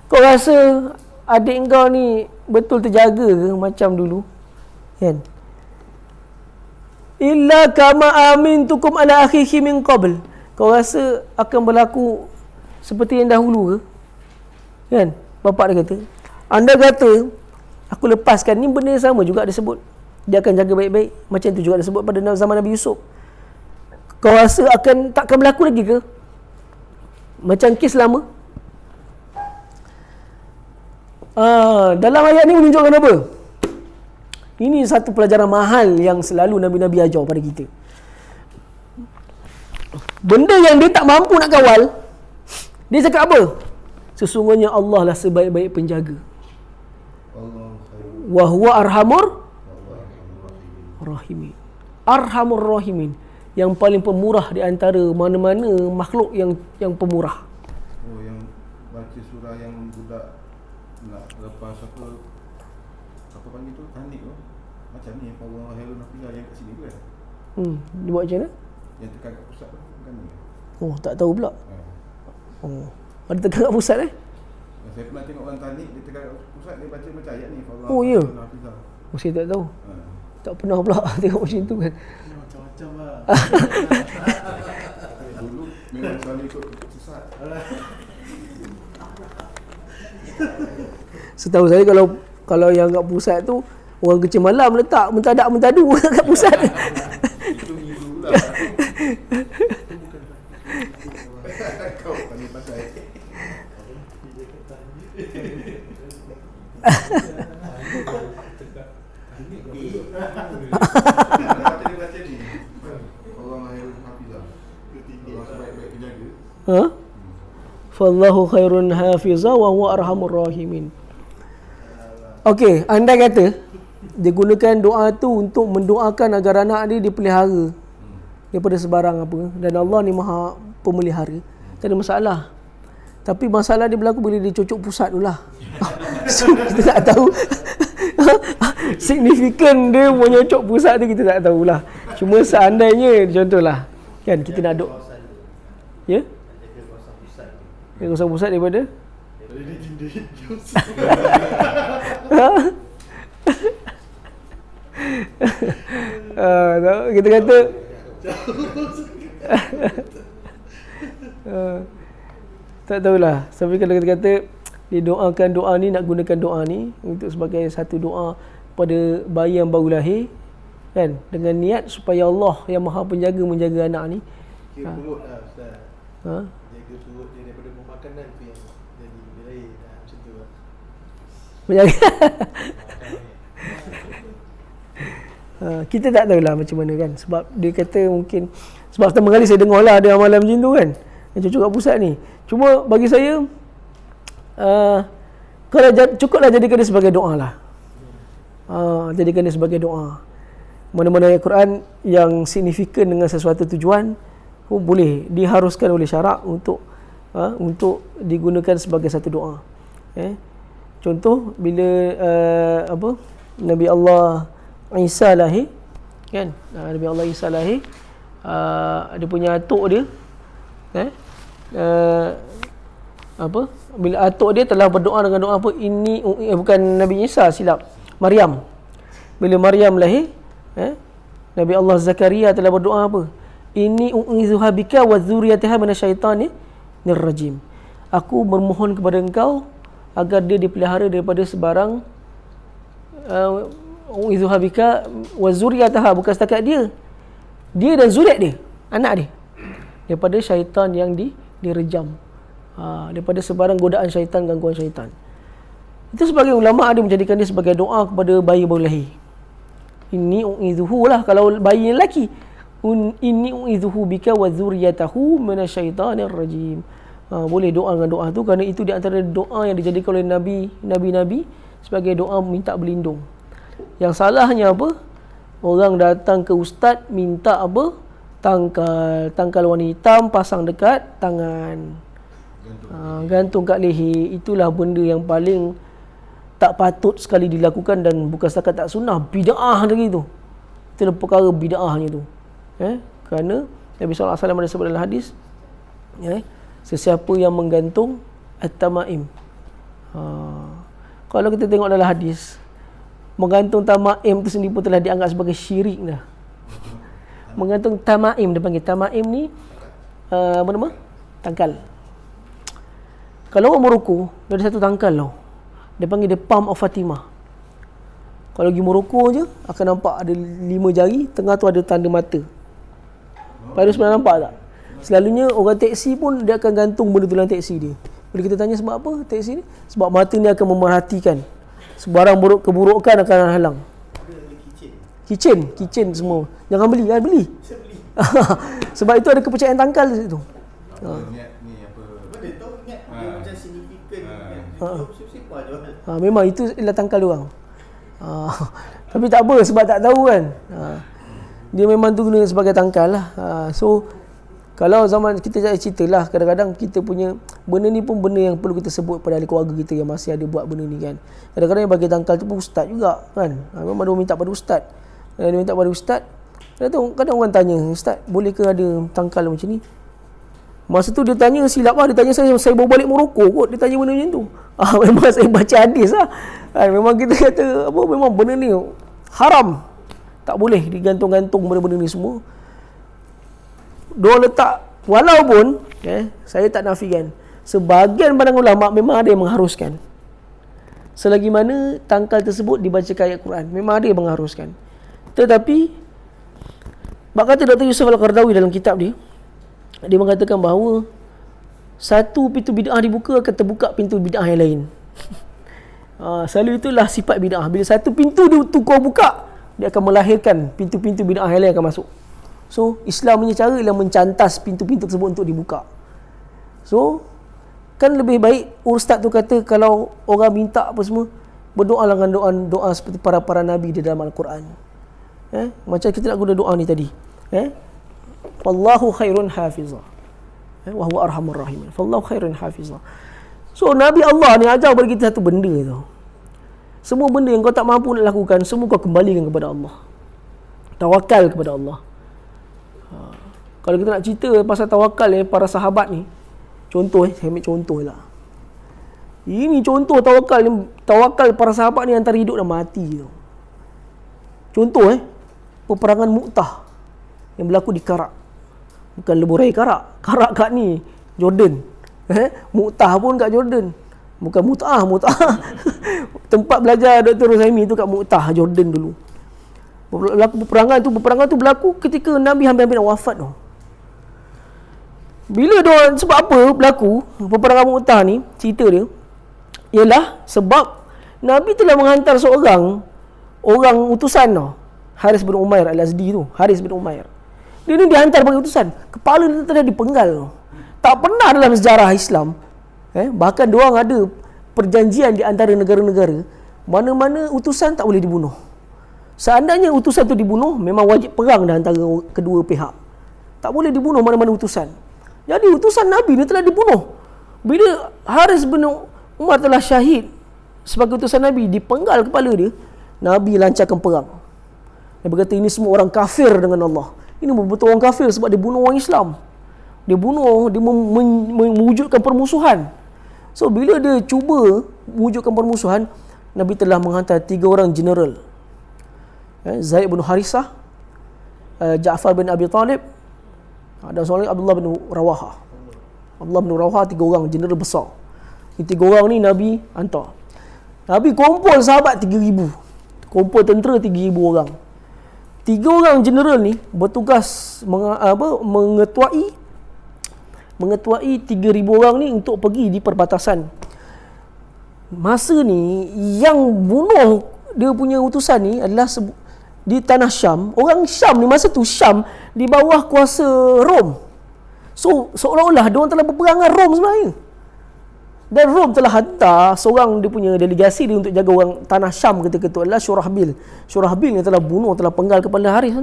kau rasa adik kau ni betul terjaga ke macam dulu? Kan? Illa kama amintukum ala akhihi min qabl, kau rasa akan berlaku seperti yang dahulu ke? Kan? Bapak dia kata, anda kata aku lepaskan, ni benda yang sama juga disebut. Dia akan jaga baik-baik. Macam tu juga disebut pada zaman Nabi Yusuf. Kau rasa takkan berlaku lagi ke macam kes lama? Dalam ayat ni menunjukkan apa? Ini satu pelajaran mahal yang selalu Nabi-Nabi ajar pada kita. Benda yang dia tak mampu nak kawal, dia cakap apa? Sesungguhnya Allah lah sebaik-baik penjaga. Wa huwa arhamur rahimin. Arhamur rahimin, yang paling pemurah di antara mana-mana makhluk yang pemurah. Oh, yang baca surah yang budak nak lepas apa panggil tu, tanik tu. Macam ni Allah Helun Nafilah yang kat sini tu kan. Dia buat macam mana? Yang tekan kat pusat tu bukan ni. Oh, tak tahu pula. Ada tekan kat pusat Saya pernah tengok orang tanik, dia tekan kat pusat, dia baca macam ayat ni. Oh, ya? Nafilah. Saya tak tahu. Tak pernah pula tengok macam tu kan. Macam-macam lah. Memang selalu ikut pusat. Setahu saya kalau yang kat pusat tu orang kecil malam letak mentadak mentadu kat pusat. Itu ngilu lah. Kau pandai-pandai. Kata dia baca ni. Allah khairun hafizah. Allah sebaik-baik penjaga. Ha? Fallahu khairun hafiza wa huwa arhamur rahimin. Okey, andai kata dia gunakan doa tu untuk mendoakan agar anak dia dipelihara daripada sebarang apa, dan Allah ni Maha pemelihara, tak ada masalah. Tapi masalah dia berlaku bila dia cocok pusat tu lah. So kita tak tahu signifikan dia menyocok pusat tu, kita tak tahulah. Cuma seandainya contohlah kan kita nak duk, ya, Jaga kawasan pusat tu. dia kawasan pusat daripada Daripada dia tindik. kita kata tak tahulah. Tapi kalau kita kata didoakan doa ni, nak gunakan doa ni untuk sebagai satu doa pada bayi yang baru lahir kan, dengan niat supaya Allah yang Maha Penjaga menjaga anak ni. Kira perut lah Ustaz. Ha? Jaga perut dia daripada pemakanan tu yang jadi dia lahir macam tu lah. Menjaga. Kita tak tahulah macam mana kan, sebab dia kata mungkin sebab pertama kali saya dengar lah ada amalan macam tu kan, yang cocok kat pusat ni. Cuma bagi saya kalau cukuplah jadikan dia sebagai doa lah. Jadikan dia sebagai doa. Mana-mana ayat Quran yang signifikan dengan sesuatu tujuan boleh diharuskan oleh syarak untuk digunakan sebagai satu doa. Contoh bila Nabi Allah Isa lahir kan, Nabi Allah Isa lahir, dia punya atuk dia bila atuk dia telah berdoa dengan doa apa, ini bukan Nabi Isa, silap, Maryam. Bila Maryam lahir, Nabi Allah Zakaria telah berdoa apa, ini u'izuha bika wa dzurriyyataha minasyaitanir rajim. Aku bermohon kepada engkau agar dia dipelihara daripada sebarang u'izuha bika wa dzurriyyataha, bukan setakat dia dan zuriat dia, anak dia, daripada syaitan yang direjam, daripada sebarang godaan syaitan, gangguan syaitan. Itu sebagai ulama ada menjadikan dia sebagai doa kepada bayi baru lahir. Inni u'izuhu lah kalau bayi lelaki, inni u'izuhu bika wa dzurriyyatahu minasyaitanir rajim. Boleh doa dengan doa tu, kerana itu di antara doa yang dijadikan oleh nabi-nabi sebagai doa minta berlindung. Yang salahnya apa? Orang datang ke ustaz minta apa? Tangkal warna hitam pasang dekat tangan, gantung kat leher. Itulah benda yang paling tak patut sekali dilakukan, dan bukan setakat tak sunnah, bid'ah lagi tu. Itu perkara bid'ahnya tu. Kerana Nabi SAW ada sebut dalam hadis, sesiapa yang menggantung at-tamaim. Kalau kita tengok dalam hadis, menggantung tamaim tu sendiri pun telah dianggap sebagai syirik dah. Menggantung tamaim, dia panggil tamaim ni apa nama? Tangkal. Kalau orang Morocco, dia ada satu tangkal tau. Dia panggil dia Palm of Fatimah. Kalau pergi Morocco je akan nampak ada 5 jari, tengah tu ada tanda mata. Pada sebenarnya nampak tak? Selalunya orang teksi pun dia akan gantung benda tu dalam teksi dia. Bila kita tanya sebab apa teksi ni? Sebab mata ni akan memerhatikan sebarang keburukan akan halang. Kitchen semua. Jangan beli, beli. Sebab itu ada kepercayaan tangkal di situ. Niat ni apa? Benda tu ingat dia macam signifikan kan. Siapa jual. Memang itu ialah tangkal dia orang. Tapi tak apa sebab tak tahu kan. Dia memang tu guna sebagai tangkal lah. So kalau zaman kita ceritalah, kadang-kadang kita punya benda ni pun benda yang perlu kita sebut pada ahli keluarga kita yang masih ada buat benda ni kan. Kadang-kadang yang bagi tangkal tu pun ustaz juga kan. Memang dia minta pada ustaz. Dia minta pada ustaz. Kadang orang tanya, ustaz boleh ke ada tangkal macam ni? Masa tu dia tanya silap lah. Dia tanya saya baru balik Morocco kot. Dia tanya benda macam tu. Memang saya baca hadis lah. Memang kita kata memang benda ni haram. Tak boleh digantung-gantung benda-benda ni semua. Diorang letak Walaupun saya tak nafikan, sebahagian pandangan ulama memang ada yang mengharuskan. Selagi mana tangkal tersebut dibacakan ayat Quran, memang ada yang mengharuskan. Tetapi bab kata Dr. Yusuf Al-Qaradawi dalam kitab dia mengatakan bahawa satu pintu bid'ah dibuka, akan terbuka pintu bid'ah yang lain. Selalu itulah sifat bid'ah. Bila satu pintu tu kau buka, dia akan melahirkan pintu-pintu bid'ah yang lain akan masuk. So, Islam punya cara ialah mencantas pintu-pintu tersebut untuk dibuka. So, kan lebih baik ustaz tu kata kalau orang minta apa semua, berdoa dengan doa seperti para nabi di dalam Al-Quran. Macam kita nak guna doa ni tadi. Wallahu khairun hafizah. Wa huwa arhamur rahimin. Wallahu khairun hafizah. So, Nabi Allah ni ajar kepada kita satu benda tau. Semua benda yang kau tak mampu nak lakukan, semua kau kembalikan kepada Allah. Tawakal kepada Allah. Kalau kita nak cerita pasal tawakal para sahabat ni, contoh saya ambil contoh lah. Ini contoh tawakal para sahabat ni antara hidup dan mati tu. Contoh peperangan Mu'tah yang berlaku di Karak. Bukan leburai Karak. Karak kat ni Jordan. Mu'tah pun kat Jordan. Bukan Mu'tah. Tempat belajar Dr. Rozaimi tu kat Mu'tah, Jordan dulu. Peperangan tu berlaku ketika Nabi hampir-hampir nak wafat tu. Bila sebab apa berlaku peperangan Mu'tah ni, cerita dia ialah sebab Nabi telah menghantar seorang utusan tu, Haris bin Umair Al-Azdi tu, Haris bin Umair. Dia ni dihantar bagi utusan, kepala dia telah dipenggal tu. Tak pernah dalam sejarah Islam, bahkan diorang ada perjanjian di antara negara-negara, mana-mana utusan tak boleh dibunuh. Seandainya utusan tu dibunuh, memang wajib perang di antara kedua pihak. Tak boleh dibunuh mana-mana utusan. Jadi utusan Nabi ni telah dibunuh. Bila Haris bin Umar telah syahid sebagai utusan Nabi, dipenggal kepala dia, Nabi lancarkan perang. Dia berkata ini semua orang kafir dengan Allah. Ini betul orang kafir sebab dia bunuh orang Islam. Dia mewujudkan permusuhan. So bila dia cuba mewujudkan permusuhan, Nabi telah menghantar 3 orang general. Zaid bin Harisah, Ja'far bin Abi Talib, dan seorang lagi Abdullah bin Rawaha. Abdullah bin Rawaha 3 orang general besar. Ini 3 orang ni Nabi hantar. Nabi kumpul sahabat 3,000. Kumpul tentera 3,000 orang. 3 orang general ni bertugas mengetuai 3,000 orang ni untuk pergi di perbatasan. Masa ni yang bunuh dia punya utusan ni adalah di tanah Syam. Orang Syam ni masa tu, Syam di bawah kuasa Rom. So seolah-olah diorang telah berperang dengan Rom sebenarnya. Dan Rom telah hantar seorang dia punya delegasi dia untuk jaga orang tanah Syam ketika itu adalah Syurahbil. Syurahbil yang telah penggal kepala Haris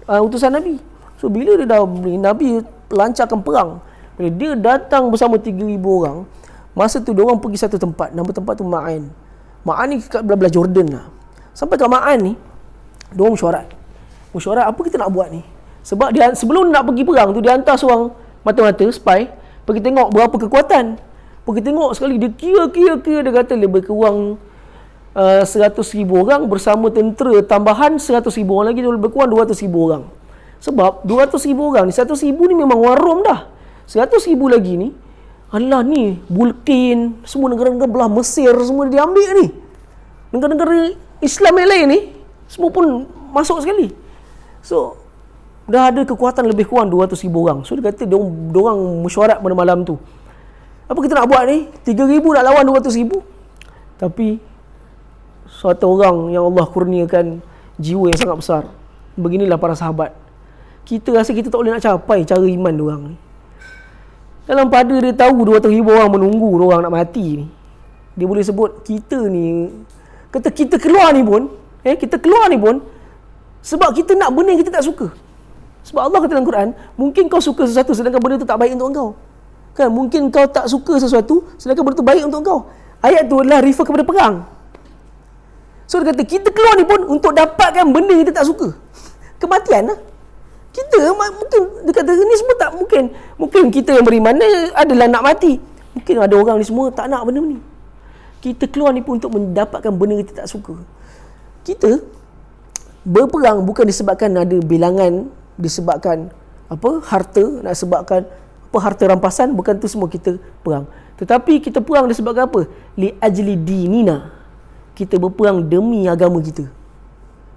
utusan Nabi. So bila dia dah Nabi lancarkan perang, bila dia datang bersama 3,000 orang, masa tu diorang pergi satu tempat, nama tempat tu Ma'an. Ma'an ni kat belah Jordan lah. Sampai kat Ma'an ni diorang mesyuarat apa kita nak buat ni. Sebab dia sebelum nak pergi perang tu, dia hantar seorang mata-mata spy pergi tengok berapa kekuatan. Pergi tengok sekali, dia kira dia kata lebih kurang 100,000 orang bersama tentera tambahan 100,000 orang lagi, lebih kurang 200,000 orang. Sebab 200,000 orang ni, 100,000 ni memang orang Rom dah. 100,000 lagi ni adalah ni Bulkin, semua negara-negara belah Mesir semua diambil ni. Negara-negara Islam yang lain ni semua pun masuk sekali. So dah ada kekuatan lebih kurang 200,000 orang. So dia kata diorang mesyuarat pada malam tu, apa kita nak buat ni? 3,000 nak lawan 200,000. Tapi suatu orang yang Allah kurniakan jiwa yang sangat besar. Beginilah para sahabat. Kita rasa kita tak boleh nak capai cara iman diorang ni. Dalam pada dia tahu 200,000 orang menunggu diorang nak mati ni, dia boleh sebut kita ni, kata kita keluar ni pun sebab kita nak benda yang kita tak suka. Sebab Allah kata dalam Quran, mungkin kau suka sesuatu sedangkan benda tu tak baik untuk engkau. Kan, mungkin kau tak suka sesuatu sedangkan benda tu baik untuk engkau. Ayat tu adalah refer kepada perang. So dia kata kita keluar ni pun untuk dapatkan benda yang kita tak suka. Kematian lah. Kita mungkin dia kata ni semua tak mungkin. Mungkin kita yang beriman adalah nak mati. Mungkin ada orang ni semua tak nak benda ni. Kita keluar ni pun untuk mendapatkan benda yang kita tak suka. Kita berperang bukan disebabkan ada bilangan, disebabkan harta, nak sebabkan harta rampasan, bukan tu semua kita perang. Tetapi kita perang disebabkan apa? Li ajli dinina. Kita berperang demi agama kita.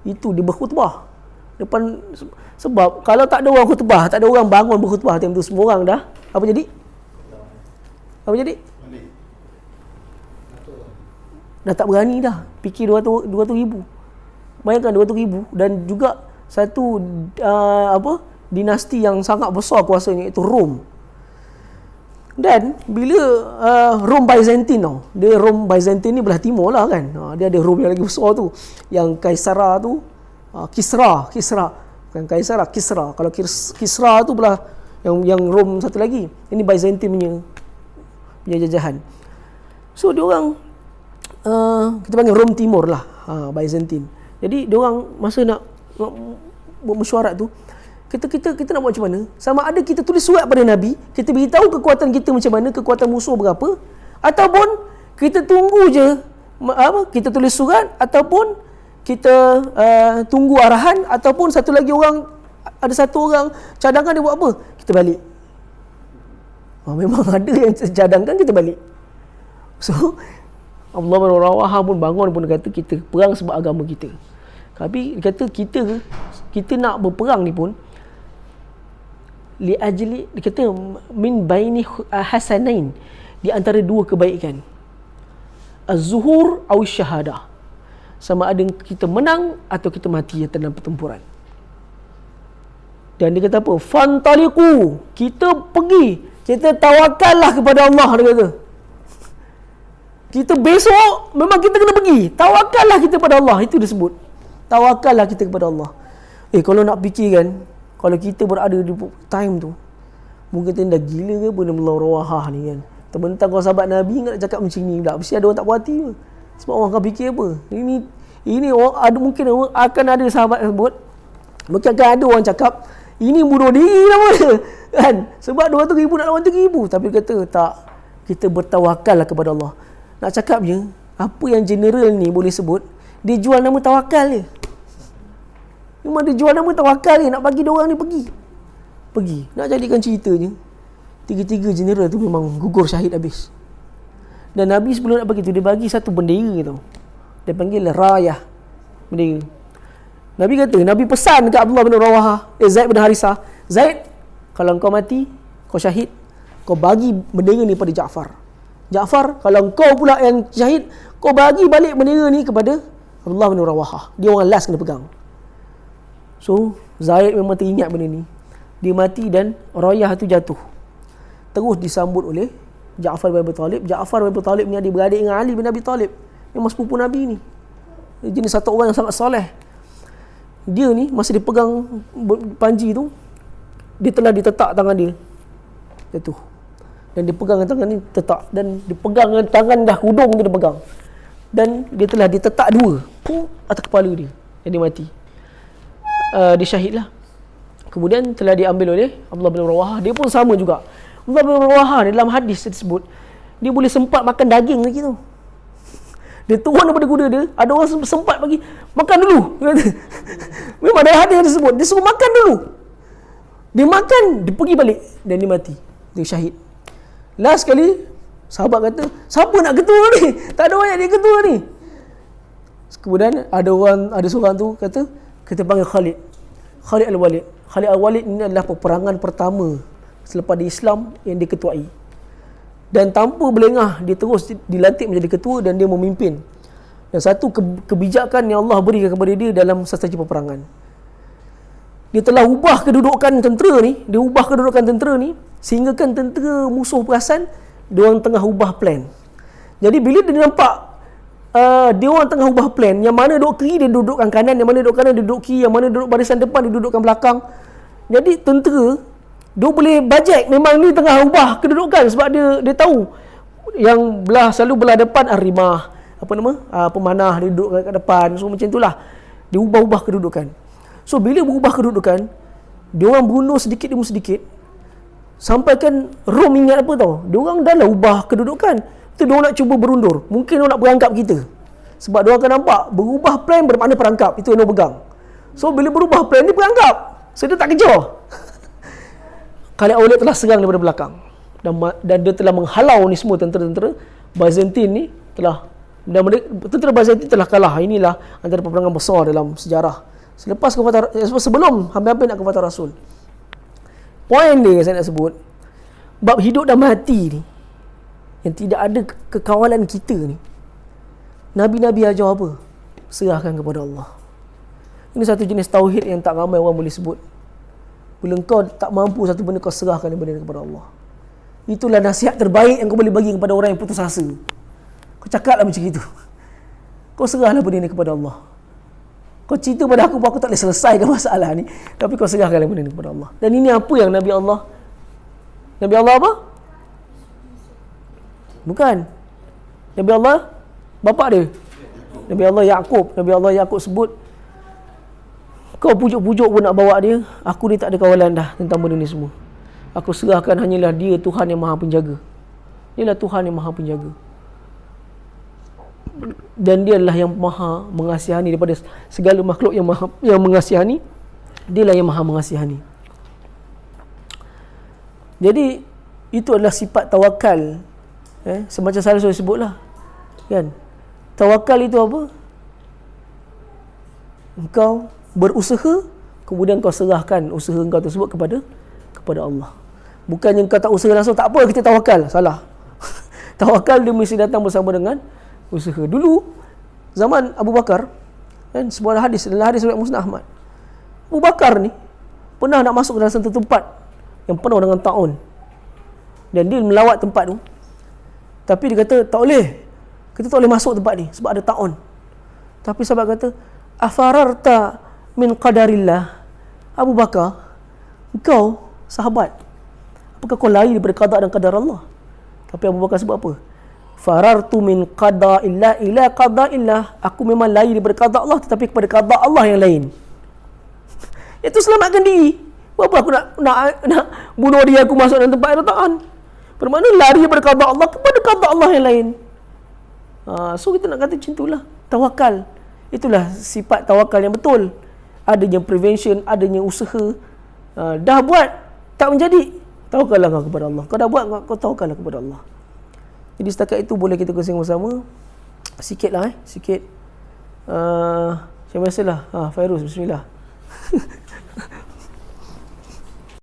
Itu dia berkhutbah depan, sebab kalau tak ada orang khutbah, tak ada orang bangun berkhutbah time tu, semua orang dah apa jadi? Apa jadi? Balik. Dah tak berani dah fikir 200 ribu. Bayangkan 200 ribu, dan juga satu dinasti yang sangat besar kuasanya, itu Rom. Dan bila Rom Byzantine tau, dia Rom Byzantine ni belah timur lah kan, dia ada Rom yang lagi besar tu, yang Kaisara tu, Kisra, bukan Kaisara, Kisra. Kalau Kisra tu belah yang Rom satu lagi, ini Byzantine punya jajahan. So dia orang kita panggil Rom Timur lah, Byzantine. Jadi dia orang masa nak bermesyuarat tu, kita nak buat macam mana? Sama ada kita tulis surat pada Nabi, kita beritahu kekuatan kita macam mana, kekuatan musuh berapa, ataupun kita tunggu je kita tulis surat, ataupun kita tunggu arahan, ataupun satu lagi orang, ada satu orang cadangkan, dia buat apa? Kita balik. Memang ada yang cadangkan, kita balik. So Allah bin Rawaha pun bangun pun kata kita perang sebab agama kita. Tapi dia kata kita nak berperang ni pun li ajli, dia kata min baini hasanain, di antara dua kebaikan, az-zuhur atau syahadah, sama ada kita menang atau kita mati dalam pertempuran. Dan dia kata apa? Fantaliqu, kita pergi, kita tawakallah kepada Allah, dia kata. Kita besok memang kita kena pergi, tawakallah kita kepada Allah, itu disebut tawakallah kita kepada Allah. Kalau nak fikirkan, kalau kita berada di time tu, mungkin kita dah gila ke benda melawah ni kan. Terbentang kau sahabat Nabi nak cakap macam ni pula, mesti ada orang tak puas hati ke. Sebab orang akan fikir apa? Ini orang ada, mungkin akan ada sahabat sebut, mungkin akan ada orang cakap ini bunuh diri nama dia kan, sebab 200 ribu nak lawan 3 ribu. Tapi dia kata tak, kita bertawakallah kepada Allah. Nak cakapnya, apa yang general ni boleh sebut, dia jual nama tawakal je. Memang dia jual nama tawakal je, nak bagi dia orang ni pergi. Nak jadikan ceritanya, tiga-tiga general tu memang gugur syahid habis. Dan Nabi sebelum nak bagi tu, dia bagi satu bendera tau. Dia panggil rayah, bendera. Nabi kata, Nabi pesan dekat Abdullah bin Rawaha, Zaid bin Harisah, Zaid, kalau kau mati, kau syahid, kau bagi bendera ni pada Ja'far, kalau kau pula yang syahid, kau bagi balik bendera ni kepada Abdullah bin Rawaha. Dia orang last kena pegang. So Zaid memang teringat benda ni. Dia mati dan rayah tu jatuh. Terus disambut oleh Ja'far bin Abi Talib. Ja'far bin Abi Talib ni adik-beradik dengan Ali bin Abi Talib. Memang sepupu Nabi ni. Dia jenis satu orang yang sangat soleh. Dia ni masa dia pegang panji tu, dia telah ditetak tangan dia jatuh. Dan dia pegang tangan ni tetak, dan dia pegang tangan dah hudung tu dia pegang. Dan dia telah ditetak dua atas kepala dia. Dan dia mati. Dia syahid lah. Kemudian telah diambil oleh Abdullah bin Rawaha. Dia pun sama juga. Abdullah bin Rawaha dalam hadis tersebut, dia boleh sempat makan daging lagi tu. Dia turun daripada kuda dia, ada orang sempat bagi makan dulu. Memang ada hadis tersebut, dia suruh makan dulu. Dia makan, dia pergi balik dan dia mati. Dia syahid. Last sekali sahabat kata, siapa nak ketua ni? Tak ada orang yang dia ketua ni. Kemudian ada seorang tu kata, kita panggil Khalid Al-Walid. Khalid Al-Walid ini adalah peperangan pertama selepas di Islam yang dia ketuai. Dan tanpa berlengah, dia terus dilantik menjadi ketua dan dia memimpin. Dan satu kebijakan yang Allah berikan kepada dia dalam strategi peperangan, dia telah ubah kedudukan tentera ni, sehingga kan tentera musuh perasan dia orang tengah ubah plan. Jadi bila dia nampak dia orang tengah ubah plan, yang mana duduk kiri dia dudukkan kanan, yang mana duduk kanan dia duduk kiri, yang mana duduk barisan depan dia dudukkan belakang. Jadi tentera dia boleh bajet memang ni tengah ubah kedudukan, sebab dia tahu yang selalu belah depan Rimah, pemanah dia duduk kat depan. So macam itulah dia ubah kedudukan. So bila berubah kedudukan, dia orang bunuh sedikit demi sedikit, sampai kan Rom ingat apa tau, dia orang dah lah ubah kedudukan tu, dia orang nak cuba berundur. Mungkin dia orang nak berangkap kita, sebab dia orang akan nampak berubah plan bermakna perangkap, itu yang dia pegang. So bila berubah plan, dia berangkap, so dia tak kejar. Khalid Aulia telah serang daripada belakang dan dia telah menghalau ni semua tentera-tentera Byzantine ni telah, dan tentera Byzantine telah kalah. Inilah antara peperangan besar dalam sejarah selepas kewafatan, sebelum hampir-hampir nak kewafatan Rasul. Poin dia yang saya nak sebut, bab hidup dan mati ni, yang tidak ada kekawalan kita ni, Nabi-Nabi ajar apa? Serahkan kepada Allah. Ini satu jenis tauhid yang tak ramai orang boleh sebut. Bila kau tak mampu satu benda, kau serahkan benda kepada Allah. Itulah nasihat terbaik yang kau boleh bagi kepada orang yang putus asa. Kau cakaplah macam itu. Kau serahlah benda ni kepada Allah. Kau cerita pada aku pun aku tak boleh selesaikan masalah ni, tapi kau serahkanlah benda ni kepada Allah. Dan ini apa yang Nabi Allah apa? Bukan. Nabi Allah bapa dia. Nabi Allah Yaqub sebut, kau pujuk-pujuk pun nak bawa dia, aku ni tak ada kawalan dah tentang benda ni semua. Aku serahkan hanyalah dia Tuhan yang Maha Penjaga. Dialah Tuhan yang Maha Penjaga. Dan dia adalah yang Maha mengasihani daripada segala makhluk yang mengasihani. Dialah yang Maha mengasihani. Jadi itu adalah sifat tawakal. Semacam saya sudah sebutlah. Kan? Tawakal itu apa? Engkau berusaha, kemudian kau serahkan usaha engkau tersebut kepada Allah. Bukannya engkau tak usaha langsung, tak apa kita tawakal. Salah. Tawakal dia mesti datang bersama dengan usaha. Dulu zaman Abu Bakar, kan, sebuah hadis adalah hadis riwayat Musnad Ahmad. Abu Bakar ni pernah nak masuk ke dalam satu tempat yang penuh dengan taun, dan dia melawat tempat tu, tapi dia kata tak boleh, kita tak boleh masuk tempat ni sebab ada taun. Tapi sahabat kata, afararta min qadarillah. Abu Bakar, engkau sahabat, apakah kau lari daripada qada dan qadar Allah? Tapi Abu Bakar sebut apa? Farartu min qada illa ila qada illah. Aku memang lari daripada qada Allah, tetapi kepada qada Allah yang lain. Itu selamatkan diri. Apa aku nak bunuh dia, aku masuk dalam tempat yang taat? Bermakna lari daripada qada Allah kepada qada Allah yang lain. So kita nak kata macam itulah tawakal. Itulah sifat tawakal yang betul. Adanya prevention, adanya usaha. Dah buat tak menjadi, tawakallah kau kepada Allah. Kau dah buat, kau tawakallah kepada Allah. Jadi setakat itu boleh kita kongsi bersama. Sikit lah sikit. Macam biasalah. Fairuz, bismillah.